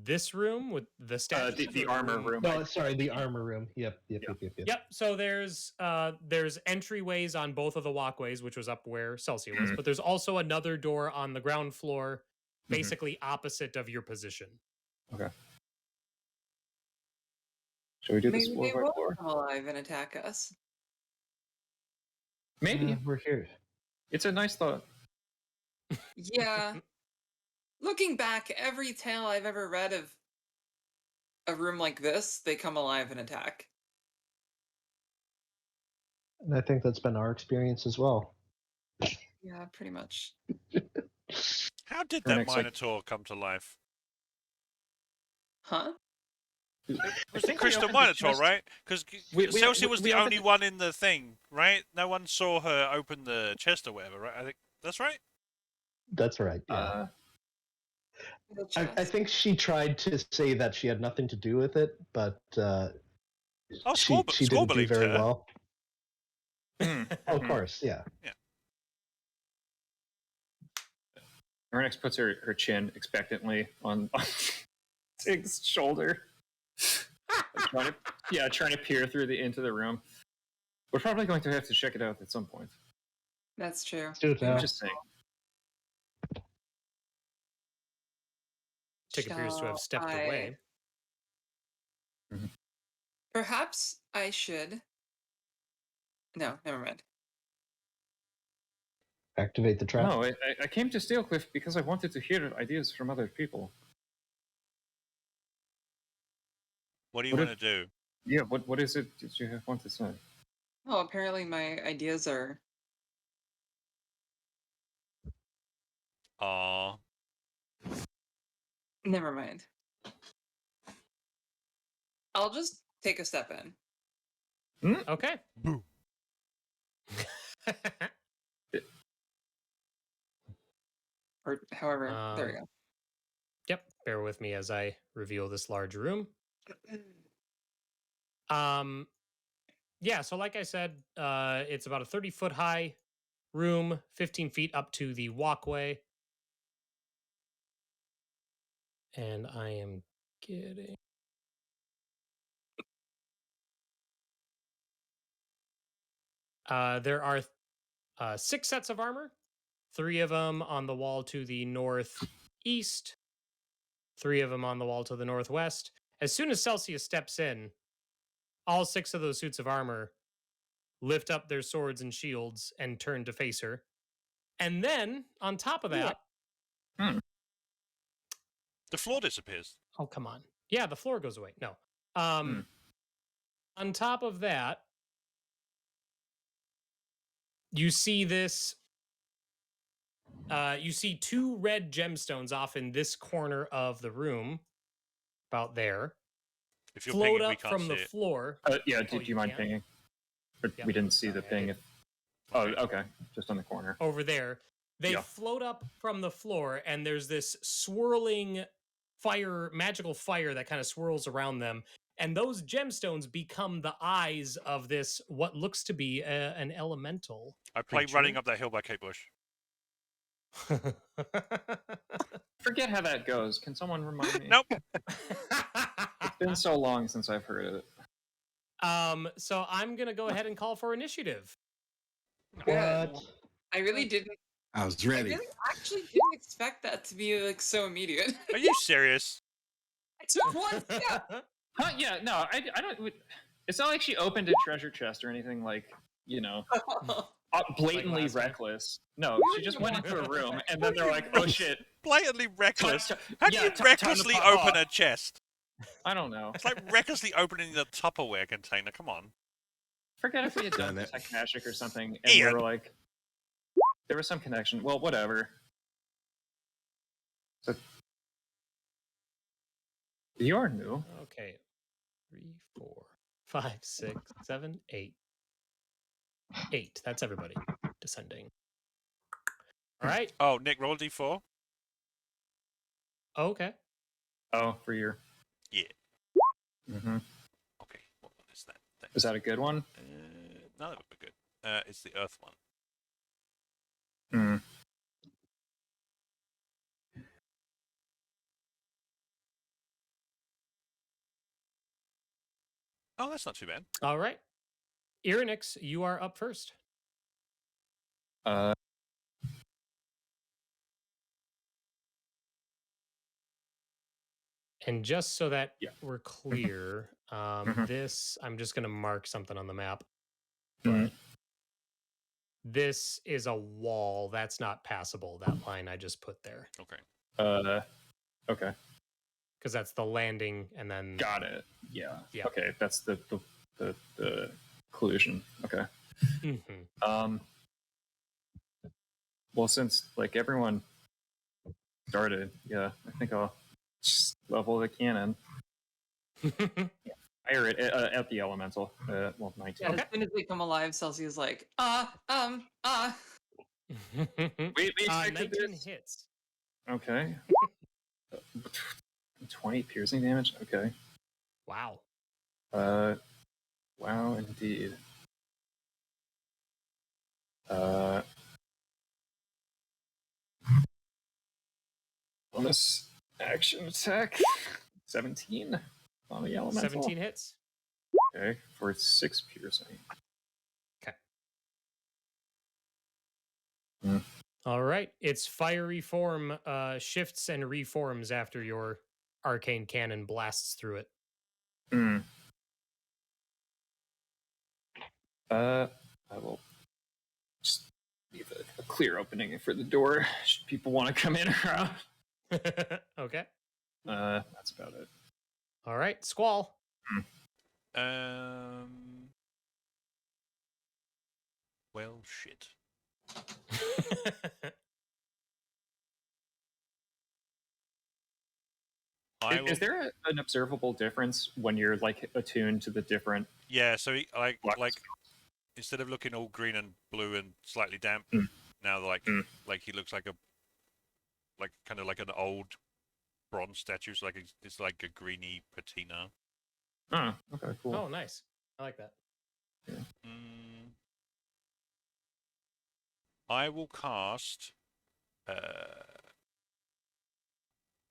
this room with the statues. The armor room. No, sorry, the armor room. Yep. Yep. So there's entryways on both of the walkways, which was up where Celsia was, but there's also another door on the ground floor, basically opposite of your position. Okay. Shall we do this Maybe floor they by will floor? come alive and attack us. Maybe. We're here. It's a nice thought. Yeah. Looking back, every tale I've ever read of a room like this, they come alive and attack. And I think that's been our experience as well. Yeah, pretty much. How did Our that next, Minotaur come to life? Huh? It was the think we Crystal opened the Minotaur, chest. right? Because We- Celsia was we the opened only one in the thing, right? No one saw her open the chest or whatever, right? I think that's right. That's right. Yeah. The I chest. think she tried to say that she had nothing to do with it, but Oh, she Squall didn't do believed very her. well. Mm, Of mhm. course, yeah. Irynyx puts her chin expectantly on Tig's shoulder. trying to peer through into the room. We're probably going to have to check it out at some point. That's true. Let's do it We now. might- Just saying. Tig appears to have Shall stepped I- away. Perhaps I should. No, never mind. Activate the trap. No, I came to Steelcliff because I wanted to hear ideas from other people. What do you What want to do? Yeah, what is it that you want to say? Oh, apparently my ideas are. Aw. Never mind. I'll just take a step in. Okay. Boo. Or however. There we go. Yep. Bear with me as I reveal this large room. Yeah, so like I said, it's about a 30-foot high room, 15 feet up to the walkway. And I am getting... there are 6 sets of armor, 3 of them on the wall to the northeast, 3 of them on the wall to the northwest. As soon as Celsia steps in, all 6 of those suits of armor lift up their swords and shields and turn to face her. And then, on top of that... The floor disappears. Oh, come on. Yeah, the floor goes away. No. On top of that, you see this... you see 2 red gemstones off in this corner of the room, about there. If you're Float pinging, we up can't from see the it. floor. Yeah, Oh, do you mind can? pinging? Or Yep. we didn't see the Sorry, I ping. did. Oh, okay. Just on the corner. Over there. They Yeah. float up from the floor, and there's this swirling fire, magical fire that kind of swirls around them. And those gemstones become the eyes of this, what looks to be an elemental. I play creature. Running Up That Hill by Kate Bush. Forget how that goes. Can someone remind me? Nope. It's been so long since I've heard it. So I'm gonna go ahead and call for initiative. Good. What? I really didn't. I was I ready. really actually didn't expect that to be like so immediate. Are you serious? I took 1 step. Huh? Yeah, no, I don't. It's not like she opened a treasure chest or anything like, blatantly last time. reckless. No, she just went into a room and then they're like, oh shit. Blatantly reckless. Ti- How do yeah, you ti- time to recklessly pop open off. a chest? I don't know. It's like recklessly opening the Tupperware container. Come on. Forget if we had done Done it. tech magic or something and Ian. we were like, there was some connection. Well, whatever. So, you're new. Okay. 3, 4, 5, 6, 7, 8. 8. That's everybody descending. All right. Oh, Nick, roll a d4. Okay. Oh, for your. Yeah. Mm-hmm. Okay. What one is that? Is that a good one? None of them are good. It's the Earth one. Hmm. Oh, that's not too bad. All right. Irynyx, you are up first. And just so that Yeah. we're clear, Mhm. this, I'm just going to mark something on the map. But Mhm. this is a wall. That's not passable, that line I just put there. Okay. Okay. Because that's the landing and then... Got it. Yeah. Yeah. Okay, that's the collusion. Okay. Mhm. Well, since like everyone started, yeah, I think I'll just level the cannon. Fire it at the elemental. Well, 19. Yeah, as soon as they come alive, Celsia's like, We expected 19 this. hits. Okay. 20 piercing damage. Okay. Wow. Wow, indeed. Bonus action attack. 17 on the elemental. 17 hits. Okay, for 6 piercing. All right. Its fiery form shifts and reforms after your arcane cannon blasts through it. I will just leave a clear opening for the door should people want to come in or out. Okay. That's about it. All right. Squall. Well, shit. Is there an observable difference when you're like attuned to the different? Yeah, so he, like Flux. instead of looking all green and blue and slightly damp, now like he looks like kind of like an old bronze statue. So like it's like a greeny patina. Oh, okay, cool. Oh, nice. I like that. Yeah. I will cast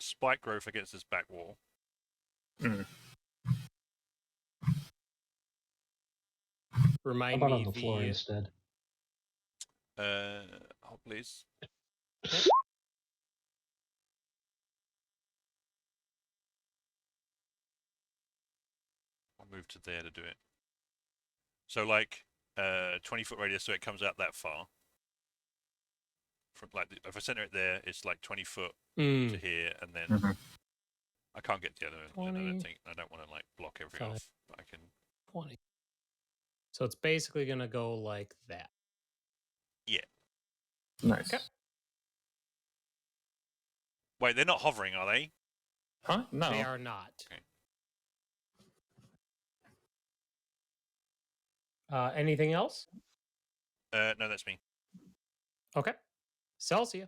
Spike Growth against this back wall. Remind How about me on the floor instead? Oh, please. I'll move to there to do it. So like 20-foot radius, so it comes out that far. From like if I center it there, it's like 20 foot to here, and then I can't get the other one. I don't think. I don't want to like block everything off, but I can. 20. So it's basically gonna go like that. Yeah. Nice. Okay. Wait, they're not hovering, are they? Huh? No. They are not. Okay. Anything else? No, that's me. Okay. Celsia.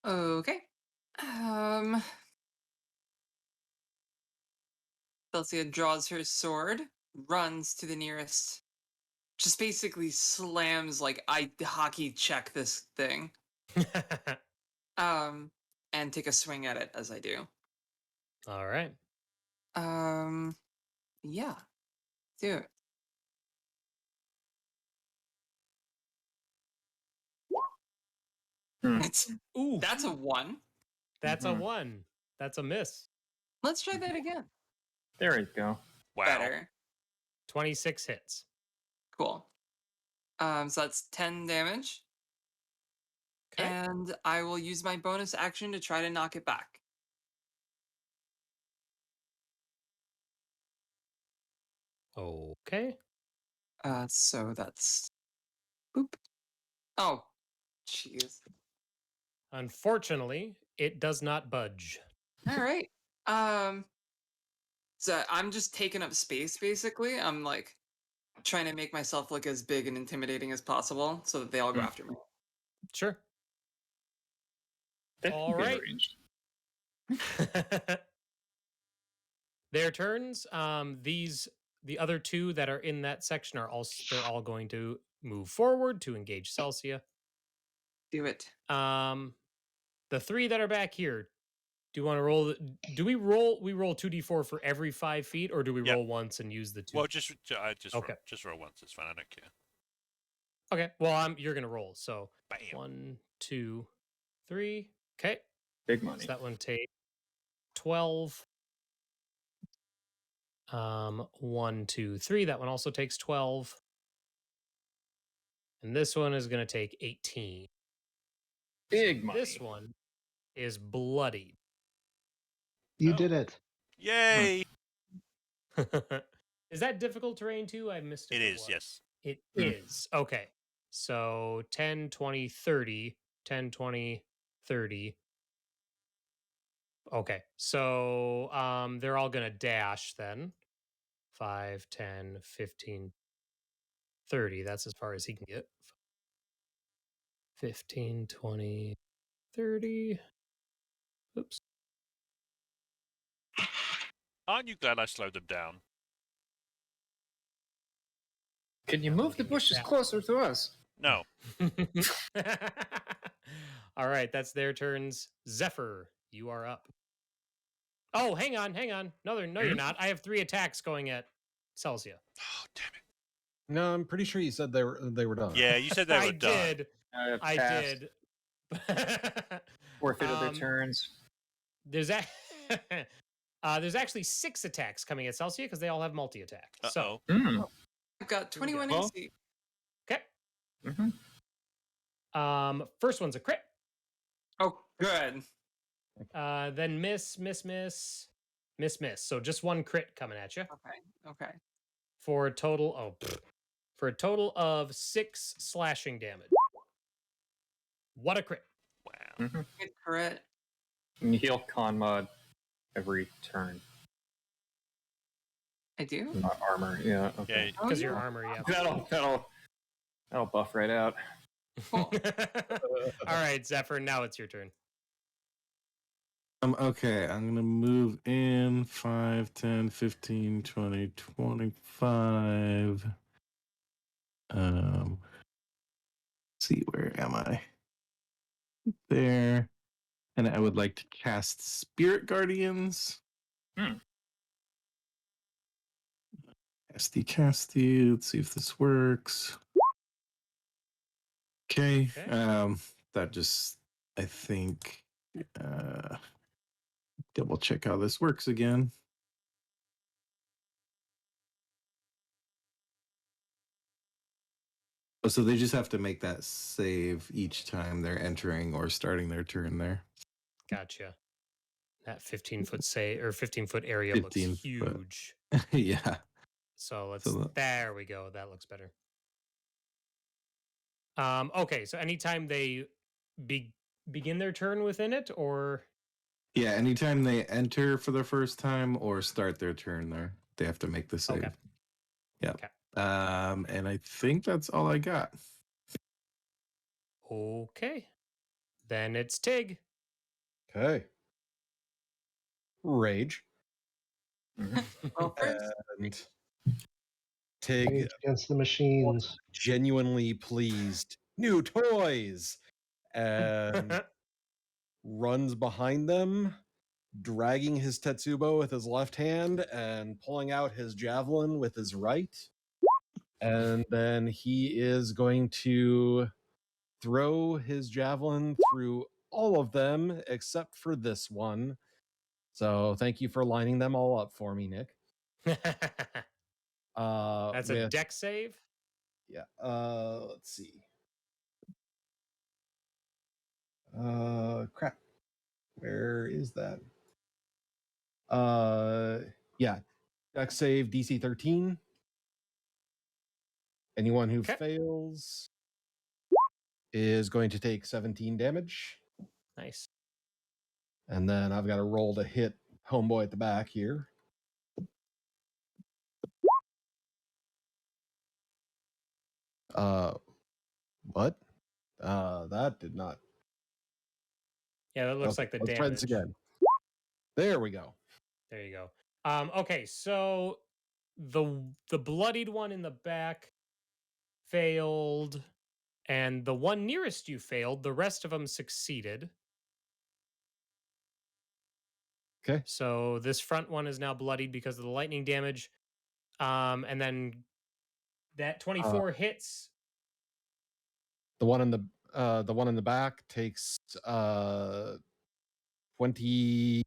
Okay. Celsia draws her sword, runs to the nearest, just basically slams like I hockey check this thing. And take a swing at it as I do. All right. Yeah. Do it. Ooh, That's a 1. that's a 1. That's a miss. Let's try that again. There you go. Wow. Better. 26 hits. Cool. So that's 10 damage. Okay. And I will use my bonus action to try to knock it back. Okay. So that's boop. Oh, jeez. Unfortunately, it does not budge. All right. So I'm just taking up space basically. I'm like trying to make myself look as big and intimidating as possible so that they all go after me. Sure. That All can be right. arranged. Their turns. The other two that are in that section are they're all going to move forward to engage Celsia. Do it. The three that are back here. Do you want to roll? Do we roll? We roll 2d4 for every 5 feet, or do we roll once and use the 2? Well, just okay. Roll once. It's fine. I don't care. Okay. Well, you're gonna roll. So Bam. 1, 2, 3. Okay. Big money. So that one takes 12. 1, 2, 3. That one also takes 12. And this one is gonna take 18. Big money. This one is bloodied. You did it. Yay! Is that difficult terrain too? I missed it. It is, yes. It is. Okay. So 10, 20, 30. 10, 20, 30. Okay, so they're all gonna dash then. 5, 10, 15, 30. That's as far as he can get. 15, 20, 30. Oops. Aren't you glad I slowed them down? Can you Yeah, move we the can get bushes that. closer to us? No. All right, that's their turns. Zephyr, you are up. Oh, hang on. No, you're not. I have 3 attacks going at Celsia. Oh, damn it. No, I'm pretty sure you said they were done. Yeah, you said they were I done. did. I Passed. did. Forfeited their turns. There's there's actually 6 attacks coming at Celsia because they all have multi-attack. So, Uh-oh. I've got 21 Well, AC. okay. Mm-hmm. First one's a crit. Oh, good. Then miss. So just 1 crit coming at you Okay. for a total. For a total of 6 slashing damage. What a crit! Wow. Mm-hmm. Good crit. And you heal con mod every turn. I do. Not armor. Yeah. Okay. Yeah, Because Oh, your yeah. armor, yeah. That'll buff right out. All right, Zephyr. Now it's your turn. Okay, I'm gonna move in 5, 10, 15, 20, 25. Let's see, where am I? There. And I would like to cast Spirit Guardians. Casty. Let's see if this works. Okay. That just, I think, double check how this works again. Oh, so they just have to make that save each time they're entering or starting their turn there. Gotcha. That 15-foot say or 15-foot area 15 looks foot. huge. Yeah. So let's. So there we go. That looks better. Okay, so anytime they begin their turn within it, or Yeah, anytime they enter for the first time or start their turn there, they have to make the save. Okay. Yeah. Okay. And I think that's all I got. Okay, then it's Tig. Okay. Rage. Well, first. And Tig, Rage against the machines. genuinely pleased. New toys! And runs behind them, dragging his Tetsubo with his left hand and pulling out his javelin with his right. And then he is going to throw his javelin through all of them except for this one. So thank you for lining them all up for me, Nick. That's a with- deck save. Yeah. Let's see. Crap. Where is that? Yeah. Deck save DC 13. Anyone who Okay. fails is going to take 17 damage. Nice. And then I've got to roll to hit homeboy at the back here. What? That did not. Yeah, that looks Okay, like the let's try this damage. again. There we go. There you go. Okay, so the bloodied one in the back failed, and the one nearest you failed. The rest of them succeeded. Okay. So this front one is now bloodied because of the lightning damage. And then that 24 hits. The one in the back takes 23.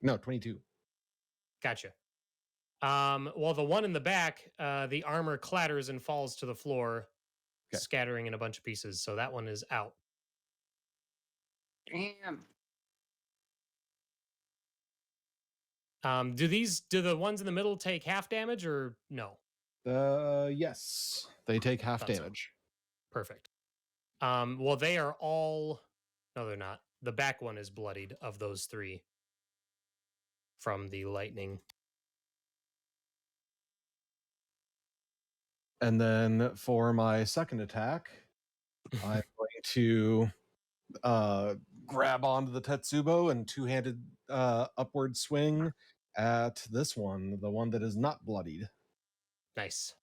No, 22. Gotcha. Well, the one in the back, the armor clatters and falls to the floor, Okay. scattering in a bunch of pieces. So that one is out. Damn. Do the ones in the middle take half damage or no? Yes. They take half Thought so. damage. Perfect. Well, they are all. No, they're not. The back one is bloodied of those 3 from the lightning. And then for my second attack, I'm going to grab onto the Tetsubo and two-handed upward swing at this one, the one that is not bloodied. Nice.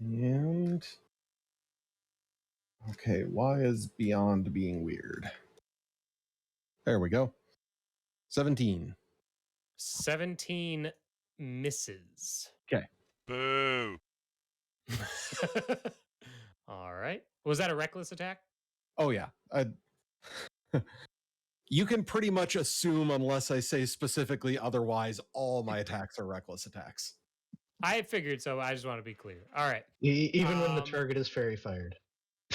And okay, why is beyond being weird? There we go. 17. 17 misses. Boo. All right. Was that a reckless attack? Oh yeah. You can pretty much assume, unless I say specifically otherwise, all my attacks are reckless attacks. I had figured so. I just want to be clear. All right. Even when the target is fairy fired.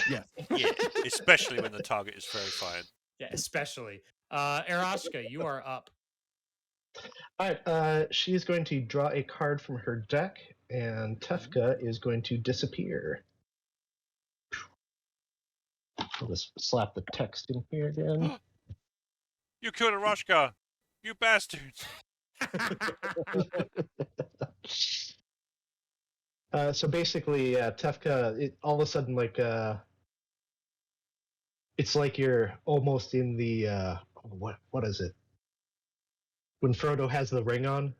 Yes. Yeah, especially when the target is very fired. Yeah, especially. Aerashka, you are up. All right, she's going to draw a card from her deck, and Tefka is going to disappear. I'll just slap the text in here again. You killed Aerashka! You bastards! So basically, Tefka, all of a sudden, like, it's like you're almost in the what is it? When Frodo has the ring on.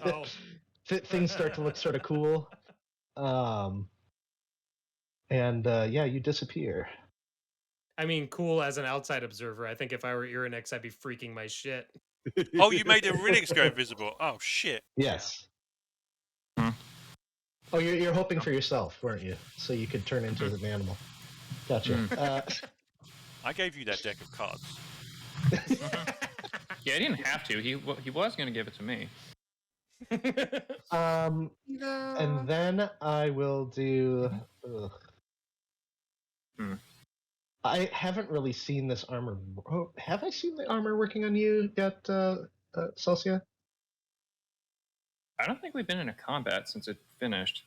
Oh. Things start to look sort of cool. Yeah, you disappear. I mean, cool as an outside observer. I think if I were Irynyx, I'd be freaking my shit. Oh, you made Irynyx go invisible. Oh, shit. Yes. Oh, you're hoping for yourself, weren't you? So you could turn into an animal. Gotcha. I gave you that deck of cards. Yeah, I didn't have to. He was going to give it to me. And then I will do. I haven't really seen this armor. Oh, have I seen the armor working on you yet, Celsia? I don't think we've been in a combat since it finished.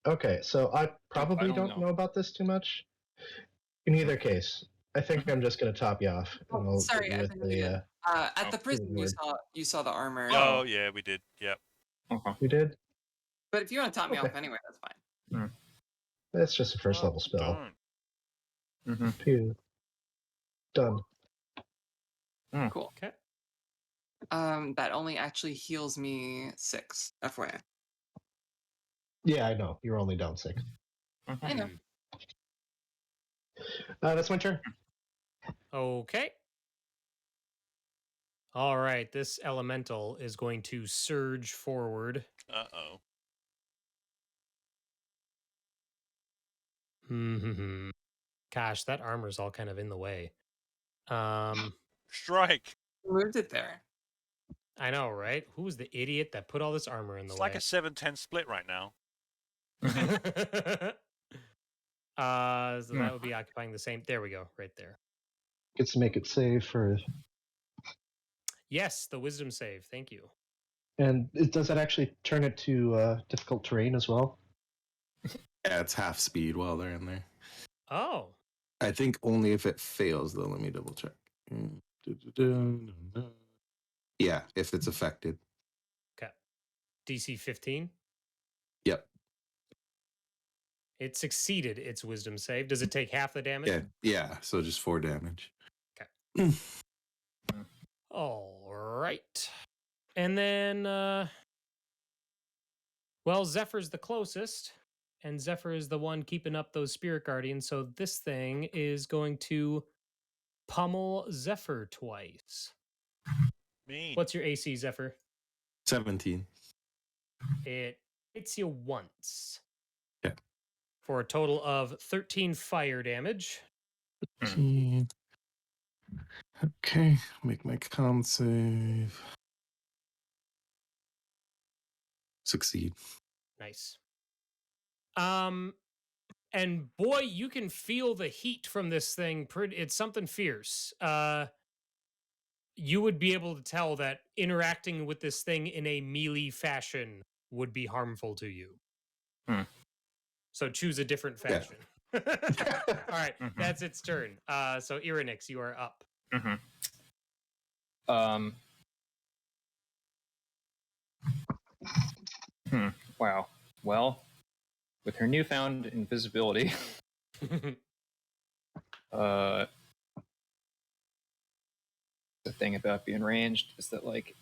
Okay, so I probably don't don't know. know about this too much. In either case, I think I'm just going to top you off. And I'll Sorry, hit you I've with been muted. At the prison, Druid. you saw the armor. Oh, yeah, we did. Yep. You did? But if you want to top me Okay. off anyway, that's fine. That's just a first level spell. Don't. Pew. Done. Cool. Okay. That only actually heals me 6, FYI. Yeah, I know. You're only down 6. I know. That's my turn. Okay. All right. This elemental is going to surge forward. Uh-oh. Gosh, that armor's all kind of in the way. Strike! Moved it there. I know, right? Who's the idiot that put all this armor in the It's way? like a 7-10 split right now. So that would be occupying the same. There we go, right there. Gets to make it save for. Yes, the wisdom save. Thank you. And does that actually turn it to difficult terrain as well? Yeah, it's half speed while they're in there. Oh, I think only if it fails, though. Let me double check. Yeah, if it's affected. okay. DC 15. Yep. It succeeded its wisdom save. Does it take half the damage? Yeah. So just 4 damage. Okay. All right. And then, well, Zephyr's the closest, and Zephyr is the one keeping up those spirit guardians. So this thing is going to pummel Zephyr twice. Mean. What's your AC, Zephyr? 17. It hits you once. Yeah. For a total of 13 fire damage. 13. Okay, make my con save. Succeed. Nice. And boy, you can feel the heat from this thing. It's something fierce. You would be able to tell that interacting with this thing in a melee fashion would be harmful to you. So choose a different fashion. right, that's its turn. So Irynyx, you are up. Wow. Well, with her newfound invisibility, the thing about being ranged is that like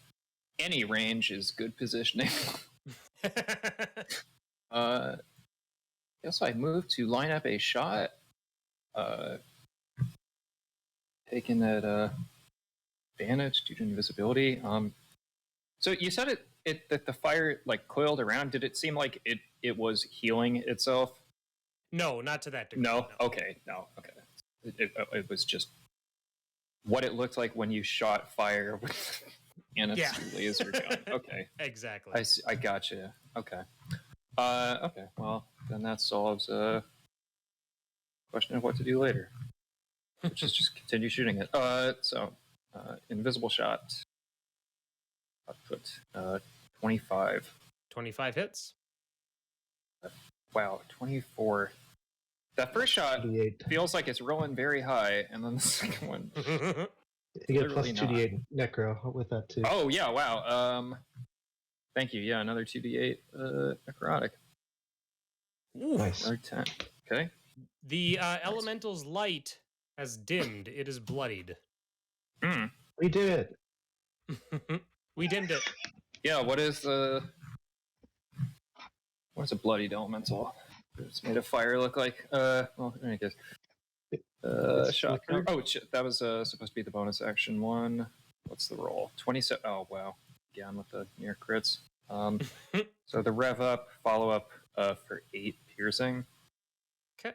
any range is good positioning. Guess I moved to line up a shot. Taking that advantage due to invisibility. So you said it that the fire like coiled around. Did it seem like it was healing itself? No, not to that degree. No. Okay. No. Okay. It was just what it looked like when you shot fire with Ana's laser gun. Okay. Exactly. I gotcha. Okay. Okay. Well, then that solves a question of what to do later, which is just continue shooting it. So invisible shot. I'll put 25. 25 hits. Wow, 24. That first shot 2d8. feels like it's rolling very high, and then the second one. You get plus Literally 2d8 necro with that too. Oh yeah, wow. Thank you. Yeah, another 2d8 necrotic. Nice. Another 10. Okay. The elemental's light has dimmed. It is bloodied. We did it. We dimmed it. Yeah. What's a bloodied elemental? It's made of fire. Look like. Well, in any case. It's Shot. flickered. Oh, shit. That was supposed to be the bonus action one. What's the roll? 27. Oh, wow. Again with the near crits. So the rev up, follow up for 8 piercing. Okay.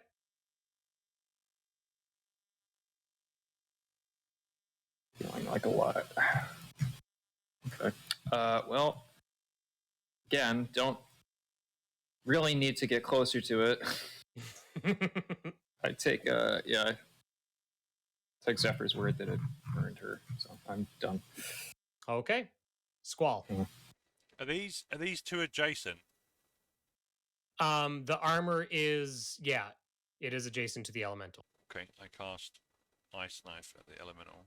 Feeling like a lot. Okay. Well, again, don't really need to get closer to it. I take take Zephyr's word that it burned her, so I'm done. Okay. Squall. Are these two adjacent? The armor is it is adjacent to the elemental. Okay, I cast Ice Knife at the elemental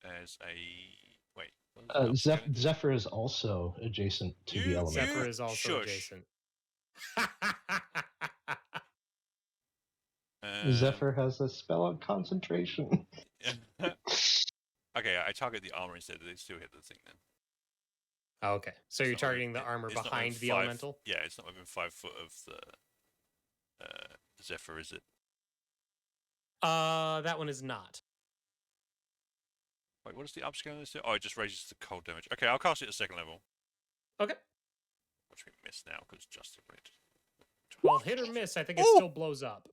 as a wait. what is it gonna do? Zephyr is also adjacent to the element. Zephyr is also Shush. adjacent. Zephyr has a spell on concentration. Okay, I target the armor instead. They still hit the thing then. Okay, so you're It's not targeting within- the armor it's not behind within the 5 elemental? Yeah, it's not within 5 foot of the Zephyr, is it? That one is not. Wait, what does the upscale on this do? Oh, it just raises the cold damage. Okay, I'll cast it at second level. Okay. Watch me miss now because just a bit. Well, hit or miss, I think it still blows up.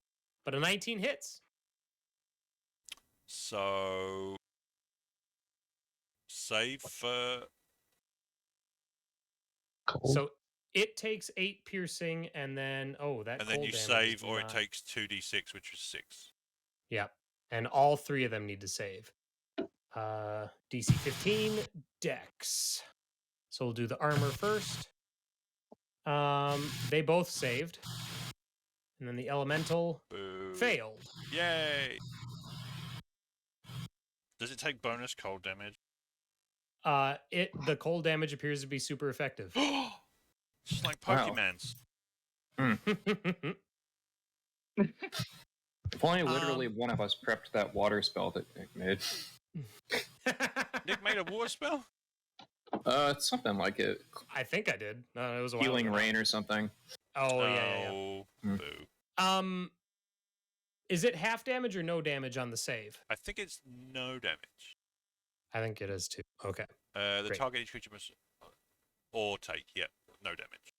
But a 19 hits. So save for Cold. So it takes 8 piercing, and then that. and then cold you damage save, is or it not- takes 2d6, which is 6. Yeah, and all 3 of them need to save. DC 15, Dex. So we'll do the armor first. They both saved, and then the elemental Boo. failed. Yay! Does it take bonus cold damage? The cold damage appears to be super effective. Just like Wow. Pokemon's. If only literally one of us prepped that water spell that Nick made. Nick made a water spell? It's something like it. I think I did. No, it was a while Healing ago. rain or something. Oh yeah. Oh, Hmm. boo. Is it half damage or no damage on the save? I think it's no damage. I think it is too. Okay. The Great. target each creature must or take, no damage.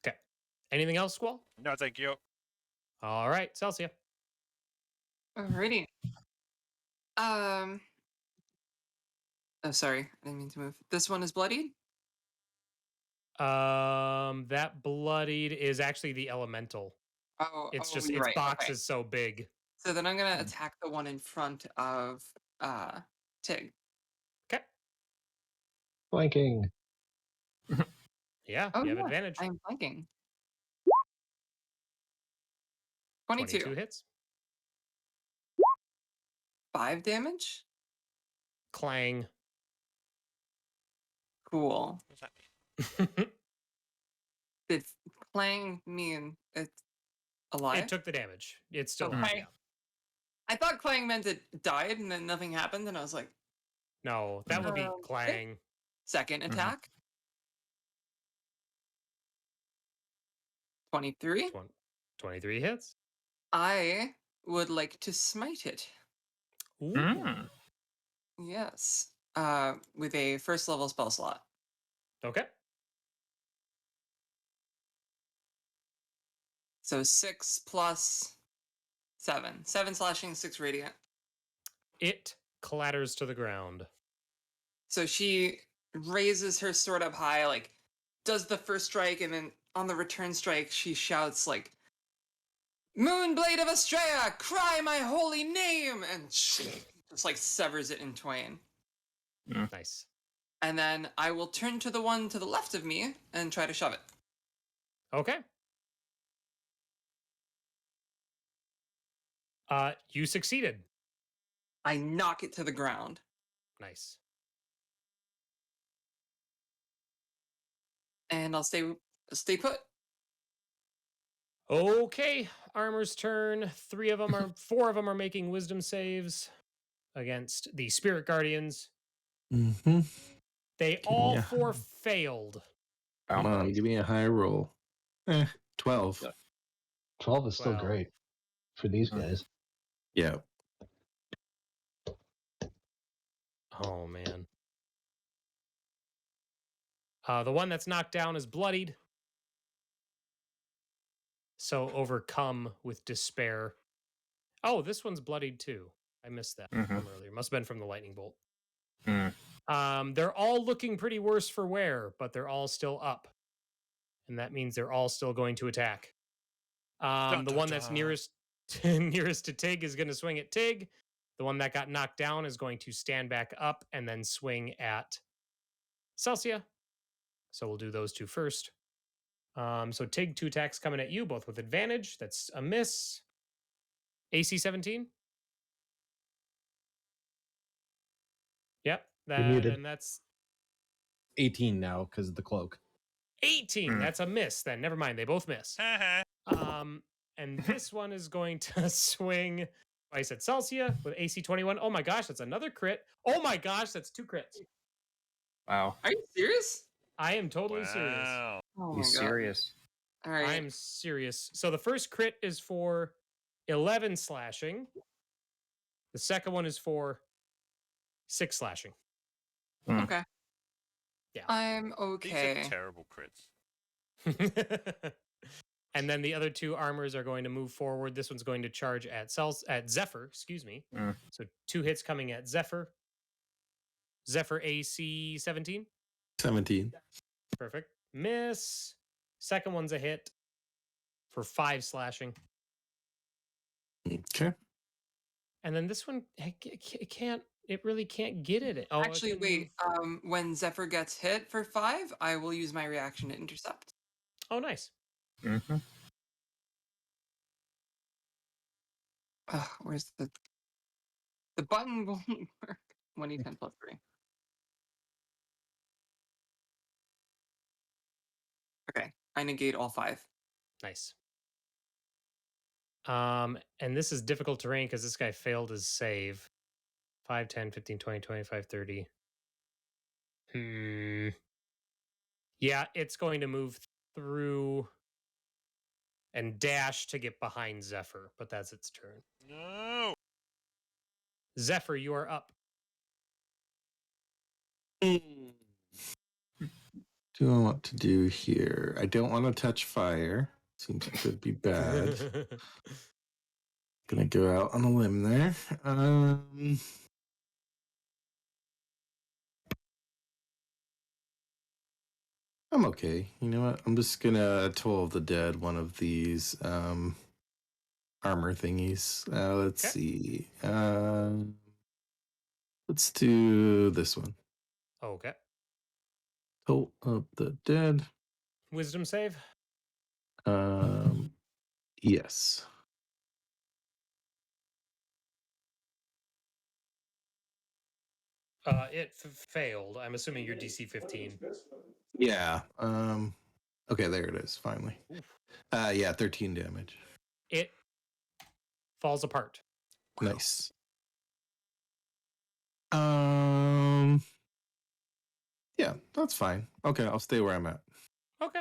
Okay. Anything else, Squall? No, thank you. All right, Celsia. Alrighty. Oh, sorry, I didn't mean to move. This one is bloodied. That bloodied is actually the elemental. Oh, It's oh, just you're its right. box Okay. is so big. So then I'm gonna attack the one in front of Tig. Okay. Flanking. Yeah, Oh, you have yeah, advantage. I'm flanking. 22. hits. 5 damage? Clang. Cool. What does that mean? Did clang mean it's alive? It took the damage. It's still Okay. alive, yeah. I thought clang meant it died and then nothing happened, and I was like, No, that would be Okay. clang. second Mhm. attack. 23. 23 hits. I would like to smite it. Ooh. Mm. Yes. With a first level spell slot. Okay. So 6 plus 7. 7 slashing, 6 radiant. It clatters to the ground. So she raises her sword up high, like, does the first strike, and then on the return strike, she shouts, like, Moonblade of Astraea, cry my holy name! And just, like, severs it in twain. Nice. And then I will turn to the one to the left of me and try to shove it. Okay. You succeeded. I knock it to the ground. Nice. And I'll stay put. Okay, armor's turn. 4 of them are making wisdom saves against the spirit guardians. Mm-hmm. They all Yeah. 4 failed. Come on, give me a high roll. 12. 12 is still 12. great for these guys. Yeah. Oh man. The one that's knocked down is bloodied. So overcome with despair. Oh, this one's bloodied too. I missed that Mhm. from earlier. Must have been from the lightning bolt. Mm. They're all looking pretty worse for wear, but they're all still up. And that means they're all still going to attack. The one that's nearest nearest to Tig is going to swing at Tig. The one that got knocked down is going to stand back up and then swing at Celsia. So we'll do those two first. So Tig, 2 attacks coming at you, both with advantage. That's a miss. AC 17. Yep. muted. And that's 18 now because of the cloak. 18. Mm. That's a miss then. Never mind. They both miss. And this one is going to swing twice at Celsia with AC 21. Oh my gosh, that's another crit. Oh my gosh, that's 2 crits. Wow. Are you serious? I am totally serious. Wow. Oh my He's god. serious. All right. I am serious. So the first crit is for 11 slashing. The second one is for 6 slashing. Okay. Yeah. I'm These okay. are terrible crits. And then the other 2 armors are going to move forward. This one's going to charge at Zephyr, excuse me. Mm. So 2 hits coming at Zephyr. Zephyr AC 17. 17. Perfect. Miss. Second one's a hit for 5 slashing. Okay. And then this one, it really can't get it. Oh, Actually, wait. When Zephyr gets hit for 5, I will use my reaction to intercept. Oh, nice. Mm-hmm. Where's the button won't work. 1d10 plus 3. Okay, I negate all 5. Nice. And this is difficult terrain because this guy failed his save. 5, 10, 15, 20, 25, 30. Yeah, it's going to move through and dash to get behind Zephyr, but that's its turn. No. Zephyr, you are up. Do I want to do here? I don't want to touch fire. Seems like it'd be bad. Gonna go out on a limb there. I'm okay. You know what? I'm just gonna Toll of the Dead one of these armor thingies. Let's Okay. see. Let's do this one. Okay. Toll of the Dead. Wisdom save. Yes. It failed. I'm assuming you're DC 15. Yeah. Okay, there it is. Finally. Yeah, 13 damage. It falls apart. Nice. Yeah, that's fine. Okay, I'll stay where I'm at. Okay.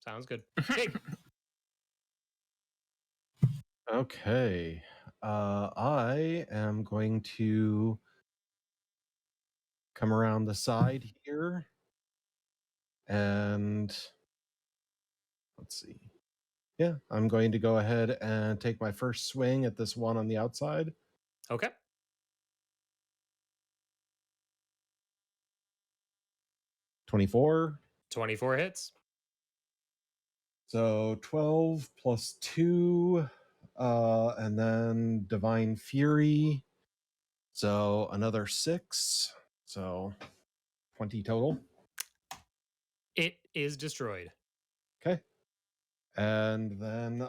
Sounds good. Hey, Okay. I am going to come around the side here. And let's see. Yeah, I'm going to go ahead and take my first swing at this one on the outside. okay. 24. 24 hits. So 12 plus 2. And then Divine Fury. So another 6. So 20 total. It is destroyed. Okay. And then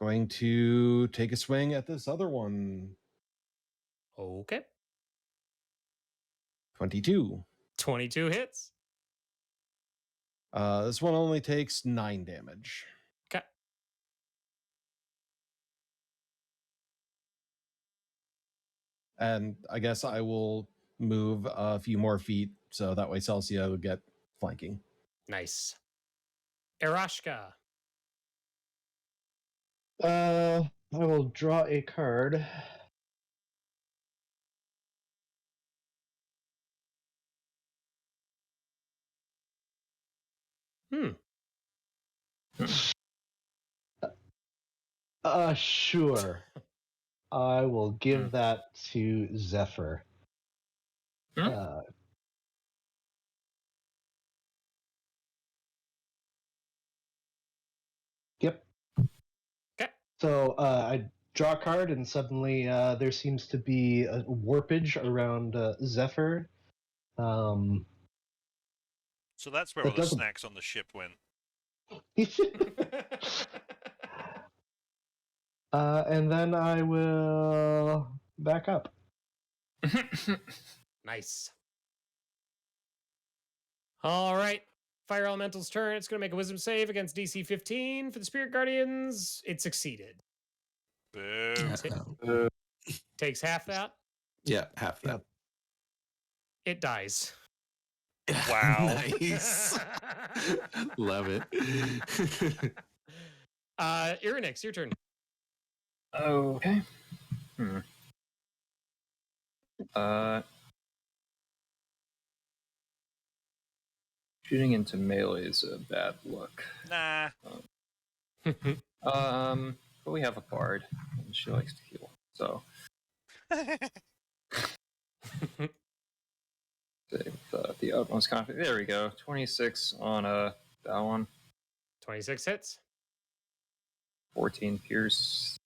going to take a swing at this other one. Okay. 22. 22 hits. This one only takes 9 damage. Okay. And I guess I will move a few more feet so that way Celsia would get flanking. Nice. Aerashka. I will draw a card. Sure. I will give that to Zephyr. Yep. Okay. So I draw a card, and suddenly there seems to be a warpage around Zephyr. So that's where That all the doesn't- snacks on the ship went. And then I will back up. Nice. All right. Fire Elemental's turn. It's going to make a wisdom save against DC 15 for the Spirit Guardians. It succeeded. Boo. Takes half that. Yeah, half that. It dies. Wow. Nice. Love it. Irynyx, your turn. Okay. Shooting into melee is a bad look. Nah. But we have a bard, and she likes to heal. So, the utmost confidence. There we go. 26 on that one. 26 hits. 14 pierce.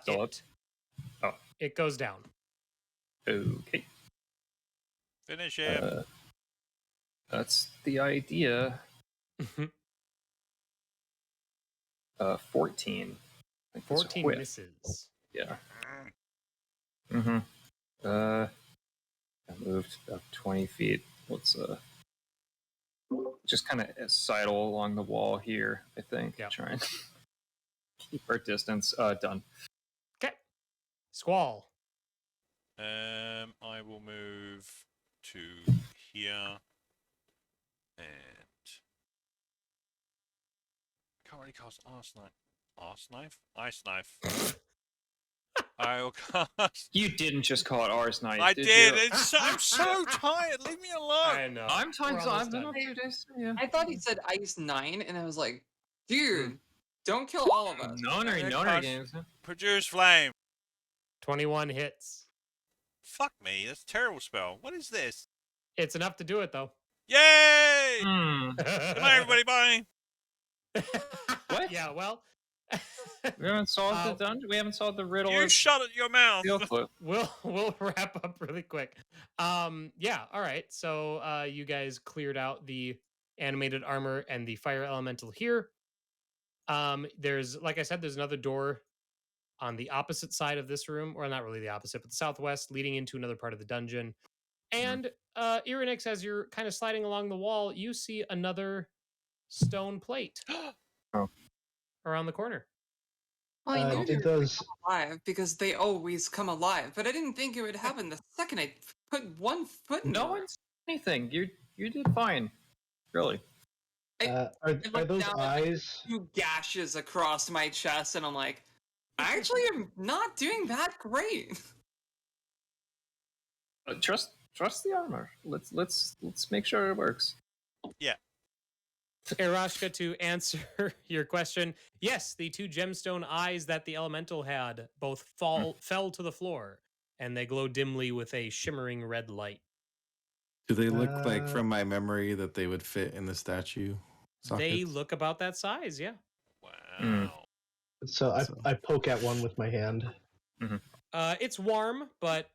Zealot. It goes down. Okay. Finish him. That's the idea. 14. 14 misses. Yeah. Mm-hmm. I moved up 20 feet. Let's just kind of sidle along the wall here, I think. Yep. Try and keep our distance. Done. Okay. Squall. I will move to here. And can't really cast Arse Knife. Arse Knife? Ice Knife. I'll cast. You didn't just call it Ars Knight. I did. You? I'm so tired. Leave me alone. I know. I'm times. We're almost I've been done. up 2 days. Yeah. I thought he said Ice 9, and I was like, dude, don't kill all of us. Nonary games. Produce flame. 21 hits. Fuck me. That's a terrible spell. What is this? It's enough to do it, though. Yay! Hmm. Come on, everybody, buying. What? Yeah, well. We haven't solved the dungeon. We haven't solved the riddle. You of shut your mouth. Steelcliff. We'll wrap up really quick. Yeah, all right. So you guys cleared out the animated armor and the fire elemental here. There's, like I said, there's another door on the opposite side of this room, or not really the opposite, but the southwest, leading into another part of the dungeon. And Irynyx, as you're kind of sliding along the wall, you see another stone plate around the corner. Well, I knew they did were those alive because they always come alive, but I didn't think it would happen the second I put one foot in No the room. one's anything. You did fine. Really. are look those down at eyes? 2 gashes across my chest, and I'm like, I actually am not doing that great. Trust the armor. Let's make sure it works. Aerashka, to answer your question, yes, the 2 gemstone eyes that the elemental had both fell to the floor, and they glow dimly with a shimmering red light. Do they look like from my memory that they would fit in the statue sockets? They look about that size, yeah. Wow. So I poke at one with my hand. It's warm, but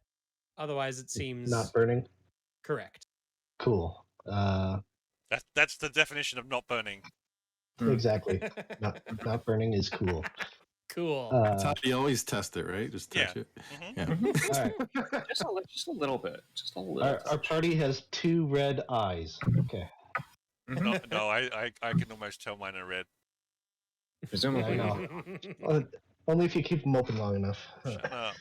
otherwise it seems Not burning. correct. Cool. That's the definition of not burning. Exactly. Not burning is cool. Cool. That's how you always test it, right? Just touch it. Yeah. All right. Just a little bit. Just a little. Our party has 2 red eyes. Okay. No, I can almost tell mine are red. Presumably. Yeah, I know. Only if you keep them open long enough. Shut up.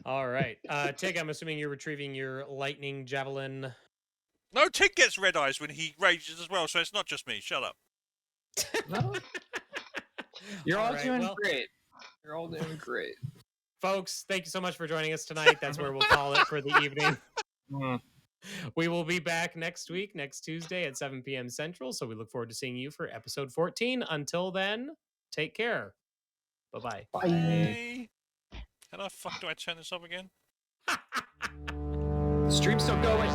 All right. Tig, I'm assuming you're retrieving your lightning javelin. No, Tig gets red eyes when he rages as well, so it's not just me. Shut up. No. You're all right, doing well, great. You're all doing great. folks, thank you so much for joining us tonight. That's where we'll call it for the evening. We will be back next week, next Tuesday at 7 p.m. Central. So we look forward to seeing you for episode 14. Until then, take care. Bye-bye. Bye. How the fuck do I turn this off again? Stream's still going.